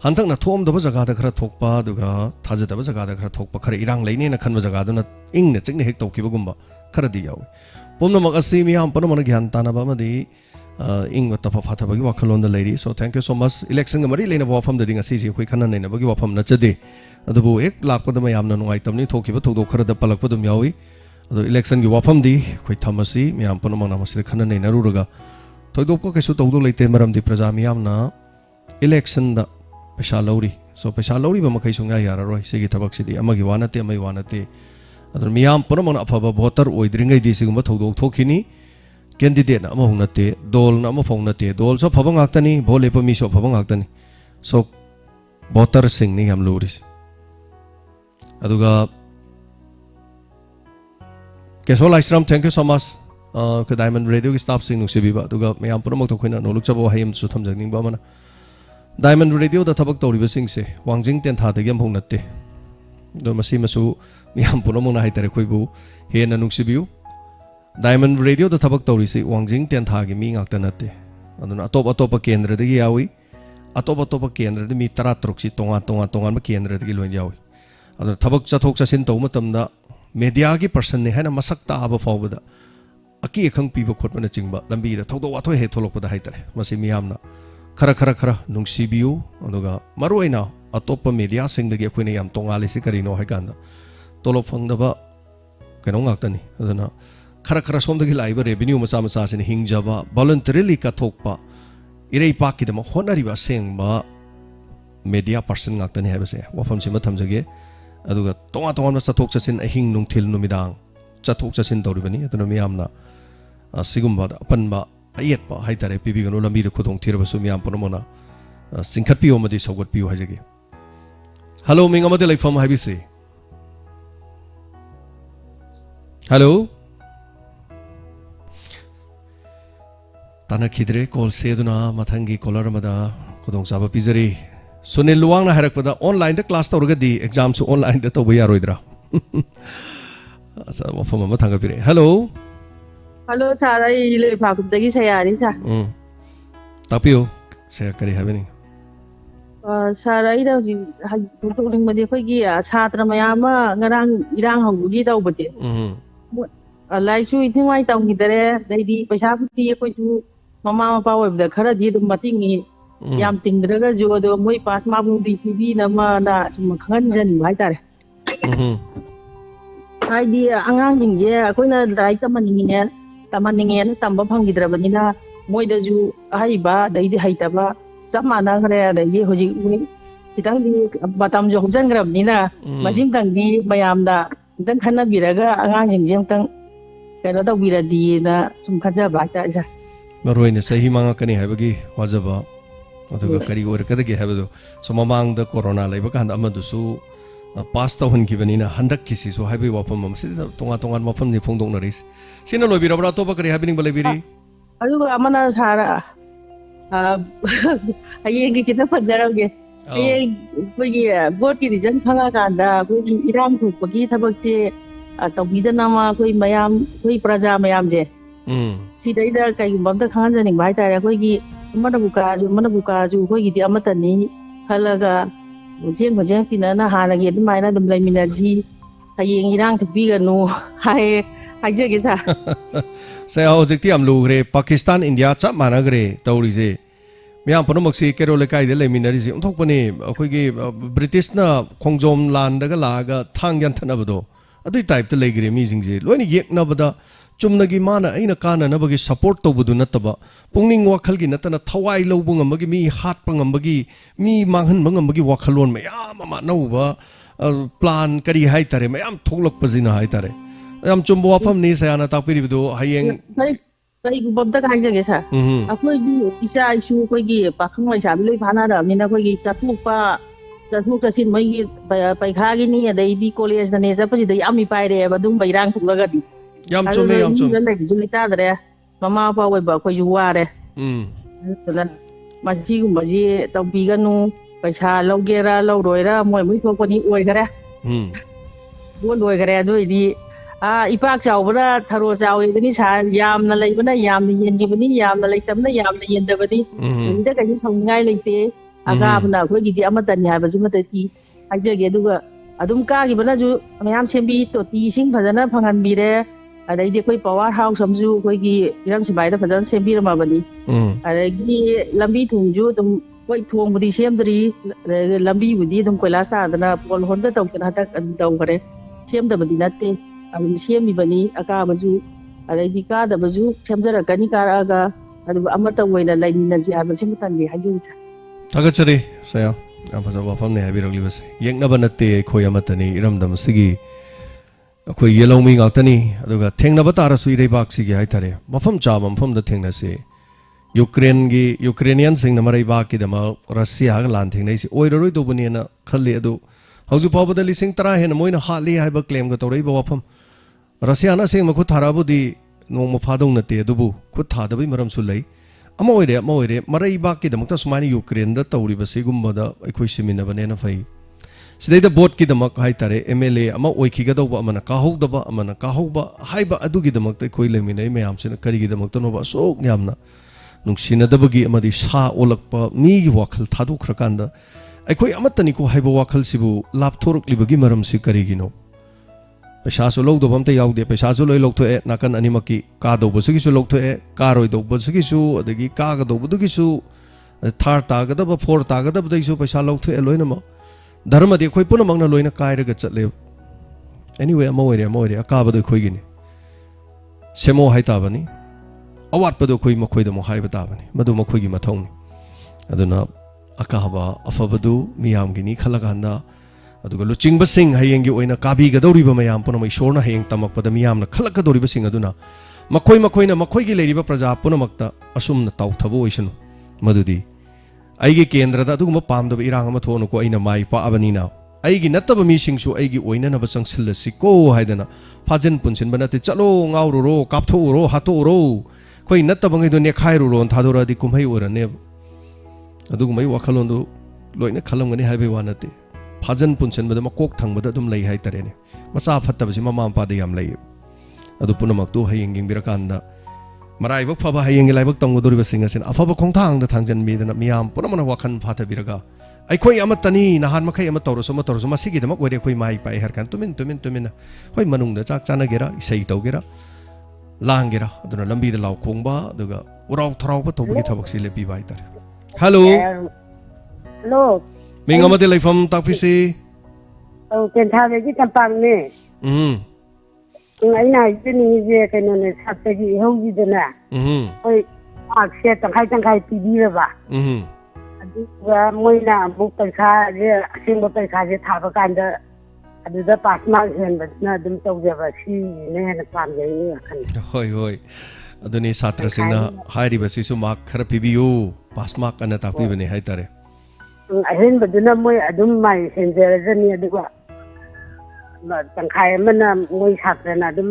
हंतक न थोमदब जगादा खरा थोकपा दुगा थाजदब जगादा खरा थोकपा खरा इरांग लैने न खनब जगादुना इंगने चिकने हेक तौकिबगुम्बा खरदि यावे पुमनमक असि मियाम पनमन ज्ञान तानबा अमदि इंग तफ फाथबगी वाखलोंद लैरी so thank you so much election मरी लेना वाफम ददि ngasi ji khoi khana nainabagi wafam nachade adubu ek lakpada mayamna nungai tamni thokiba thogdo kharada palakpa dum yawi adu election gi wafam di khoi thamasi miyam panamana masire khana naina ruruga thoidop ko kesu togdo leite maram di praja miyamna election da paisa lauri so paisa lauri ba makai sunga yara roi sigi thabak sidi amagi wanate amai wanate adu miyam panamana afaba voter oidringai di sigumba thogdo thokini candidate ना अमा होनते दोल ना अमा फोनते दोल सो फबंग आक्तनी भोले पमी सो फबंग आक्तनी सो voter सिंग नि हम loris अदुगा केसो Laishram thank you so much के diamond radio की staff सिंग नुसिबिबा अदुगा मयाम पुरमक तो खोइना नोलुक चबो हायम सु थमजनिंग बा मना डायमंड रेडियो दा थबक तौरिबा सिंग से वांजिंग तेन था दगे फोनते दो मसी मसु मयाम पुरमक ना हाइतरे खोइबु हेना नुसिबियु डायमंड रेडियो दा थबक तौरिसि वांजिंग तेन था गी मी ngakta natte aduna atop atop kendra dagi yawi atop kendra de mi 13 si tongan kendra dagi loin yawi aduna thabak chathok chasin tau matamda media gi person ne hana masak ta aba fawbada aki ekhang piba khotmana chingba lambi da thogdo wathoi he tholokpada haitare masi miyamna khara nungsibiu aduga maruina atop media sing dagi khoine yam tongali si karino haikanda tolop phangdaba keno ngakta ni aduna खरा सोमदगी लाइब revenue मचा मचा से हिंगजबा voluntarily कथोकपा इरई पाकिदम होनरिबा सेंगबा media person ngaktani habase wafam sima thamjage aduga tonga chathok chasin ahing nungthil numidang chathok chasin doribani aduna miyamna sigumba apanba ayetpa haitare pibigano lambi de khudong thiraba su miyam ponamona singkhatpiyo madi sogot piyo hajage hello mingamade laifam habise hello ताना खिद्रे call से दुना मथंगी collar मदा खुदों साबा पिजरी सुनील लुवांग ना हरक पदा online the class तौरगदी exam सु online the तौबा यारोइद्रा असा वफम मथंगा पिरे hello hello sir I ले फाकुदगी सयारी सा तापियो से करी हबेनी सर आई दा हुतोलिंग मदे खोगी छात्र मयाम ngarang irang haugi tawbate लाइसु इथिवाई तौगिदरे दैदी पैसा पुती कोइसु mama Mopa ओइबदा खरदी दum matingi yam tingdraga jo do moi pass ma bu di tv nama na sum khanjan mai tare haidi angang jingje akoina dai tamaningi ne tamba phanggidrabanina moi da ju haiba daidi haitaba chamana gre dai hoji ui kitang di batam jo hujang grabnina majing tang di mayamda dang khana biraga angang jingje tang kaya daw biradi na sum khajaba ta ja maroine sahi manga kani habagi wajaba aduga kari or kadagi habado so mamang da corona laiba kan amadusu pass ta hun kibanina handak kisi so habi wapam mamsi tonga mafam ni phongdong na ris sina loibira bra to ba kari habini balibiri aduga amana sara ayeng kita fajarage ayeng kogi board ki region khanga kanda kogi iram thu pagi thabak che tawbidana ma koi mayam koi praja mayam je sidaida kai bamda khanjani bai tare kogi manabuka ju kogi di amatani halaga jeng tinana halagi admaina dum laiminaji hayeng irang thubi ganu hai haijage sa sai hojikti amlu gre Pakistan India chap managre tawrise miyam panomaksi kerole kai de laiminari ji umthokpani kogi British na khongjom land daga laga thangyan thanabado adui type to legre mi jingje loini yeknabada chumnagi mana aina kana nabagi support tawbudu nataba pungning wakhal gi natana thawai lobung amagi mi hat pangambagi mi manghan bangambagi wakhalon mayam ama nauba plan kari hai tare mayam thoklak pazina hai tare yam chumbo wafam ni sayana tapiri bidu hayeng kai gubamda kai jage sa akoi ju isa isu koi gi pakhang mai sabi loi phana ra mina koi gi chathuk chasin mai gi paikha gi ni adai di college na ne sa paji dai ami paire badum bairang thuklaga di yam chume lai julita dare mama pa wai ba koi ju ware dan maji gum baji tawbi ganu paisa logera loroira moi mui thokpani oi gare loi gare doi di ipak chawbana tharo chawi dani sa yamna leibana yamna yendibani yamna leitamna yamna yendabani inda kai songai leite aga bana khoi gi di amatani ha baji matati ajage duga adum ka gi bana ju mayam sembi to ti sing phajana phangan bire adai di khoi power house samju khoi gi irang sibai da phajana sembi rama bani adai gi lambi thungju dum khoi thong budi semdri lambi budi dum koilas ta dana pol honda taw kana ta taw kare semda badi natte adum semi bani aka baju adai di ka da baju semjara kani karaga adu amata woina laimina ji abasim tan bi hajin sa thagachari saya apaja wafam ne habiragli bas yengna banate khoi amatani iramdam sigi akhoi yelomi ngakani aduga thengna batara sui reibak sigi haitare mafam cha mafam da thengna se Ukrainian sing namarai ba ki dama Russia ga lan thengnai si oiroi do bani na khalli adu hauju pawbada lising tara hen moina hali haiba claim ga torei ba wafam Russia na sing makhu tharabu di nong mafadong nate adubu khut thadabai maram su lei ama oire marai ba ki damakta sumani Ukraine da tawri ba sigumba da aikhoi simina bane na fai sidai da board ki damak hai tare MLA ama oikhi ga doba amana kahogba haiba adu gi damakta khoi leminai mayam sina kari gi damakta no ba sok yamna nungsina dabagi amadi sa olakpa mi gi wakhal thadu khrakanda aikhoi amatani ko haiba wakhal sibu lapthoruk libagi maram si kari gi no पैसा सो लोग दोबम ते याउदे पैसा सो लोय लोग थोए नाकन अनिमकी का दो बसगी सो लोग थोए का रोय दो बसगी सो अदगी का ग दो बदगी सो थार तागद ब फोर तागद ब दैसो पैसा लोग थोए लोयन म धर्म दे खोय पुन मंगना लोयन कायर ग चले एनीवे मोरे का बदो खोय गिनी सेमो हाय ताबनी अवात पदो खोय मखोय दमो हाय बताबनी मदु मखोय गी मथौनी अदुना अकाबा अफबदु मियाम गिनी खलगंदा aduga luchingba sing hayengi oina kabi gadoriba mayam punamai shorna hayeng tamakpada miyamna khalakadoriba sing aduna makoi gi leiriba praja punamakta asumna tawthabu oisanu madudi aigi kendrada aduguma pamdaba irang ama thonu ko aina mai pa abanina ꯑꯩꯒꯤ ꯅꯠꯇꯕ ꯃꯤꯁꯤꯡꯁꯨ ꯑꯩꯒꯤ ꯑꯣꯏꯅꯅꯕ ꯆꯪꯁꯤꯜꯂꯁꯤꯀꯣ ꯍꯥꯏꯗꯅ ꯐꯥꯖꯤꯟ ꯄꯨꯟꯁꯤꯟꯕ ꯅꯠꯇꯦ ꯆꯠꯂꯣ ꯉꯥꯎꯔꯨꯔꯣ ꯀꯥꯞꯊꯣꯛꯎꯔꯣ ꯍꯥꯠꯇꯣꯛꯎꯔꯣ ꯑꯩꯈꯣꯏ ꯅꯠꯇꯕꯉꯩꯗꯣ ꯅꯦꯛꯈꯥꯏꯔꯨꯔꯣ ꯊꯥꯗꯣꯔꯛꯑꯗꯤ ꯀꯨꯝꯍꯩ ꯑꯣꯏꯔꯅꯦꯕ ꯑꯗꯨꯒꯨꯝꯕꯒꯤ ꯋꯥꯈꯜꯂꯣꯟꯗꯨ ꯂꯣꯏꯅ ꯈꯜꯂꯝꯒꯅꯤ ꯍꯥꯏꯕꯒꯤ ꯋꯥ ꯅꯠꯇꯦ ꯐꯥꯖꯤꯟ ꯄꯨꯟꯁꯤꯟꯕꯗ ꯃꯀꯣꯛ ꯊꯪꯕꯗ ꯑꯗꯨꯝ ꯂꯩ ꯍꯥꯏꯇꯥꯔꯦꯅꯦ ꯃꯆꯥ ꯐꯠꯇꯕꯁꯤ ꯃꯃꯥ ꯃꯄꯥꯗ ꯌꯥꯝ ꯂꯩꯌꯦ ꯑꯗꯨ ꯄꯨꯝꯅꯃꯛꯇꯨ ꯍꯌꯦꯡ ꯌꯦꯡꯕꯤꯔꯀꯥꯟꯗ ꯃꯔꯥꯏꯕꯛ ꯐꯕ ꯍꯌꯦꯡꯒꯤ ꯂꯥꯏꯕꯛ ꯇꯝꯒꯗꯧꯔꯤꯕꯁꯤꯡ ꯑꯁꯤꯅ ꯑꯐꯕ ꯈꯣꯡꯊꯥꯡꯗ ꯊꯥꯡꯖꯟꯕꯤꯗꯅ ꯃꯤꯌꯥꯝ ꯄꯨꯝꯅꯃꯛꯅ ꯋꯥꯈꯜ ꯐꯥꯊꯕꯤꯔꯒ ꯑꯩꯈꯣꯏ ꯑꯃꯠꯇꯅꯤ ꯅꯍꯥꯟ ꯃꯈꯩ ꯑꯃ ꯇꯧꯔꯁꯨ ꯃꯁꯤꯒꯤꯗꯃꯛ ꯑꯣꯏꯔꯦ ꯑꯩꯈꯣꯏ ꯃꯥꯏ ꯄꯥꯛꯑꯦ ꯍꯥꯏꯔ ꯀꯥꯟꯗ ꯇꯨꯃꯤꯟꯅ ꯍꯣꯏ ꯃꯅꯨꯡꯗ ꯆꯥꯛ ꯆꯥꯅꯒꯦꯔꯥ ꯏꯁꯩ ꯇꯧꯒꯦꯔꯥ ꯂꯥꯡꯒꯦꯔꯥ ꯑꯗꯨꯅ ꯂꯝꯕꯤꯗ ꯂꯥꯎ ꯈꯣꯡꯕ ꯑꯗꯨꯒ ꯎꯔꯥꯎ ꯊꯔꯥꯎꯕ ꯇꯧꯕꯒꯤ ꯊꯕꯛꯁꯤ ꯂꯦꯞꯄꯤꯕ ꯍꯥꯏꯇꯥꯔꯦ ꯍꯜꯂꯣ ꯍꯜꯂꯣ ꯃꯤꯡ ꯑꯃꯗꯤ ꯂꯩꯐꯝ ꯇꯥꯛꯄꯤꯁꯤ ꯇꯦꯟꯊꯥꯗꯒꯤ ꯇꯝꯄꯥꯛꯅꯦ ꯑꯩꯅ ꯍꯥꯏꯖꯅꯤꯡꯉꯤꯁꯦ ꯀꯩꯅꯣꯅꯦ ꯁꯥꯠꯇꯒꯤ ꯏꯍꯧꯒꯤꯗꯅꯦ ꯍꯣꯏ ꯃꯥꯔꯛꯁꯦ ꯇꯪꯈꯥꯏ ꯄꯤꯕꯤꯔꯕ ꯑꯗꯨꯒ ꯃꯣꯏꯅ ꯑꯃꯨꯛ ꯄꯩꯈꯥꯁꯦ ꯑꯁꯦꯡꯕ ꯄꯩꯈꯥꯁꯦ ꯊꯥꯕ ꯀꯥꯟꯗ ꯑꯗꯨꯗ ꯄꯥꯁ ꯃꯥꯔꯛ ꯍꯦꯟꯕꯗꯨꯅ ꯑꯗꯨꯝ ꯇꯧꯖꯕ ꯁꯤꯅ ꯍꯦꯟꯅ ꯄꯥꯝꯖꯩꯅꯤ ꯋꯥꯈꯜ ꯍꯣꯏ ꯑꯗꯨꯅꯤ ꯁꯥꯇ꯭ꯔꯁꯤꯡꯅ ꯍꯥꯏꯔꯤꯕꯁꯤꯁꯨ ꯃꯥꯔꯛ ꯈꯔ ꯄꯤꯕꯤꯌꯨ ꯄꯥꯁ ꯃꯥꯔꯛ ꯑꯅ ꯇꯥꯛꯄꯤꯕꯅꯤ ꯍꯥꯏꯇꯥꯔꯦ ꯑꯍꯦꯟꯕꯗꯨꯅ ꯃꯣꯏ ꯑꯗꯨꯝ ꯃꯥꯏ ꯍꯦꯟꯖꯔꯖꯅꯤ ꯑꯗꯨꯒ ꯇꯪꯈꯥꯏ ꯑꯃꯅ ꯃꯣꯏ ꯁꯥꯇ꯭ꯔꯅ ꯑꯗꯨꯝ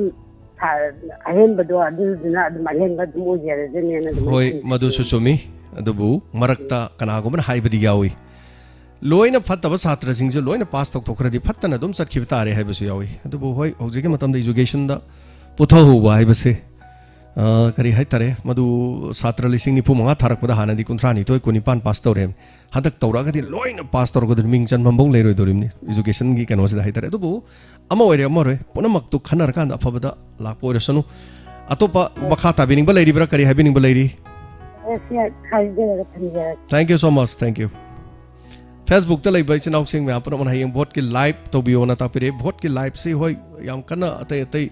ꯑꯍꯦꯟꯕꯗꯣ ꯑꯗꯨꯗꯨꯅ ꯑꯗꯨꯝ ꯑꯍꯦꯟꯕ ꯑꯗꯨꯝ ꯑꯣꯏꯖꯔꯖꯅꯤꯅ ꯑꯗꯨꯝ ꯍꯣꯏ ꯃꯗꯨꯁꯨ ꯆꯨꯝꯃꯤ ꯑꯗꯨꯕꯨ ꯃꯔꯛꯇ ꯀꯅꯥꯒꯨꯝꯕꯅ ꯍꯥꯏꯕꯗꯤ ꯌꯥꯎꯏ ꯂꯣꯏꯅ ꯐꯠꯇꯕ ꯁꯥꯇ꯭ꯔꯁꯤꯡꯁꯨ ꯂꯣꯏꯅ ꯄꯥꯁ ꯇꯧꯊꯣꯛꯈ꯭ꯔꯗꯤ ꯐꯠꯇꯅ ꯑꯗꯨꯝ ꯆꯠꯈꯤꯕ ꯇꯥꯔꯦ ꯍꯥꯏꯕꯁꯨ ꯌꯥꯎꯏ ꯑꯗꯨꯕꯨ ꯍꯣꯏ ꯍꯧꯖꯤꯛꯀꯤ ꯃꯇꯝꯗ ꯏꯖꯨꯀꯦꯁꯟꯗ ꯄꯨꯊꯣꯛꯍꯧꯕ ꯍꯥꯏꯕꯁꯦ ꯀꯔꯤ ꯍꯥꯏꯇꯥꯔꯦ ꯃꯗꯨ ꯁꯥꯇ꯭ꯔ 95,000 ꯊꯥꯔꯛꯄꯗ ꯍꯥꯟꯅꯗꯤ 19 ꯄꯥꯁ ꯇꯧꯔꯦ ꯍꯟꯗꯛ ꯇꯧꯔꯛꯑꯒꯗꯤ ꯂꯣꯏꯅ ꯄꯥꯁ ꯇꯧꯔꯒꯗꯤ ꯃꯤꯡ ꯆꯟꯐꯝꯐꯥꯎ ꯂꯩꯔꯣꯏꯗꯧꯔꯤꯕꯅꯤ ꯏꯖꯨꯀꯦꯁꯟꯒꯤ ꯀꯩꯅꯣꯁꯤꯗ ꯍꯥꯏꯇꯥꯔꯦ ꯑꯗꯨꯕꯨ ꯑꯃ ꯑꯣꯏꯔꯦ ꯑꯃ ꯑꯣꯏꯔꯦ ꯄꯨꯝꯅꯃꯛꯇꯨ ꯈꯟꯅꯔꯀꯥꯟꯗ ꯑꯐꯕꯗ ꯂꯥꯛꯄ ꯑꯣꯏꯔꯁꯅꯨ ꯑꯇꯣꯞꯄ ꯃꯈꯥ ꯇꯥꯕꯤꯅꯤꯡꯕ ꯂꯩꯔꯤꯕ꯭ꯔꯥ ꯀꯔꯤ ꯍꯥꯏꯕꯤꯅꯤꯡꯕ ꯂꯩꯔꯤ thank you so much thank you Facebook लेब इचनाउसिंग मैं पुनः हयें भोट की लाइव तौबियोना तापिरे भोट की लाइव से होय याम कन्ना अतै अतै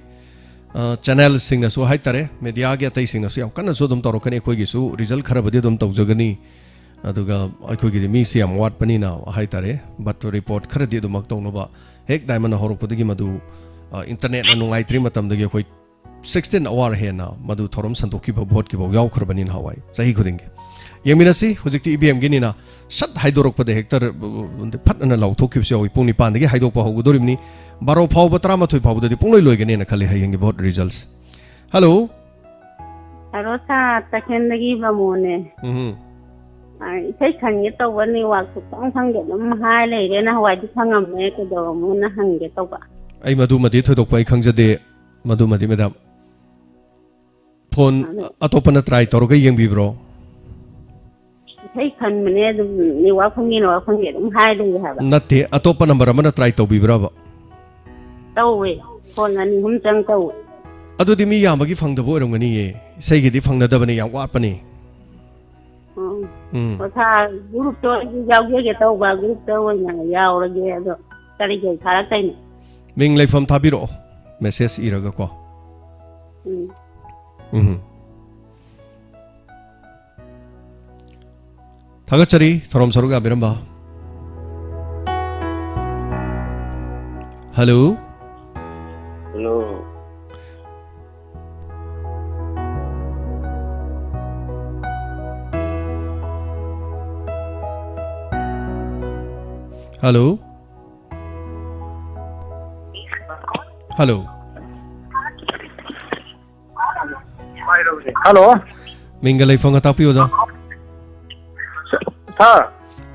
चैनल सिंगसु हाइतरे मीडिया के अतै सिंगसु याम कन्ना सो दम तौरकनी अखोइगिसु रिजल्ट खरबदि दम तौजगनी अदुगा अखोइगिदि मीसि याम वाटपनिना हाइतरे बट रिपोर्ट खरदि दुमक तौनबा हेक डायमंड हरोपदगी मदु इंटरनेट न नुंगाइत्रि मतमदगी अखोइ 16 आवर हेना मदु थोरम संतोखि भोट की बौ यावखरबनिन हवाई सही खुदिंगे यमिनसी हुजिकति इबीएम गिनिना सट हाइदोरकपदे हेक्टर फटना लाउथोखिबसे ओइ पुंग 9 दगी हाइदोकपा होगदोरिमनी 12 फावब 13 फावबदि पुंगलोइ लोइगनेना खले हयेंगे भोट रिजल्ट्स हेलो सा तखेंदगी बमोने इसे खंगे तौबनी वाकु संग संगे दम हाय लेरेना हवाइदि खंगमने कदोमुना हंगे तौबा आई मधुमदि थोदोकपा आई खंजदे मधुमदि मैडम फोन अतोपना ट्राई तौरगा येंबिब्रो खन मने नि वाखंगे दम हाय ले हाबा नते अतोप नंबर अमना ट्राई तौबिब्राबा तौवे फोन अनि हम चंग तौ अदुदि मी यामगी फंगदबो ओरंगनी ये सैगिदि फंगनदबने याम वाटपनी ओथा ग्रुप तो यावगे के तौबा ग्रुप तो ओइना यावरगे अदो करिगे थारक्तैने मिंग लेफम थाबिरो मेसेज इरगा को थागचरी थोरम सरुगा बिरंबा hello hello hello hello hello मिंगल लेफम तापियो जा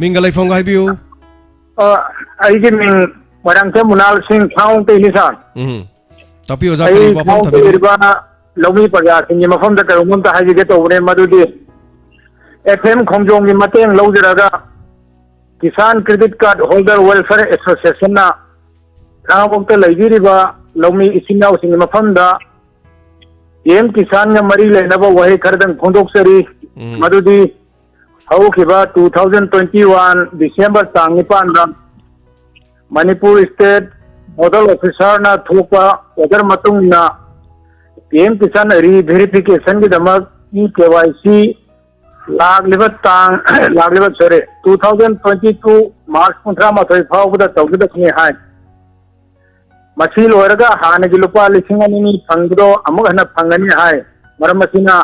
मिंगल फोंग हाइबियो आइगे मिंग मरांगते मुनाल सिंह थाउं तेनि सा तापियो जा करी मफम थबिरिबा लौमी प्रजा सिंह मफम द करुम ता हाइगे तोबने मदुदि एफएम खोंजोंग नि मतेंग लौजरागा किसान credit card holder welfare association ना रावंत लैबिरिबा लौमी इसिंगाव सिंह मफम दा एम किसान न मरी लेनबा वहे खरदंग फोंदोक्सरी मदुदि हौखिबा 2021 डिसेंबर तांग 9 मणिपुर स्टेट नोडल ऑफिसर ना थोपा ऑर्डर मतुंगना पीएम किसान री वेरिफिकेशन की दमक केवाईसी लागलिबा सरे 2022 मार्च 15 फाउबदा तौगदखने हाय मसी लोरगा हानगी लुपा 2,000 फंगदो अमुक हना फंगनी हाय मरमसिना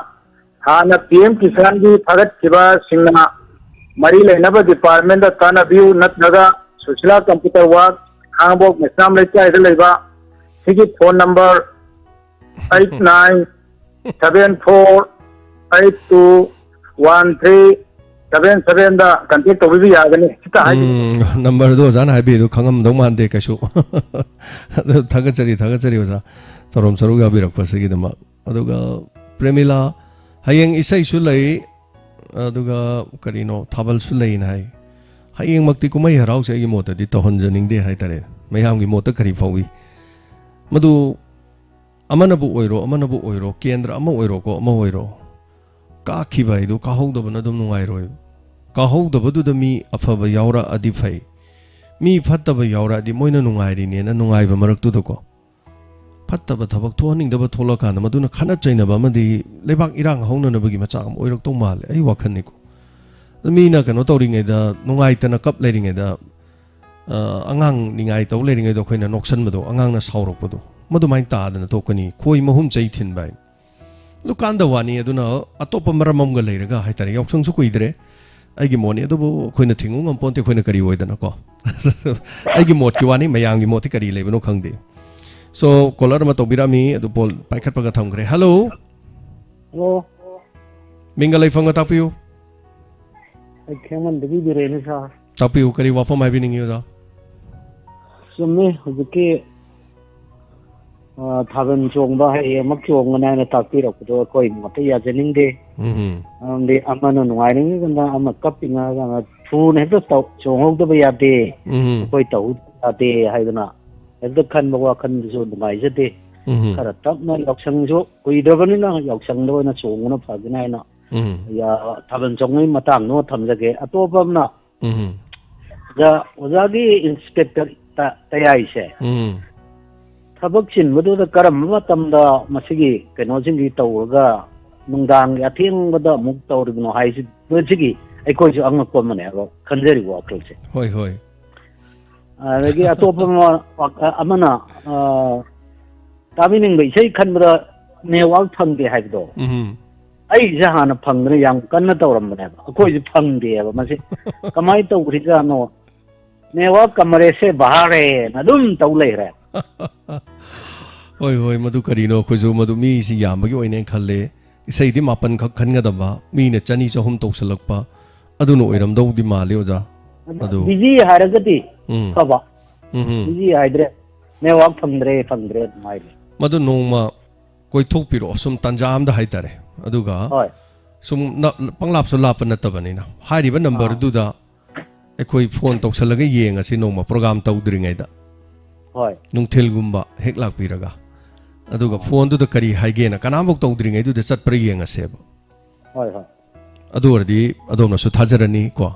हाना पीएम किसान की फगत किबा सिंगना मरी लेनब डिपार्टमेंट ताना बिउ नतनगा Susila Computer Work Hangabok Mesam Lecha Leba Sigi phone number 8974821377 da contact tawbi yagani sita hai number do zan hai bi do khangam dong man de kasu thagachari oza torom saru ga bi rak pasigi dama aduga Premila hayeng isai su lai aduga karino thabal su lai nai hayeng makti kumai harau se gi mota di tohon janing de hai tare mayam gi mota kari fawi madu amanabu oiro kendra ama oiro ko ama oiro ka khibai do ka hogda bana dum nungai roi ka hogda badu da mi afaba yaura adi phai mi fatta ba yaura di moina nungai ri ne na nungai ba marak tu do ko fatta ba thabak thoning da ba thola kan maduna khana chaina ba madi lebak irang hongna na bagi macha am oirak to mal ai wakhan ni ko mi na kano to ringai da nungai ta na kap le ringai da angang ningai to le ringai do khoina noksan ba do angang na saurok ba do madu mai ta da na to kani khoi mahum chai thin bai dukan da wani aduna atopa maramam ga leiraga haitari yaksang su kuidre aigi moni adu khoina thingu ngam ponte khoina kari oidana ko aigi mot ki wani mayangi moti kari lebano khangde so caller ma to birami adu pol paikhat paga thamgre hello mingalai fanga tapiu ai kheman debi birene sa tapiu kari wafam hai bining yoda summe hujike Thaban chongba hai mak chong na na takpi rak do koi mata ya janing de de amana nuai ring ganda ama kapinga ga thu ne to chong hok do ya de koi tau ate hai dana ekda khan ba khan jo mai je de kara tap na yaksang jo koi do bani na yaksang do na chong na pha gina na ya thaban chong ni matang no tham jage atopam na ja ojagi inspector ta yai se Tabak chin badu da karam matamda masigi kenojingi tawga nungdang athing bada muk tawrigno haisi bajigi ai koi ju ang ko mane ro khanjeri wa klse hoi agi atopa amana tamining bai sei khanbra newal phangde haibdo ai jahana phangre yang kanna tawram mane koi ju phangde ba mase kamai tawri ga no newa kamare se bahare na dum tawlei re hoi madu karino khoju madu mi si yambagi oine khalle isai di mapan khak khanga daba mi ne chani chahum toksalakpa adu no oiram do di male oja adu busy haragati kaba busy haidre ne wak phangdre mai madu nongma koi thok piro sum tanjam da haitare aduga hoi sum panglap so lap na tabani na hairi ba number du da ekoi phone toksalaga yenga si nongma program tawdringai da hoi nungthil gumba hek lak piraga aduga phone du da kari haigena kanamok tawdringai du da chat pra yenga seba hoi adu ardi adomna su thajarani ko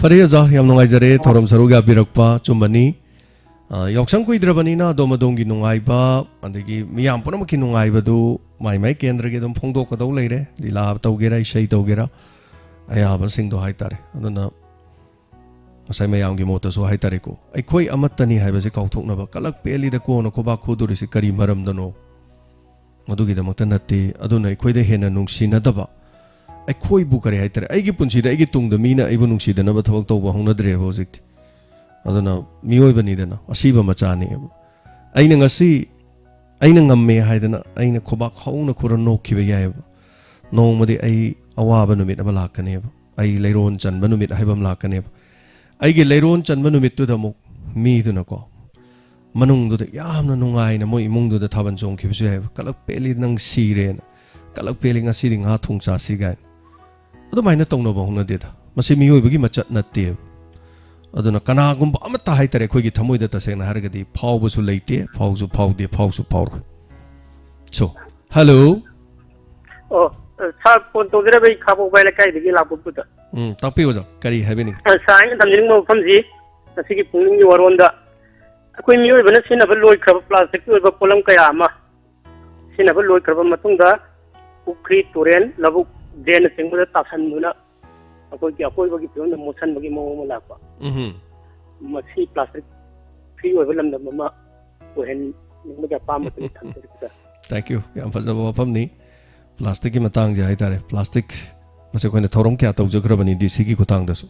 fare ja yam nungai jare thorom saruga birakpa chumbani yaksang kuidrabani na domadongi nungai ba andagi miyam punamaki nungai ba du mai kendra ge dom phongdok ka do leire lila tawgera isai tawgera aya ba sing do haitare aduna masai mayam gi mota so haitare ko ai khoi amatani haiba se kauthokna ba kalak peli da ko no khoba khuduri se kari maram dano madugi da makta natte aduna ai khoi da hena nungsina daba ai khoi bu kare haitare ai gi punsi da ai gi tung da mina ai bu nungsi da na ba thawak to ba hongna dre ba hojik aduna mioi bani da na asiba machani ai na ngasi ai na ngamme haidana ai na khoba khauna khura no khiba yai ba nongmadi ai awaba numit aba lakane ba ai leiron chan ba numit haibam lakane ba ai ge leiron chan ba numit tu da muk mi du na ko manung du da yamna nungai na mo imung du da thaban chong khibsu hai kalak peli nang sire na kalak peli nga si ring ha thung cha si ga adu mai na tong no ba hung na de da masi mi hoi bagi machat na te aduna kana gum ba amata hai tare khoi gi thamoi da ta se na har ga di phau bu su leite phau su phau de phau su phau so hello oh sa pon to dere bai khabo bai la kai digi la bu ta tapi oja kari habeni sa ai tamjing mo famji asigi pungning ni waron da akoi mi oi bana sina ba loi khaba plastic oi ba polam kaya ma sina ba loi khaba matung da ukri turen labu den sing ba ta san muna akoi ba gi pion da mosan ba gi mo la pa masi plastic free oi ba lam da mama ko hen ni ma pa ma tu tham ta thank you yam fa ba famni plastic ki matang je hai tare plastic mase koine thorom kya tau jagrabani dc ki khutang da su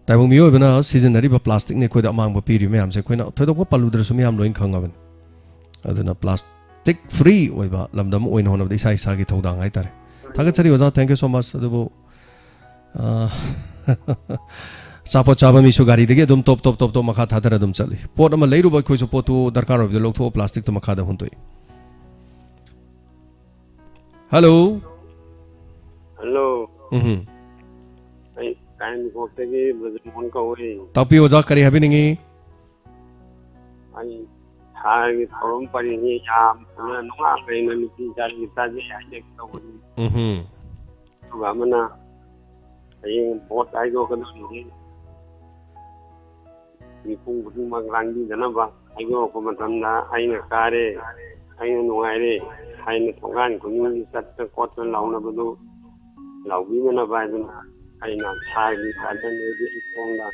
ताइबों मियो बना season नरी plastic ने कोई among पीरी ma'am से कोई ना थोड़ा को पलूदर सुमी हम लोइन खंगाबन अदना प्लास्टिक फ्री ओइबा लमदम ओइन होनब दिसा इसा की थौदांग हाइतारे थागचरी ओजा थैंक यू सो मच अदुबो चापो चाबा मिसु गाड़ी देगे दुम टॉप टॉप टॉप तो मखा थादर दुम चली पोट अमा लेरुबा खोइसु पोतु दरकार होबदे लोथो प्लास्टिक तो मखा द हुंतोय हेलो हेलो काइन कोक्तेगी बजमोन कौई तापी ओजा करी हबी निंगी आई हागी थोरम परिनी याम पुना नुंगा कइना निति जागी ताजे आजे कौई गामना आई बोट आइगो कदु नि निपुंग बुदुं मंगलांगी जनबा आइगो को मतमना आइना कारे आइना नुंगाइरे आइना थोंगान कुनि सत्त कोट लाउना बदु लाउबी मना बायदुना आइना सागी खादन एदि फोंगा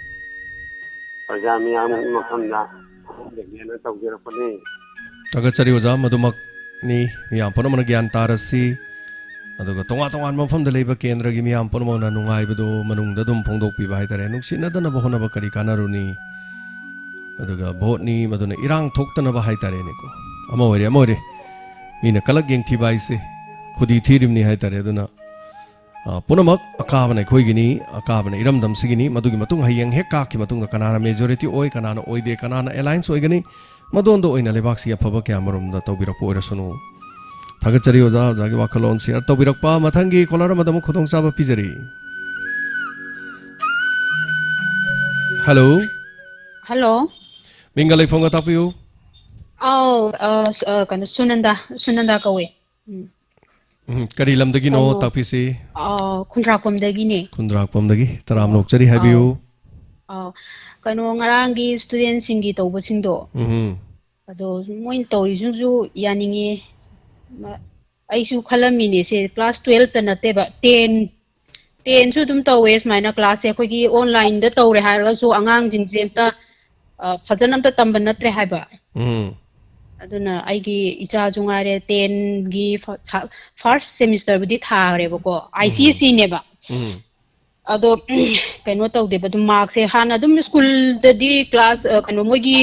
प्रजा मियाम मफमदा देगेना तौजेरपने तागचरी ओजा मदुमक नि मियाम पनमन ज्ञान तारसी अदुगा तोंगा तोंगान मफम द लेबा केंद्र गी मियाम पनमन नुंगाइबदो मनुंग द दुम फोंदोक पिबा हाइतारे नुक्सिनदन बहनब करी कानारुनी अदुगा भोटनी मदुना इरांग थोक्तनबा हाइतारे निको अमोरे मीना कलक येंगथिबा इसे खुदी थीरिमनी हाइतारे अदुना पुनमक अकाबने खोइगिनी अकाबने इरमदम सिगिनी मदुगी मतुंग हयंग हेक काकी मतुंग कनाना मेजॉरिटी ओय कनाना ओइदे कनाना अलायंस ओइगनी मदोंदो ओइना लेबाक्सी अफबा क्यामरुम द तौबिरक ओरसनु थागचरी ओजा जागी वाखलोन शेयर तौबिरकपा मथंगी कोलर मदम खुदोंग चाबा पिजरी हेलो हेलो मिंगलै फोंगा तापियो कनो सुनंदा कवे करी लमदगी नो तापिसी खुंद्राकोमदगिने खुंद्राकोमदगी तराम नोकचरी हाबियो कनो ngaranggi student singi tawbasingdo ado moin tawrisungju yaningi aisu khalamini se class 12 ta nateba 10 su dum tawe smaina class e khogi online da tawre haraga su angang jingjem ta fajanam ta tamba natre haiba aduna aigi icha jungare 10 gi first semester budi thare bako ICSE ne ba ado kano tawde ba dum mark se hana dum school dadi class kano mogi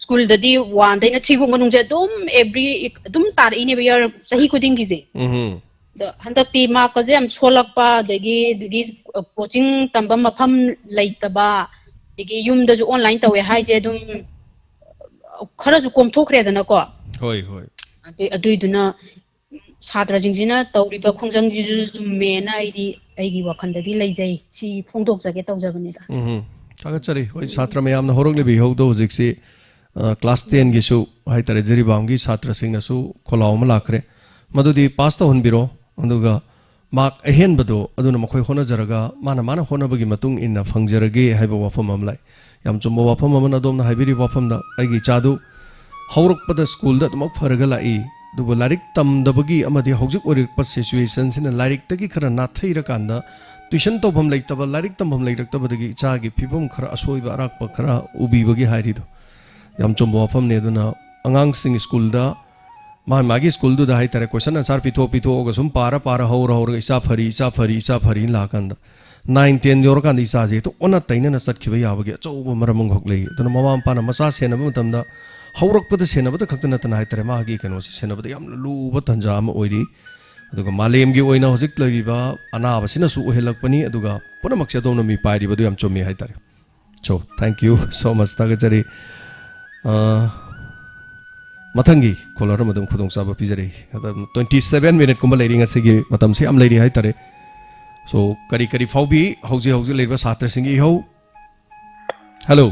school dadi 1 daina 3 bu manung je dum every dum tar ine ba year sahi kuding gi je the handakti mark ka je am solak pa dagi coaching tamba mafam laitaba dagi yum da ju online tawe hai je dum खरा जो कोम थोखरे दना को होय अदुइदुना Sartre जिंजिना तौरिबा खोंजंग जिजु जुमेना आइगी वखंदगी लैजै सी फोंदोक जगे तौजबनिदा थागचरी होय छात्र मयामना होरगले बि हौदो हुजिकसी class 10 गिसु हाइतरे जरिबांगी छात्र सिंगसु खोलावम लाखरे मदुदी पास तो हुनबिरो अदुगा मार्क अहेनबदो अदुना मखोय होना जरगा माना होनबगी मतुंग इन्ना फंगजरगे हाइबो वफम अमलाई याम चुम्बो वफम अमन अदोमना हाइबिरि वफमदा आइगी चादु हौरकपदा स्कूल दा तमक फरगा लाई दुबो लारिक तमदबगी अमदि हौजिक ओरिकप सिचुएशन सिना लारिक तगी खरा नाथैरा कांदा ट्यूशन तोभम लैतबा लारिक तमभम लैरक्तबदगी इचागी फिबम खरा असोइबा अराकप खरा उबिबगी हाइरिदो याम चुम्बो वफम ने दुना अंगांग सिंग स्कूल दा मागी स्कूल दुदा हाइतरे क्वेश्चन आंसर पिथो गसुम पारा हौर इचा फरी लाकंदा 9-10 योरकान इचाजे तो ओना तैनना चटखिबा याबगे अचौब मरमंग होक्लै दुना ममा पाना मचा सेनब मतमदा हौरकपद सेनबद खक्त नतना हाइतरे मागी कनो सेनबद याम लुबा तंजा अम ओइरी अदुगा मालेमगी ओइना होजिक लैरिबा अनाबसिना सु ओहेलकपनी अदुगा पुनमक्से दोमना मी पाइरिबदु याम चोमी हाइतरे so thank you so much तागचरी मथंगी कोलर मदम खुदोंग साबा पिजरी 27 मिनट कुंबा लेरिंग असिगी मतम से am लेरी हाइतरे सो करी फाउबी हौजे लेबा छात्र सिंगी हौ हेलो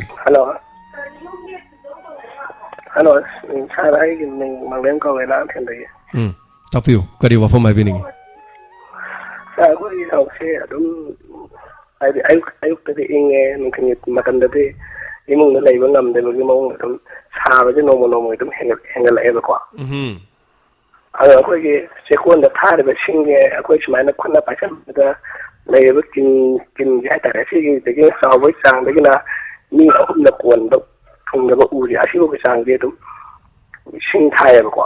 सर आई मंगलेम का वेला थेंदे तापियो करी वफम आइबिनी सर गोई हौसे अदुम आयुक तदे इंगे नखनि मतंदते इमुंग लैबा ngamdebagi mawng adum साबजे नोमो एकदम हेंगल एबको अखोगी सेकोन दा थारबे सिंगे अखोई सुमाइना खुना पाइसन दा लेबा किन हाइतारे सिगी दगे सावै चांग दगिना मी अहुम कोन द थुंगबा उरि असिबो चांग दे दुम सिंग थायबको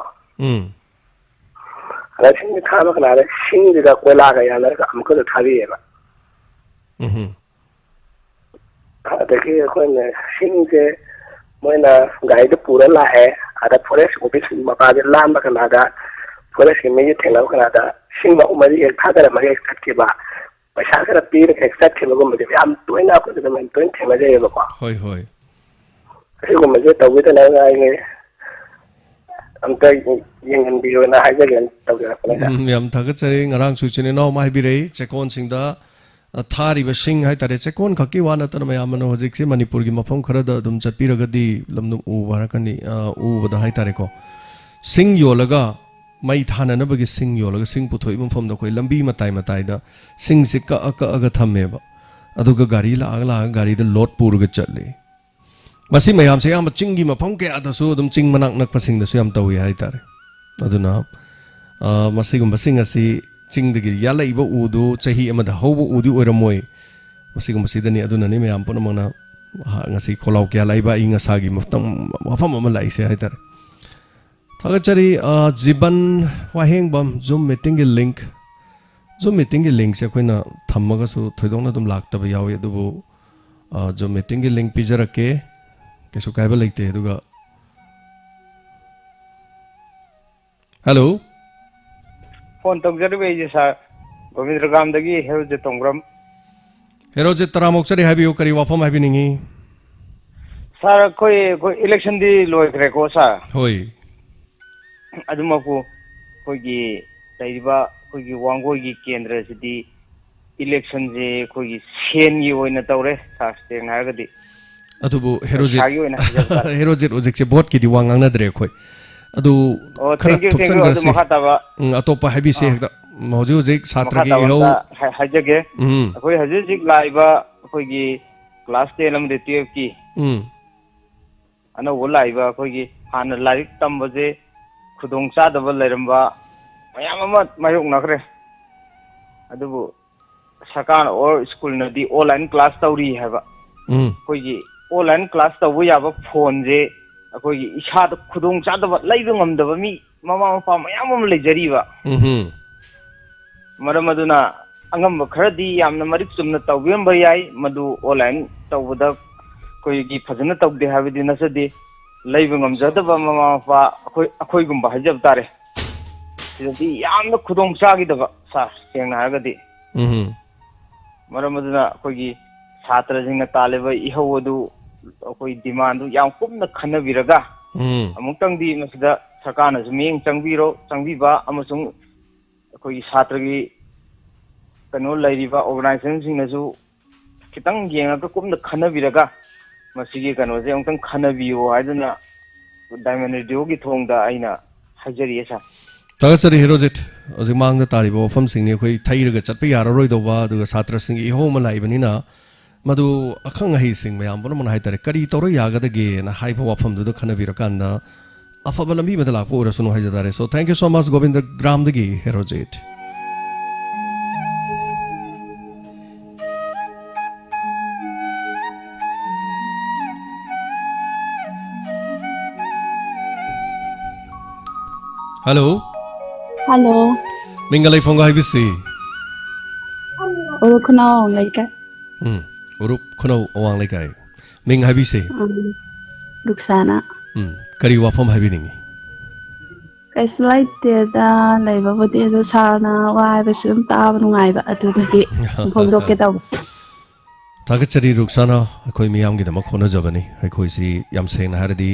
अला सिंग थाबा कना सिंग दा कोला गा याना अमको थाबिएबा ꯑꯗꯒꯤ ꯑꯩꯈꯣꯏꯅ ꯁꯤꯡꯁꯦ ꯃꯣꯏꯅ ꯒꯥꯔꯤꯗ ꯄꯨꯔ ꯂꯥꯛꯑꯦ ꯑꯗ ꯐꯣꯔꯦꯁ ꯑꯣꯐꯤꯁ ꯃꯄꯥꯗ ꯂꯥꯟꯕ ꯀꯅꯥꯗ ꯐꯣꯔꯦꯁꯀꯤ ꯃꯤꯁꯦ ꯊꯦꯡꯅꯕ ꯀꯅꯥꯗ ꯁꯤꯡ ꯑꯍꯨꯝ ꯃꯔꯤ ꯍꯦꯛ ꯊꯥꯗꯔꯝꯃꯒ ꯍꯦꯛ ꯆꯠꯈꯤꯕ पैसा खरा पीर एक्सट्रा खेलोगुम्बदे याम तोइना आपको तो मैं तोइन खेमा जाएगा होय होय सिगुम्बदे तौबे ना आएंगे अमता यंगन बियो ना हाइजगन तौगे याम थागचरे ngarang suchine no mai birei chekon singda thari ba sing hai tare chekon khaki wana tan mayam no hojik se manipur gi mafam khara da dum chapiragadi lamnu u warakani u bada hai tare ko sing yolaga mai thana na bagi sing yolaga sing puthoi mafam da koi lambi matai matai da sing se ka aga thamme ba aduga gari la gari da lot purga chatle masi mayam se yam chingi mafam ke ada su dum ching manak nak pasing da su yam tawi hai tare aduna masi gum basing asi ching de gi yala iba udu chahi amada hobo udu oramoi masi gum basi dani aduna ni mayam pon mangna ngasi kholau kya laiba inga sagi maftam wafam ama lai se hai tare thagachari jiban waheng bam zoom meeting gi link se koina thammaga su thoidongna dum laktaba yawi adubu zoom meeting gi link pijarake kesu kaiba leite aduga hello phone tongjarbe je sa govindram dagi heroje tongram heroje taramok chari habiyo kari wafam habiningi sir koi election di loi kre ko sa hoi adumaku koi gi taiba koi gi wango gi kendra sidi election je koi gi sen gi oina tawre sa steng hagadi adubu heroje ojek se vote ki di wangang na dre khoi adu khara thupsan garsi atopa habi se hekda mauju ojek satra gi ho hajage koi hajik laiba koi gi class 10 lam de 12 ki ana wolaiba koi gi han larik tambaje khudong cha da lairamba mayam ama mayok nakre adubu sakan or school na di online class tawri haba koi gi online class tawu yaba phone je akoi gi isa da khudong cha da laiba ngamdaba mi mama mapa mayam ama lejariba maramaduna angam kharadi yamna marik sumna tawbem bayai madu online tawda koi gi phajana tawde habidi nasadi laiba ngamjadaba mama mapa akoi gumba hajab tare sidadi yamna khudong cha gi daba sa sengna hagadi maramaduna koi gi छात्र जिंग तालेबा इहवदु अखोई demand याम कुमना खनबिरगा अमुक्तंग दी मसदा सरकारना जमिंग चंगबिरो चंगबिबा अमसुंग अखोई छात्र गी कनो लैरिबा organisation सिंगनसु खितंग येंगा कुमना खनबिरगा मसिगी Kanoje अमुक्तंग खनबियो हाइदना diamond radio गी थोंगदा आइना हाजरियसा tagachari herojet ojik mangda taribo wafam singni khoi thairaga chatpa yararoi doba aduga satra sing ihoma laibanina madu akhang hi sing mayam bon mon haitare kari toro yagadage na haiba wafam du khanabira kanda afaba lambi badala ko rasunu haijadare so thank you so much govinda gram dagi herojet hello hello mingalai fonga haibisi uru khunau ngai ka urup khunau awang lai kai ming habisi ruksana kari wafam habiningi kaislight te da laiba bodi do sarna wa ba sum ta nungai ba atu dagi phongdok ke taw tagachari ruksana khoi miyam gi dama khona jabani khoi si yam seng na hardi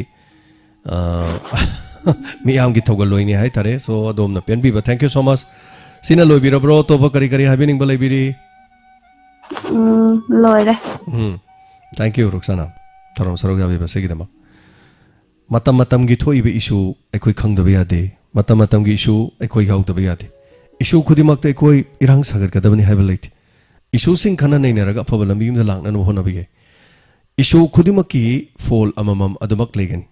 miyam gi thogal loini hai tare so adom na pen bi ba thank you so much sina loi biro bro to ba kari kari habining ba lai biri loire thank you ruksana tharom sarog yabi ba segi dama matam gi thoi be issue ekhoi khang da ba yade matam gi issue ekhoi gaw da ba yade issue khudimak te ekhoi irang sagar ka dabani hai ba laiti issue sing khana nei naraga phaba lambi da langna no hona bi issue khudimak ki fall amamam adumak legani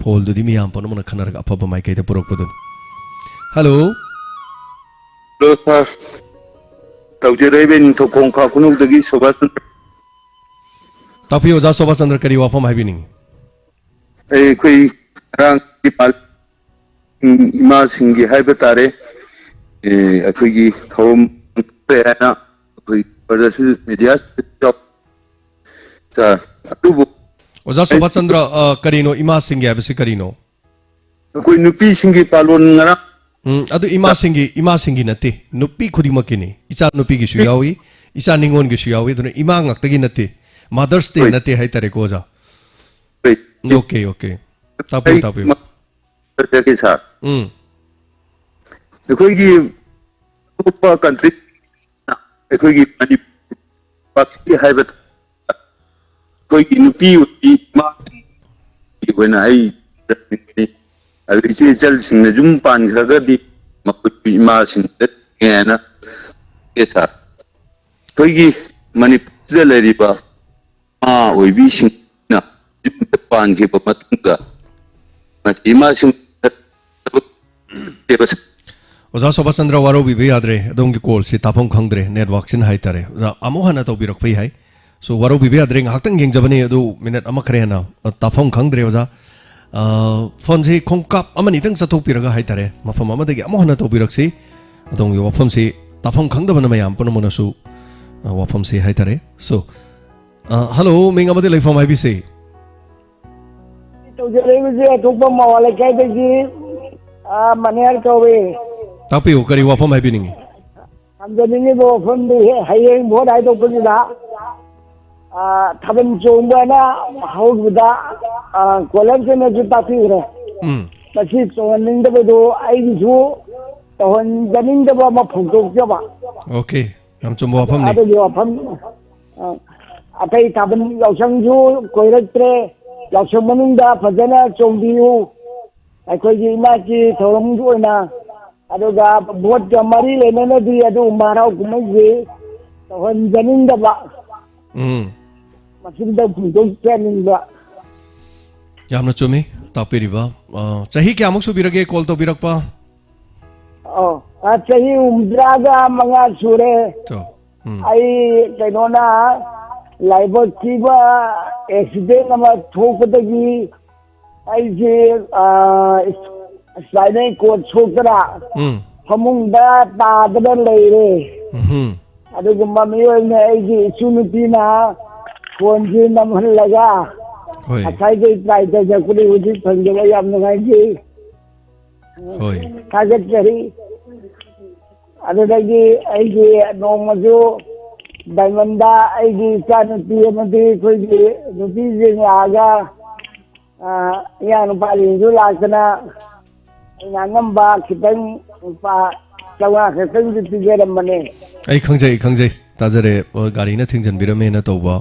fall du di miyam pon mon khanaraga phaba mai kai da purok pudun hello hello sir tawjere ben to kong kha kunuk dagi sobas tapi oja sobas andar kari wafam habining koi rang ki pal ima singi haiba tare akoi gi thom pe na koi pardasu media job Sir, Oza Sobat Chandra karino ima singi abisi karino. Koi nupi singi palon ngara. Adu ima singi nati nupi khudi makini. Isa nupi gishu yawi, isa ningon gishu yawi. Dune ima ngaktagi nati. Mother's Day nati hai tare ko oza. Okay, okay. Tapu. Jadi sir. Koi gi upa country. Koi gi mani pakti hai bet. Koi gi nupi ma. When I Agricultural sing na jumpan kagadi mapupi masin na eta togi manipula leriba oibi sing na jumpan ke pamatunga masin Oza Sobat Chandra waro bibi adre dongi call si tapong khangdre network sin hai tare oza amohana to birak pai hai so waro bibi adre ngakhtang geng jabani adu minute amakhre na tapong khangdre oza phone si khongkap amani tang chathok piraga haitare mafam amadagi amohana to biraksi adong wafam si tapong khangdabana mayam punomona su wafam si haitare so hello ming amadi leifam hai bisi to jere je thokpa mawale kai de ji maner towe tapi kari wafam hai biningi amjani ni bo pham de hayeng bo dai to pujida Taban Jomba Hauda Collection of Tapira. But she's on in the window, I do on the in the Bama Punto Java. Okay, I'm to more from I pay Taban Yoshanju, Koyre, Yoshamanunda, Fazana, Chombiu. I could imagine Tolomuna. I do got what the Marie and Melody, I do Mara Kumazi, on the in the back. Yamna chumi tapiriba chahi kyamuk subirage call to birakpa chahi umdraga mga sure ai kainona laibo tiba accident ama thokdagi ai je sliding ko chokra famungda ta da leire adu mamiyo ne ai je sunupina phone ji namhallaga achai ge try da jakuli uji thangeba yam ngai ji hoi kagat kari adagi ai ge nomaju diamanda ai ge sanati amadi koi ge nuti je aga yan pali ju lakna ngam ba kitang pa chawa kitang ji ge mane ai khangjai tajare gari na thingjan birame na toba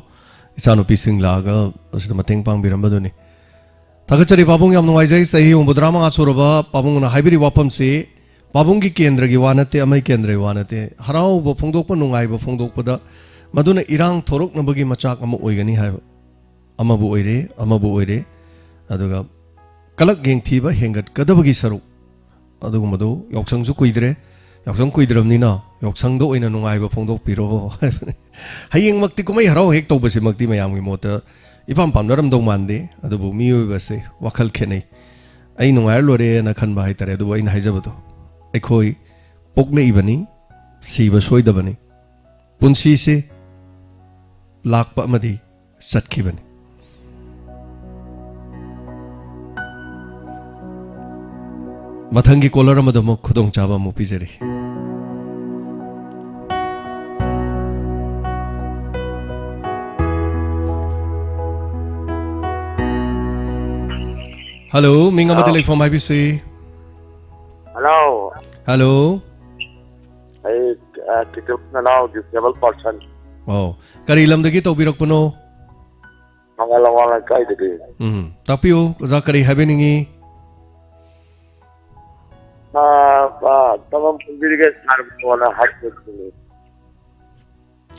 Isano pising laga asida mateng pang birambaduni thagachari babung yam nuaijai sahi umbudrama asuraba babung na haibiri wapam se babung gi kendra gi wanate amai kendra wanate harau bo phongdok pa nungai bo phongdok pada maduna irang thorok nabagi machak ama oigani hai ama bu oire aduga kalak geng thiba hengat kadabagi saru aduga madu yoksang su kuidre yoksang kuidramnina yoksang do oina nungai bo phongdok piro hayeng makti kumai harau hek to basi makti mayam gi mota ipam pam naram do mande adubu miyo base wakal khenai ai nungai lore na khan ba hai tare adubu ain haijabado akhoi pokle ibani siba soidabani punsi se lakpa amadi satkhibani mathangi kolar amado mo khudong chaba mo pijari Hello, minga matili from IBC. Hello. Hello. I now disabled person. Oh, kari ilam dagi to birak puno. Mangalawala kai dagi. Tapi o zakari habeningi. Tamam pembiriga sarwana hakku.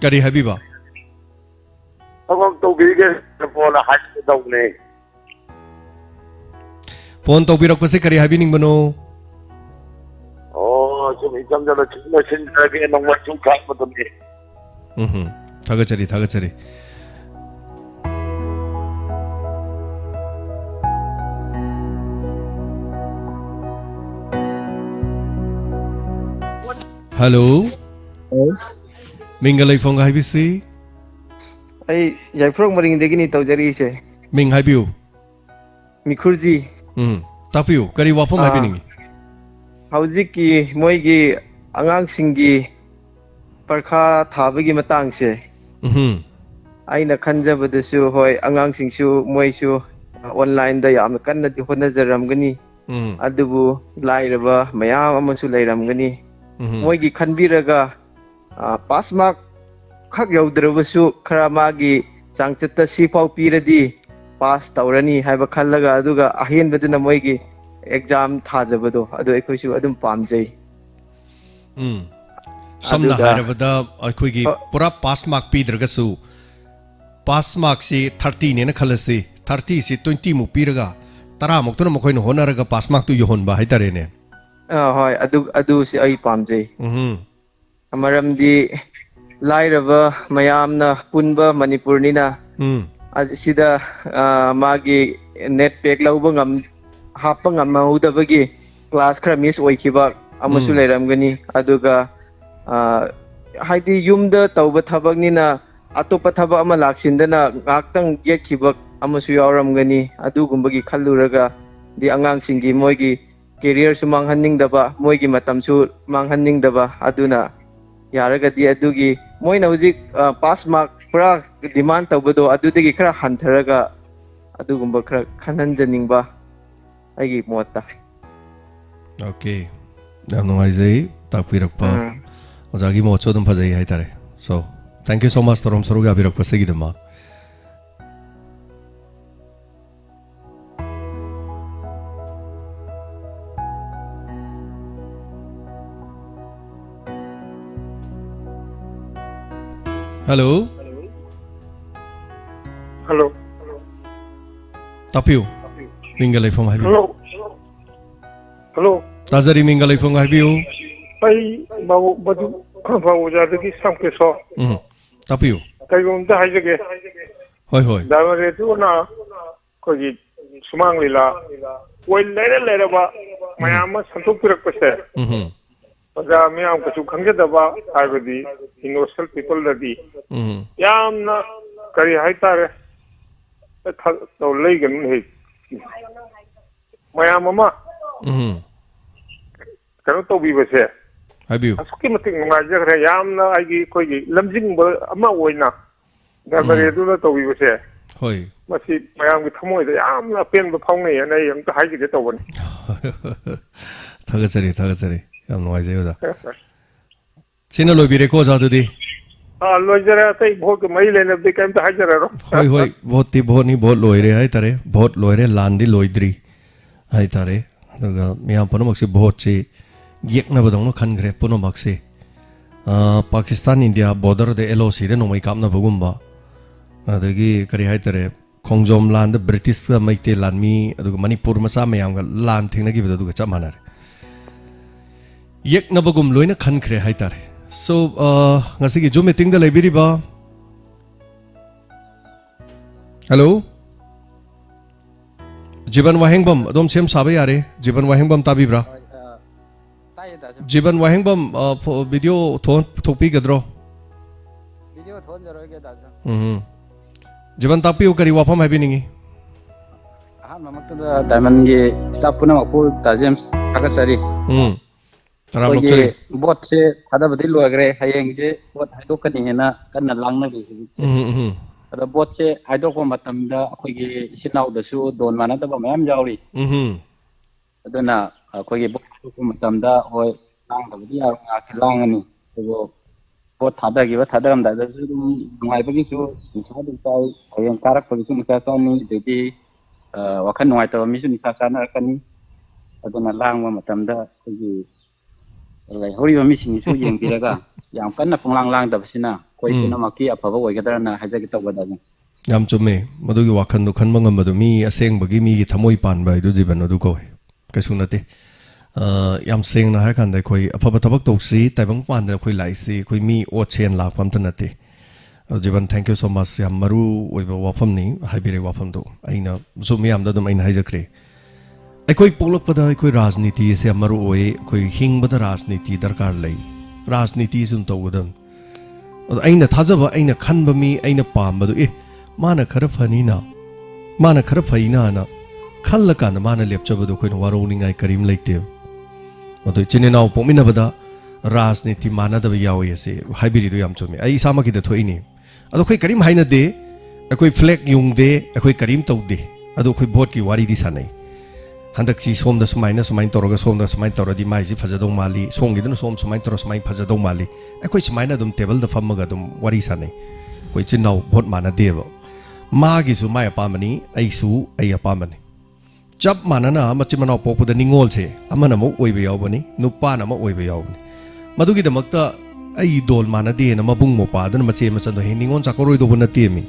Kari habiba. Tamam to biriga sarwana hakku daune. Phone to birak pasi kari habining bano. Oh, so ikam jala chuma chinta ke nongwa chukha matami. Thagachari. Hello. Mingalai phone IBC. ai Jaifrong maring degini tawjari se ming haibiu mikhurji tapiu kari wafam haibiningi hauzik ki moi gi angang singi parkha thabagi matang se aina khanjabadasu hoi angang singsu moisu online da yam kanna di honajaramgani adubu lairaba mayam amasu lairamgani moi gi khanbiraga pass mark khak yaudrabasu khara magi changchatta sifau piradi pass tawrani haiba khallaga aduga ahen baduna moi gi exam thajabado adu ekhoisu adum pamjai samna hairabada akhoi gi pura pass mark pidragasu pass mark si 30 ne na khalasi 30 si 20 mu piraga tara moktuna mokhoina honaraga pass mark tu yohon ba haitare ne hoi adu si ai pamjai amaramdi lairaba mayamna punba manipurnina asida magi net pack lauba ngam hapa ngam maudabagi class khara miss oikiba amasu lairamgani aduga haidi yumda tauba thabaknina atopa thaba ama laksindana ngaktang gekhiba amasu yawramgani adugumbagi khalluraga di angang singi moigi career su manghanning daba moigi matam su manghanning daba aduna yaraga di adugi moina hujik pass mark pura demand tawbado adudagi khara hantharaga adugumba khara khanhanjaningba aigi motta okay nam nuaijai takpirakpa ojagi mocho dum phajai haitare so thank you so much torom saruga abirakpa segidama hello hello tapiu mingalai from habiu hello hello tazari mingalai from habiu ai bawo badu bawo jadagi samke so tapiu kaigum da haijage hoi hoi damare tu na koji sumang lila wai lere ba mayama santuk pirak pase oja miyam kachu khangedaba haibadi universal people dadi yamna kari haitare to leigan he mayam ama kano to bi base habiu asuki matik ngajagre yamna aigi koigi lamjing ama oina damare tu na to bi base hoi masi mayam gi thamoi da yamna pen ba phongnei ana yam ta haigi to bon thagachari yam nuaijai oja sina loibire ko ja dudi loijara tai bhot mai lene de kam ta hajara ro hoi bhot ni bhot loire hai tare bhot loire landi loidri hai tare daga miyam panomak si bhot chi yekna badong no khan gre panomak si Pakistan India border de LOC de no mai kamna bagumba adagi kari hai tare khongjom land British ka maite lanmi aduga Manipur masa mayam ga lan thingna gi bedu ga chamanare yek nabagum loina khan khre hai tare so ngasi gi jo meeting da laibiri ba hello jiban wahengbam adom sem sabe yare jiban wahengbam tabibra jiban wahengbam video thopi gadro video thon jaro ge da jiban tapi kari wafam hai biningi aha mamakta da diamond ge sapuna mapu da james agasari bot se ada badi loagre hayeng se bot haidok kani hena kanna langna bi ada bot se haidok ko matam da khoi gi sinau da su don mana da ba mayam jawri aduna khoi gi bot ko matam da hoi lang da badi nga khilang ani so bot thada gi ba thadaram da su ngai ba gi su sa du sai hayeng karak ko su musa sa ni de wakan ngai ta mi su ni sa na kani aduna lang ma matam da khoi gi lai hori mi sing su yeng biraga yam kanna punglang lang da basina koi kuna maki apaba oigadara na haja ki tawada yam chume madugi wakhan do khanba ngam madu mi aseng bagi mi gi thamoi pan bai du jiban du ko kaisu nate yam seng na ha kan dai koi apaba tabak toksi taibang pan da koi lai si koi mi o chen la pam ta nate jiban thank you so much yam maru oiba wafam ni haibire wafam do aina zo mi am da dum aina haijakre अखोई पोलपदा अखोई राजनीति से अमरु ओए अखोई हिंगबदा राजनीति दरकार लई राजनीति सुन तौगदम ꯑꯩꯅ ꯊꯥꯖꯕ ꯑꯩꯅ ꯈꯟꯕ ꯃꯤ ꯑꯩꯅ ꯄꯥꯝꯕꯗꯨ ꯃꯥꯅ ꯈꯔ ꯐꯅꯤꯅ ꯃꯥꯅ ꯈꯔ ꯐꯩꯅꯥꯅ ꯈꯜꯂꯀꯥꯟꯗ ꯃꯥꯅ ꯂꯦꯞꯆꯕꯗꯨ ꯑꯩꯈꯣꯏꯅ ꯋꯥꯔꯧꯅꯤꯡꯉꯥꯏ ꯀꯔꯤꯝ ꯂꯩꯇꯦ ꯑꯗꯨ ꯏꯆꯤꯟ ꯏꯅꯥꯎ ꯄꯣꯛꯃꯤꯟꯅꯕꯗ ꯔꯥꯖꯅꯤꯇꯤ ꯃꯥꯟꯅꯗꯕ ꯌꯥꯎꯏ ꯑꯁꯤ ꯍꯥꯏꯕꯤꯔꯤꯗꯨ ꯌꯥꯝ ꯆꯨꯝꯃꯤ ꯑꯩ ꯏꯁꯥꯃꯛꯀꯤꯗ ꯊꯣꯛꯏꯅꯤ ꯑꯗꯣ ꯑꯩꯈꯣꯏ ꯀꯔꯤꯝ ꯍꯥꯏꯅꯗꯦ ꯑꯩꯈꯣꯏ ꯐ꯭ꯂꯦꯛ ꯌꯨꯡꯗꯦ ꯑꯩꯈꯣꯏ ꯀꯔꯤꯝ ꯇꯧꯗꯦ ꯑꯗꯣ ꯑꯩꯈꯣꯏ ꯚꯣꯠꯀꯤ ꯋꯥꯔꯤꯗꯤ ꯁꯥꯟꯅꯩ ꯍꯟꯗꯛꯁꯤ ꯁꯣꯝꯗ ꯁꯨꯃꯥꯏꯅ ꯇꯧꯔꯒ ꯁꯣꯝꯗ ꯁꯨꯃꯥꯏꯅ ꯇꯧꯔꯗꯤ ꯃꯥꯏꯁꯤ ꯐꯖꯗꯧ ꯃꯥꯜꯂꯤ ꯁꯣꯝꯒꯤꯗꯨꯅ ꯁꯣꯝ ꯁꯨꯃꯥꯏꯅ ꯇꯧꯔ ꯁꯨꯃꯥꯏꯅ ꯐꯖꯗꯧ ꯃꯥꯜꯂꯤ ꯑꯩꯈꯣꯏ ꯁꯨꯃꯥꯏꯅ ꯑꯗꯨꯝ ꯇꯦꯕꯜꯗ ꯐꯝꯃꯒ ꯑꯗꯨꯝ ꯋꯥꯔꯤ ꯁꯥꯟꯅꯩ ꯑꯩꯈꯣꯏ ꯏꯆꯤꯟ ꯏꯅꯥꯎ ꯚꯣꯠ ꯃꯥꯟꯅꯗꯦꯕ मागिसु माय अपामनी ऐसु ऐ अपामनी चप मानना मचिन मनाव पोकपुद निंगोलसे अमन अमु ओइबे यावबनी नुपान अमु ओइबे यावबनी मदुगिदमक्ता ऐ दोल मानदे न मबुंग मोपादन मचे मचन हे निंगोन चाकोरोइदो बनतेमी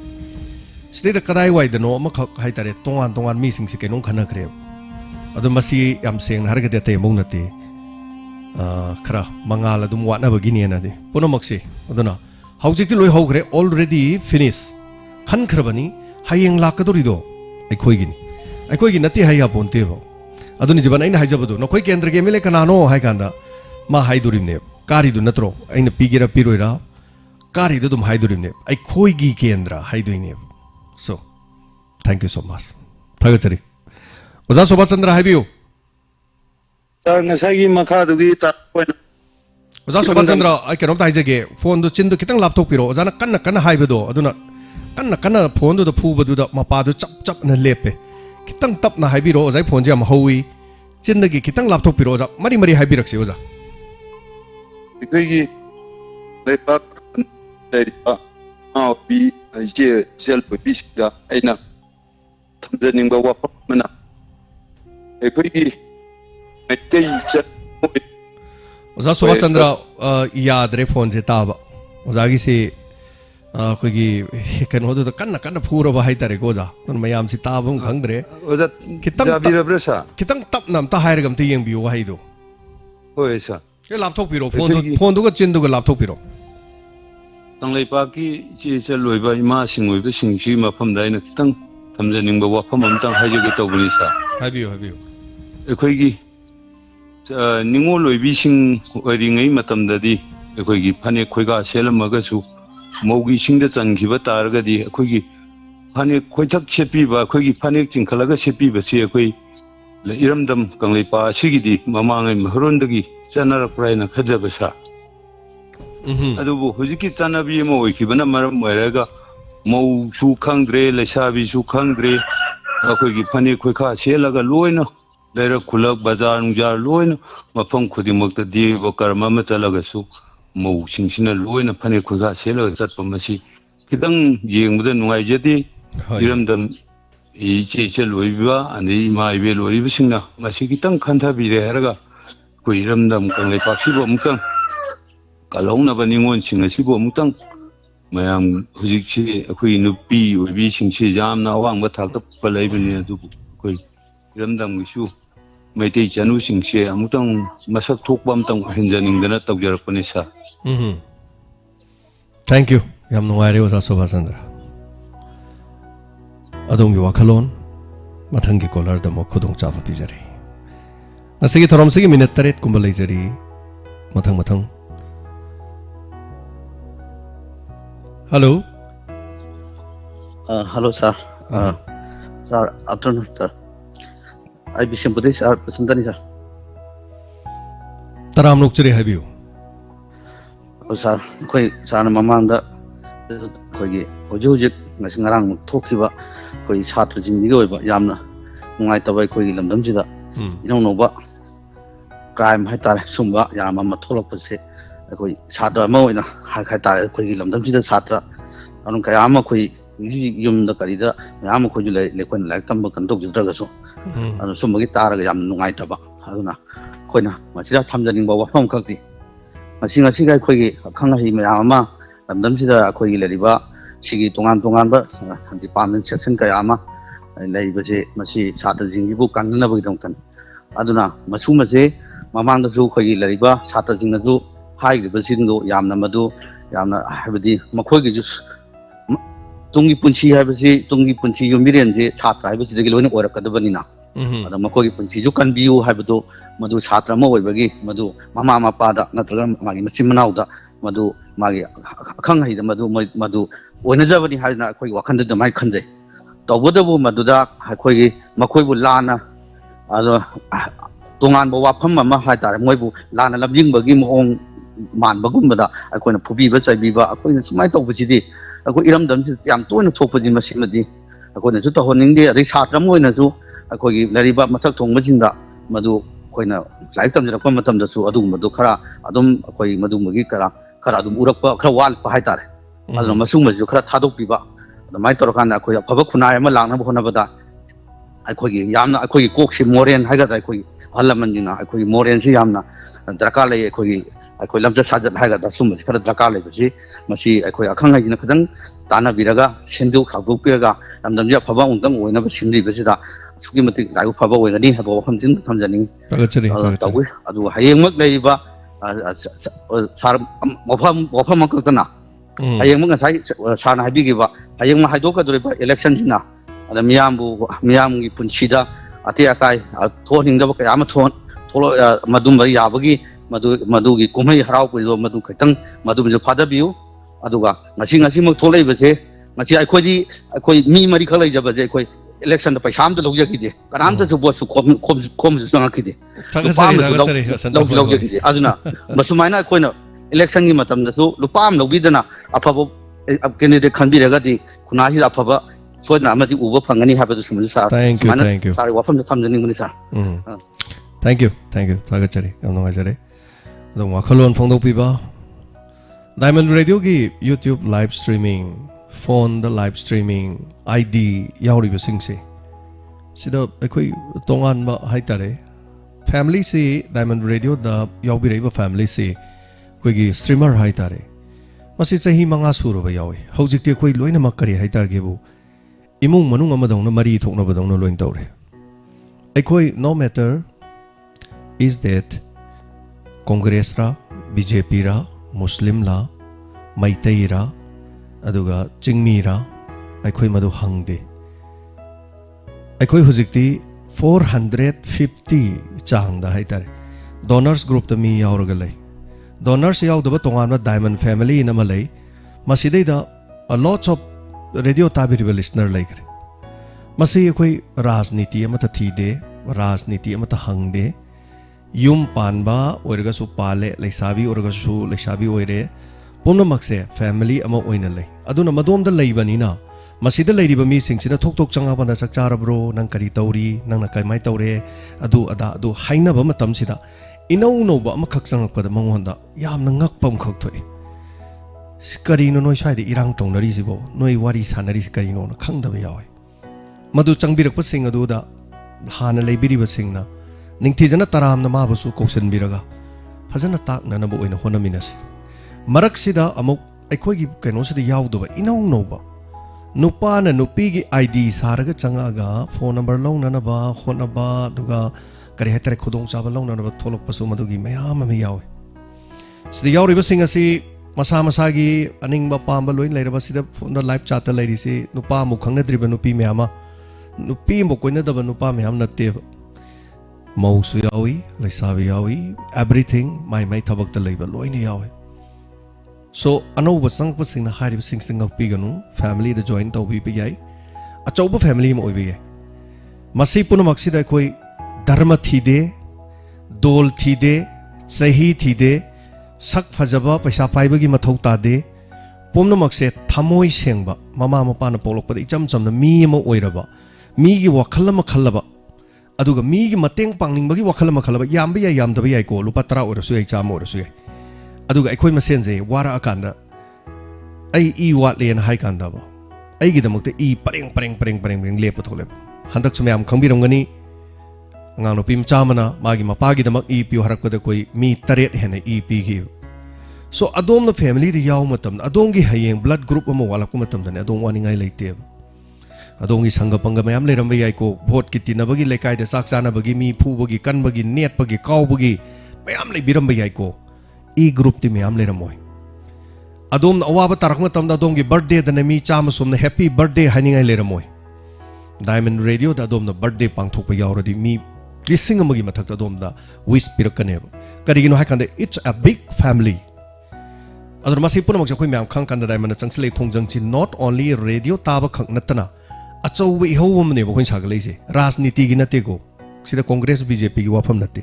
स्टेट कदाई वाइदनो अमखक हाइतारे तोंगान तोंगान मीसिंग से केनों खनखरे अदु मसी याम सेंग हरगदे ते मौ नते खरा मंगाल अदुम वाटनबगिनी नदे पुनमक्से अदुना हौजिकति लोइ हौग्रे ऑलरेडी फिनिश खनखरबनी हयेंग लाकदोरिदो अखोइगी नते हाइया पोंतेबो अदुनि जबन अइना हाइजबदो नखोइ केंद्र के एमएलए कनानो हाइकांदा मा हाइदोरिमने कारिदु नत्रो अइना पिगिरा पिरोइरा कारिदु दुम हाइदोरिमने अखोइगी केंद्र हाइदोइने so thank you so much थागचरी ओजा शोभा चंद्र हाइबियो सर ngसागी मखादुगी तापोइन ओजा शोभा चंद्र आई केनोम ताइजगे फोन दु चिंदु खितंग लैपटॉप पिरो ओजाना कन्न कन्न हाइबदो अदुना कन्न फोन दु फुबदुदा मपादु चप चप न लेपे खितंग तपना हाइबिरो ओजाई फोन जे हम हौई चिंदगी खितंग लैपटॉप पिरो ओजा मरी मरी हाइबिरक्से ओजा इखोइगी लेपा लेपा आबी जे सेल पबिसदा आइना थमजनिंगबा वापमना इखोइगी मेते ओजा शोभा चंद्र यादरे फोन से ताबा ओजागी से अखोगी कनोदो कन्न कन्न फुरबा हाइतारे गोजा नन मयाम सि ताबम खंगद्रे ओजा खितंग जाबिरब्रसा खितंग तपना अमता हाइरगम ते येंबियो वाहिदो होय सा के लैपटॉप पिरो फोन दो चिंदो के लैपटॉप पिरो तंगलेपाकी चीज लोइबा इमा सिंगोइबा सिंगसी मफम दाइना खितंग थमजनिंगबा वाफम अमता हाइजगे तौबनी सा हाइबियो हाइबियो अखोइगी निंगो लोइबिसिंग ओइरिङै मतमददि अखोइगी फने खोइगा सेलमगसु मौगी सिंग चंखिब तारगदि अखोइगी फने खोइथक सेपीबा अखोइगी फने चिंखलगा सेपीबा से अखोइ इरमदम कंगलेपा सिगिदि ममाङै महरोन्दगी चनरप्रायना खजबसा अदुबो हुजिकी चनबी म ओइखिबना मरम ओइरगा मौसु खंगद्रे लेसाबीसु खंगद्रे अखोइगी फने खोइखा सेलगा लोइना लेर खुलक बाजार नुजार लोइन मफम खुदिमक्ता देव कर्म अमा चलगसु मौसिंसिना लोइन फने खुगा सेलग चतप मसी खितंग येंगबदा नुंगाइजदि इरमदम इचे इचे लोइबा अनि मा इबे लोइबसिंगना मसी खितंग खंथाबिरे हरगा कोइ इरमदम कंगले पाक्सिबो अमुतंग कलौनबा निंगोन सिंगसिबो अमुतंग मयाम हुजिकसि अखोइ नुपी ओइबि सिंगसि जामना अवांगबा थाक्ता पलाइबनि अदुबु कोइ इरमदमगिसु मैते चनु सिंगसे अमुतंग मसक थोकबा अमतंग हिंजनिंगदना तौजरपने सा थैंक यू याम नुंगाइरे ओजा शोभा चंद्र अदोंगी वाखलोन मथंगी कॉलर दमो खुदोंग चाबा पिजरी नसिगी थरमसिगी मिनट 8 कुंबा लेजरी मथंग मथंग hello hello sir sir afternoon sir I Bishenpur sir पसंदनी सर तराम नुकचरे हाइबियो सर कोई सर ममांग दा कोई होजुजिक ngarang thokhiba koi chhatra jingni oiba yamna nungai tabai koi lamdam jida inong noba crime hai tare sumba yama ma tholok pase koi chhatra ma oina hai khai tare koi lamdam jida chhatra anung kayama koi yum da karida yama koi le lekon lak tamba kan dok jidra gaso anu sumba gi taraga yam nungai taba aduna koina machira thamjaning ba wafam khakti masinga sigai koi gi khanga hi ma yama lamdam jida koi gi leriba सिगी तोंगान तोंगान बा department section कयामा लेबसे मसी छात्र जिंगिबु कांगनबगि दंतन अदुना मसु मसे ममांग दसु खगी लरिबा छात्र जिंगजु हाइगिबा सिंगदो यामना मदु यामना हाबदि मखोगी जुस तुंगी पुंसी हाबसि तुंगी पुंसी युमिरेन जे छात्र हाबसि दगि lion ओरकदबनिना अदा मखोगी पुंसी जु कनबियु हाबदो मदु छात्र म ओइबगि मदु ममा मपादा नत्रगा मागी मचिमनाउदा madu magi akhang hai madu madu oinajabani haina akhoi wakhanda da mai khanjai tawbodabu maduda akhoi makhoi bu lana ado tongan bo wafam ama haitare moibu lana labjingbagi moong manbagumda akhoi phubi ba chaibi ba akhoi sumai tawbusidi akhoi iramdam yam toina thokpadi masimadi akhoi su tahoningdi adi satra moina su akhoi lariba mathak thongmajinda madu akhoi laik tamjirappa matamda su adu madu khara adum akhoi madu magi khara adum urakpa khara walpa haitare adu masung maju khara thadokpiba adumai torkan akhoi phaba khunai ama langna honabada akhoi yamna akhoi koksi moren haigada akhoi halamanjina akhoi moren si yamna darka lei akhoi lamja sajat haigada sum khara darka lei basi masi akhoi akhang haina khadang tana biraga sendu khagok piraga lamdamja phaba ungtang oina ba simri basida sugi mati lagu phaba oigani habo hamjin thamjani tawi adu hayengmak leiba sar mofam makana hayengmak ngasai sana habigiba hayengma haidoka doriba election jina ada miyamgi punsida ati akai thoningda ba kayama tholo madum ba yabagi madugi kumai harau ko madu kaitang madum je phadabiu aduga ngasi mak tholai base ngasi akhoi mi mari khalai jaba je akhoi election da paisa amda logya kide kanam da bot su kom su sanga kide logya kide aduna masumaina akhoi election gi matam da su lupam lobidana afabo candidate khanbiraga di kunahi afaba soina amadi uba phangani habadu sumu sa thank you sorry wafam da thamjani nguni sa thank you thagachari amnga jare dong wakhalon phongdok piba Diamond Radio ki YouTube live streaming phone the live streaming ID yauri ba sing se sida akhoi tongan ba haitare family se Diamond Radio da yaubi reba family se koi gi streamer haitare masi chahi manga suru ba yawi hojik te koi loina makari haitar ge bu imung manung amadong na mari thokna badong na loin tawre akhoi no matter is that Congress ra BJP ra Muslim la Maitai ra aduga Chingmi ra akhoi madu hangde akhoi hujikti 450 chang da haitare donors group ta mi yauraga lai donors yaudaba tongan diamond family in amalai masidai da a lots of radio tabiriba listener laikre masi akhoi rajniti amata thide rajniti amata hangde yum panba oirga su pale leisabi orga su leisabi oire pumna makse family ama oina lei aduna madom da leibanina masida leiriba mi singsida thok changa banda sakcharabro nang kari tauri nang na kai mai taure adu ada adu haina ba matam sida inau no ba ama khak changa kada mangonda yamna ngakpam khak thoi sikari no noi saide irang tongnari sibo noi wari sanari sikari no khangda ba yawi madu changbirak pa sing adu da hana leibiri ba singna ningthijana taramna ma basu koksan biraga fajana takna na bo oina honaminasi maraksida amuk akhoi keno sida yaudaba inau no ba nupa na nupi gi ID saraga changaga phone number longna na ba honaba duga kari hetare khudong chaba longna na ba tholok pasu madugi mayam me yawe sida yauri ba singa si masa gi aning ba pamba loin leira ba sida phone da live chat leiri si nupa mu khangna driba nupi mayama nupi mo koina da ba nupa mayam na te mau su yawi leisabi yawi everything mai thabak ta leiba loina yawe so anova sangpa singna harib sing piganu family the join to bi yai achauba family ma oibe yai masi puna maksida koi dharma thide dol thide sahi thide sak phajaba paisa paiba gi mathau ta de pomna makse thamoi sengba mama mapa na polok pada icham chamna mi ma oiraba mi gi wakhal ma khallaba aduga mi gi mateng pangning bagi wakhal ma khallaba yamba ya yam daba yai ko lupa tara orasu yai cham orasu yai aduga akhoi masen je wara akanda ai I wat len hai kanda ba ai gi damakte I pareng lep thole handak sumyam khangbiram gani ngano pim chamana magi mapa gi damak I pi harak da koi mi taret hena I pi gi so adom na family di yaw matam adom gi hayeng blood group ama wala ku matam da adom wani ngai leite adom gi sangga panga mayam leram yai ko vote ki tinabagi lekai da saksana bagi mi phu bagi kan bagi net bagi kaw bagi mayam le biram yai ko I group ti mayam leramoi adom awaba tarak matam da adom gi birthday da mi chama som na happy birthday haningai leramoi diamond radio da adom na birthday pangthok pa yawradi mi lising amagi mathak da adom da wish pirakane karigino hakande it's a big family अदर मसी पुनमक जखोय म्याम खंग कंदा दाय मन चंगसले खोंजंग ची नॉट ओनली रेडियो ताब खंग नतना अचौब इहौम ने बखोय सागलेसे राजनीति गी नते को सिदा कांग्रेस बीजेपी की वाफम नते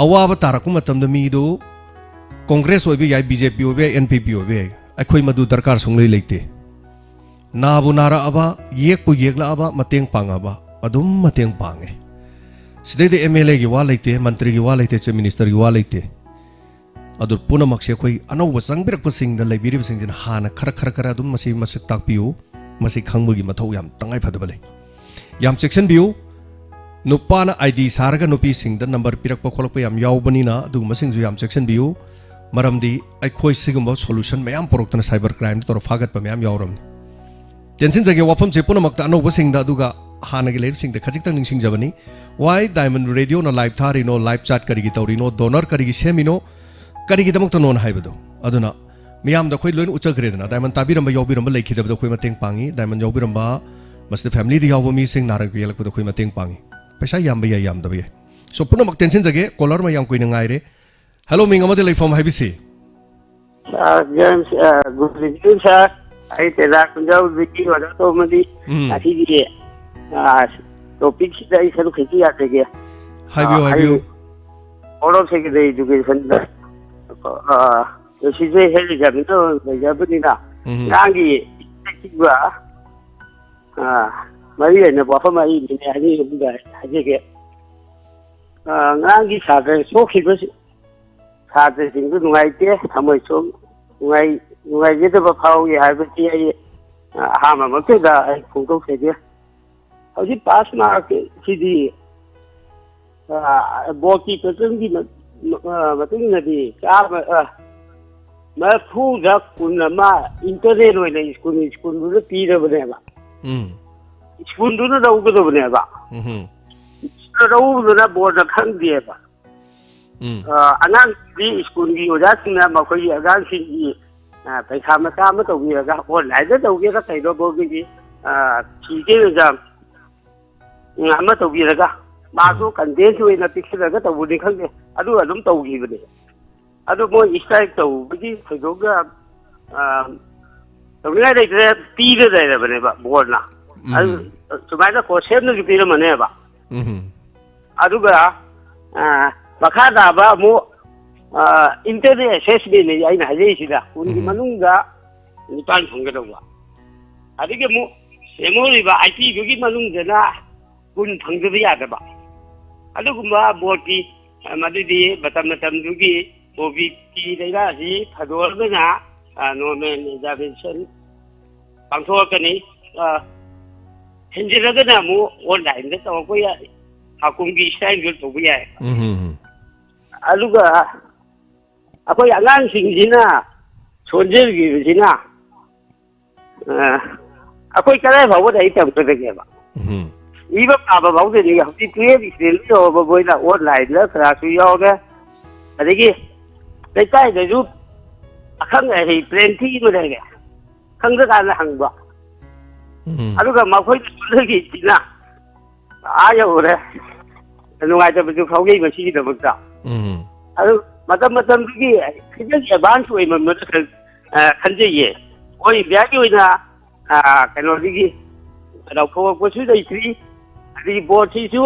अवाब तारकु मतम द मीदो कांग्रेस ओबे या बीजेपी ओबे एनपीपी ओबे अखोय मदु दरकार सुंगलै लेते नाबु नारा अबा येकपु येकला अबा मतेंग पांगाबा अदुम मतेंग पांगे सिदे एमएलए की वा लेते मंत्री की वा लेते च मिनिस्टर की वा लेते अदु पुनमक्से अखोय अनौब संगबिरकपसिंग द लेबिरिबसिंग हाना खर अदुम मसी मसक ताकपियु मसी खंगबगी मथौ याम तंगाय फदबले याम सेक्शन बियु नुपाना आईडी सारगा नुपी सिंग द नंबर पिरक खोलप याम यावबनिना अदु मसिंग जु याम सेक्शन बियु मरमदी अखोय सिगुम सोल्यूशन मयाम पोरक्तन साइबर क्राइम तोर फागत मयाम यावरम टेंशन जगे वाफम से पुनमक अनौब सिंग द अदुगा हाना के लेब सिंग द खजिक तंग निंसिंग जबनी वाई डायमंड रेडियो न live थारिनो live chat करिगी तौरिनो donor करिगी सेमिनो करिगी Damak तनोन हाइबदो अदुना मियाम the खोय लोइन उचगरेदना डायमंड ताबिरम यावबिरम लेखिदबद खोय मतेंग पांगी डायमंड यावबिरम मस्त फैमिली दी याव मी सिंग नारक बियलक बद खोय मतेंग पांगी पैसा याम बया याम दबे सो पुनमक टेंशन जगे कॉलर मयाम कोइ नंगाइरे हेलो मिंग अमदे लेफॉर्म हाइबिसी James good evening sir I तेरा कुंजाव विकी वदा तो मदी आसी दी टॉपिक से आई सर खिची आते के हाइबियो ऑल ऑफ सेकेंडरी एजुकेशन सिजे हेली जाबिनो जाबिना नांगी किवा मरी ने बफम आई ने हाजी बुगा हाजी के नांगी सादे सोखिबो सादे सिंगु नुगाइते थमै सो नुगाइ जे दबा फाउगी हाबति आई हामा मक्तेदा आई फोटो सेजे हजि पास मार्क सिदी बोकी प्रसंगी मतुंगदी काम मफूदा कुनमा इंटरनेट होइने स्कूल दु पीरबनेबा स्कूल दु लौगदबनेबा लौबदना बोर्ड खंगदेबा अनांगी स्कूल की ओजासिंगना मखोई अगांसिंगी पैसा मचा म तौबिरगा ऑनलाइन दा तौगेगा कैदो बोगी सीजे एग्जाम अमा तौबिरगा मासो कंटेंट होइना पिक्चरगा तौबुदि खंगे अदु अदुम तौगिबने अदु मो स्ट्राइक तौबगी खैदोगा तौनिया लेते पीरे लेरबनेबा बोर्डना अदु सुमाइना कोसेम न पिरमनेबा अदुगा मखा दाबा मो इंटरनेट एक्सेस ने आइना हाजेसिदा उनगी मनुंगा निपान फंगदौबा अदिगे मो सेमोरिबा आईपी दुगी मनुंगना कुन फंगदबा यादबा अदुगुम्बा बोर्डकी मदुदी मतम दुगी ओबीटी लेरासी फदोरबना नॉर्मल एग्जामिनेशन पांथोकनी हिंजिरगना मो ऑनलाइन दा तौको या हाकुमगी स्टाइल जो तौबा याय अदुगा अखोय अगांसिंगजिना सोंजेलगिजिना अखोय करै भावो दai तमकदगेबा इबा पाबा भावदे नि हति ट्वेल स्टूडेंट हो बोइना ऑनलाइन ला क्लास योगे अदगी लेताय दजु अखंग हे प्लेंटी बदगे खंग का हंगबा अदुगा मखोय सुलगी जिना आयोरे नुगाय तबजु खावगे बसी दबका अदु मतम की खिजन एडवांस होय ममद खंजये ओय ब्यागी होइना कनोदिगी रावखो कोसु दैत्री अदि बोर्डसिसु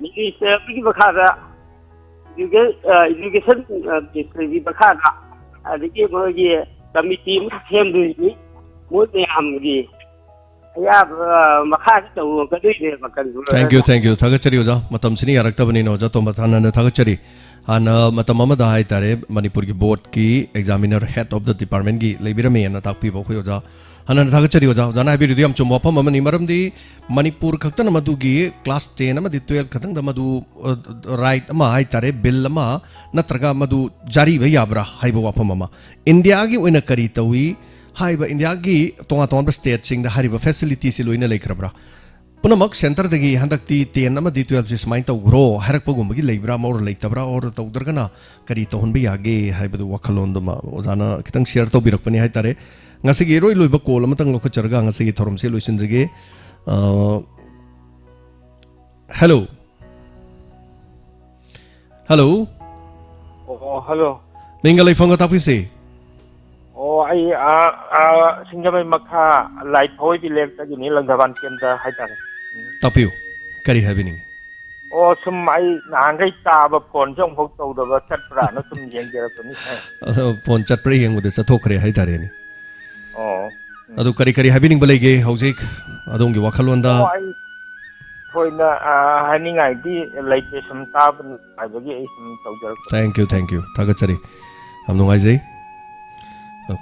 मिनिस्टर की बखादा एजुकेशन डिस्ट्रिक्ट बखादा अदि मोगी कमिटी सेमदुनी मोते हमगी या मखा तो कदुइने मकन थैंक यू थागचरी ओजा मतम सिनी यारक्तबनी नो जतो मथाना थागचरी हाना मतम अमदा हाय तारे मणिपुर की बोर्ड की examiner head of the department की लेबिरमे न ताकपीबो खोय ओजा हाना थागचरी ओजा जाना हाबिरु याम चुम वफम अमनी मरमदी मणिपुर खक्तन मदुगी क्लास 10 अमदी 12 खतंग मदु राइट अमा हाय तारे बिल अमा नत्रगा मदु जारी भय याब्रा हाइबो वफम अमा इंडिया की ओइना करी तवी हाइबा इंडिया की तोंगा तोंगा स्टेट सिंग द हारिबा फैसिलिटी से लोइना लेखरब्रा पुनमक सेंटर दगी हंदक्ति 10 अमदी 12 से स्माइन तौग्रो हरकपगुमगी लेब्रा मोर लेतबरा और तौदरगना करी तोहनबे यागे हाइबदु वखलोंदमा ओजाना खितंग शेयर तौबिरकपनि हाय तारे ngasi roi loiba call amatang lokho charga ngasi thorom se loisin jage hello oh hello ningalai phanga tapise ai singamai makha light hoi bi lek ta gini langgaban kendra haitare tapiu kari habini o sum ai nangai ta ba pon jong hok to da ba chat pra no sum yeng jera to ni pon chat pra yeng ude sathokre haitare ni oh adu kari kari habini balege hojik adongi wakhalonda thoina haningai di leite sum ta ban ai bagi ai sum to jera thank you thagachari am nungai jai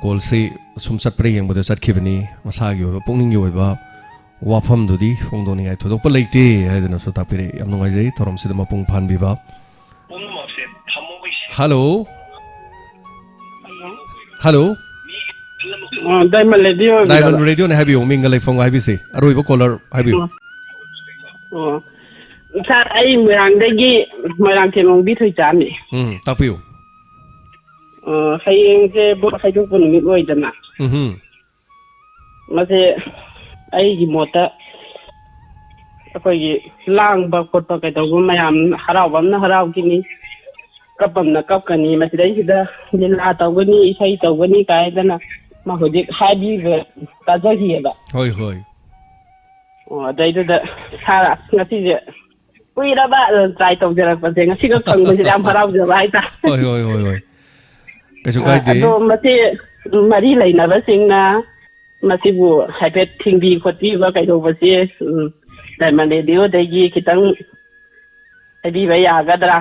call se sum chat pra yeng bude chat khibani masagi oba pungning gi oba wafam dudi fongdoni ai thodok pa leite haidana so tapire am nungai jai thorom sidama mapung phan biba hello diamond radio ne habi oming galai fong habi se aroi ba caller habi sar ai mirang themong bi thoi chami tapiu hayeng je bo haidok pun mi oi dana mase ai gi mota akoi lang ba ko to kai do mayam harau bam na harau kini kapam na kap kani mase dai sida lila taw gani isai taw gani kai dana ma hojik habi ta jo hi ba hoi dai da sara ngasi je uira ba try taw jara pa je ngasi ka khang ba je am harau je ba ita hoi kaso kai de ado mate mari lai na ba sing na masibu haipet thingbi khoti ba kai do ba se dai mane dio dai gi kitang ai ba ya ga dra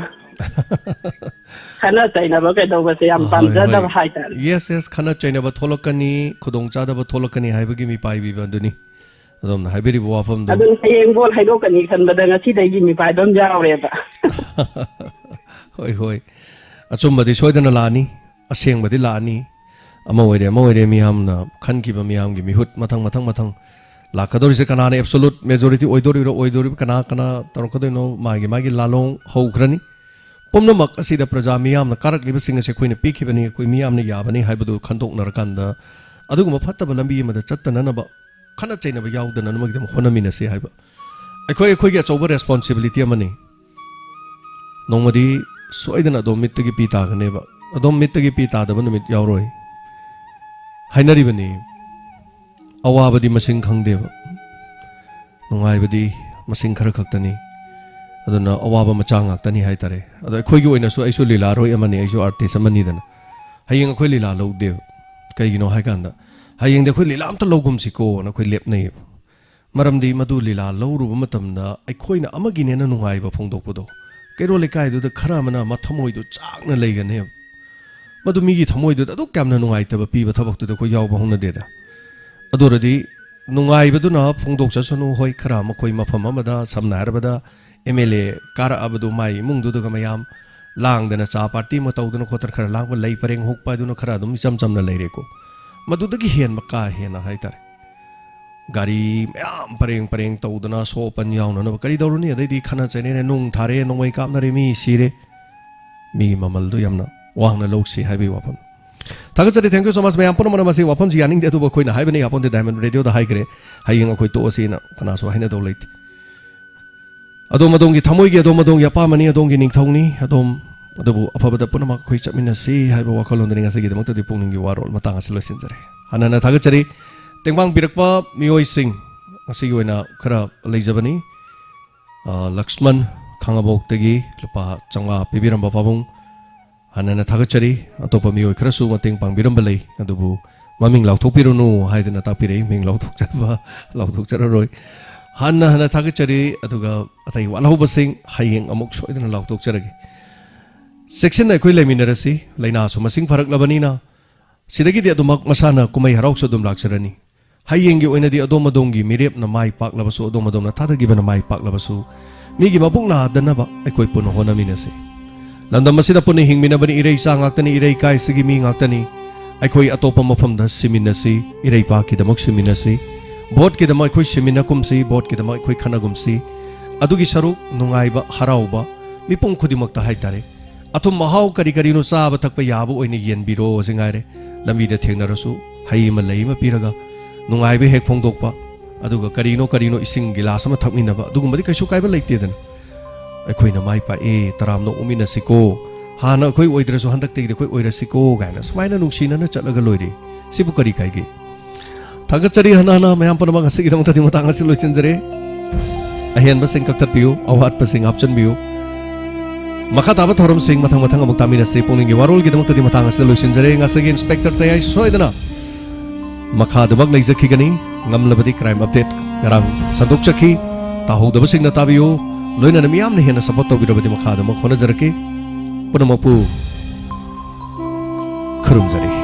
khana chai na ba kai do ba se am pam ja da hai ta yes khana chai na ba tholokani khudong cha da ba tholokani hai ba gi mi pai bi ba duni adom na haibiri bo afam do adun hayeng bol haido kani khan ba da ngasi dai gi mi pai dom ja re ba hoi achum ba di soidana lani aseng badi lani ama oire miyamna khankiba miyamgi mihut mathang lakadori se kana absolute majority oidori kana tarokadino magi lalong hougrani pomnamak asida praja miyamna karak liba singa se koina pikibani koi miyamna yabani haibadu khantok narakanda aduguma fattaba lambi amada chattana naba khana chainaba yaudana namagi dam khonamina se haiba akhoi gi achoba responsibility amani nongmadi soidana do mittagi pita ganeba adom mittagi pita da banumit yauroi hainari bani awabadi masing khangdeba nungai badi masing khara khaktani aduna awaba machang aktani haitare ado khoi gi oina so aisu lila roi amani aisu artist amani dana hayeng khoi lila lo dev kai gi no haikanda hayeng de khoi lila amta logum siko na khoi lep nei maramdi madu lila lo ru matamda ai khoi na amagi ne na nungai ba phongdok podo kairo le kai du da khara mana mathamoi du chakna leigane madu migi thamoi du adu kamna nungai ta ba pi ba thabak tu da khoi yaw ba hona de da adoradi nungai ba du na phongdok cha sanu hoi khara ma khoi mafam amada samna harbada MLA kara abadu mai mung du ga mayam lang dana cha party ma taw duna khotar khara lang ba lei pareng hok pa du na khara dum cham na leire ko madu da gi hen ma ka hena haitar gari mayam pareng taw duna so pan yaw na kari dawruni adai di khana chane ne nung thare nongoi kap na re mi sire mi mamal du yamna wang na lok si haibi wapam thagachari thank you so much mayam puna masi wapam ji aning de tu ba khoi na haibani apon de diamond radio da hai gre hayeng khoi to si na kana so haina do leiti adom adong gi thamoi gi adom adong ya pa mani adong gi ning thongni adom adubu apabada puna ma khoi chamina si haiba wakhalon de ngasa gi de mokta de pungning gi warol matang asilo sinjare hanana thagachari tengbang birakpa mioi sing asi gi oina khara leijabani lakshman khangabok tegi lupa changa pibiram ba pabung hanana thagachari atopa mioi khara su mateng pangbiram balai adubu maming lauthopirunu haidana tapirei ming lauthokjararoi hana thagachari aduga atai walahub sing hayeng amuk soidana lauthokjaragi section na koi leminarasi laina so masing farak labanina sidagi de adumak masana kumai harau so dum lakcharani hayeng gi oina di adom adongi mirep na mai pak labasu adom adom na thadagi bana mai pak labasu migi mapung na danaba ekoi puno hona minase landam masida puni hingmina bani irei sa ngaktani irei kai sigi mi ngaktani ekoi atopa mafam da siminasi irei pa ki damok siminasi bot ki damai khoi simina kumsi bot ki damai khoi khana gumsi adugi saruk nungai ba harau ba mipung khudimak ta haitare athum mahau kari no sa ba thakpa yabu oini yen biro jingaire lambi da thengnarasu haima leima piraga nungai be hek phongdok pa aduga karino ising gilas ama thakmina ba dugum badi kaisu kaiba leite dan ekoi na mai pa e taram no umina siko hana khoi oidrasu handak te de khoi oirasiko gaina smaina nungsina na chalaga loiri sibu kari kai gi thagachari hana mayam panama ngasi gidang tadi matang ngasi loisinjare ahian basing kaktat piu awat basing apchan piu maka tabat thorom sing matang amuk tamina se pungning gi warol gidang tadi matang ngasi loisinjare ngasagi inspector tayai soidana maka dubak leizaki gani ngamlabadi crime update ngarang sanduk chakhi tahudaba sing na tabiu loina na miyam ne hena support to bidabadi maka dama khona jarake punamapu khurum jari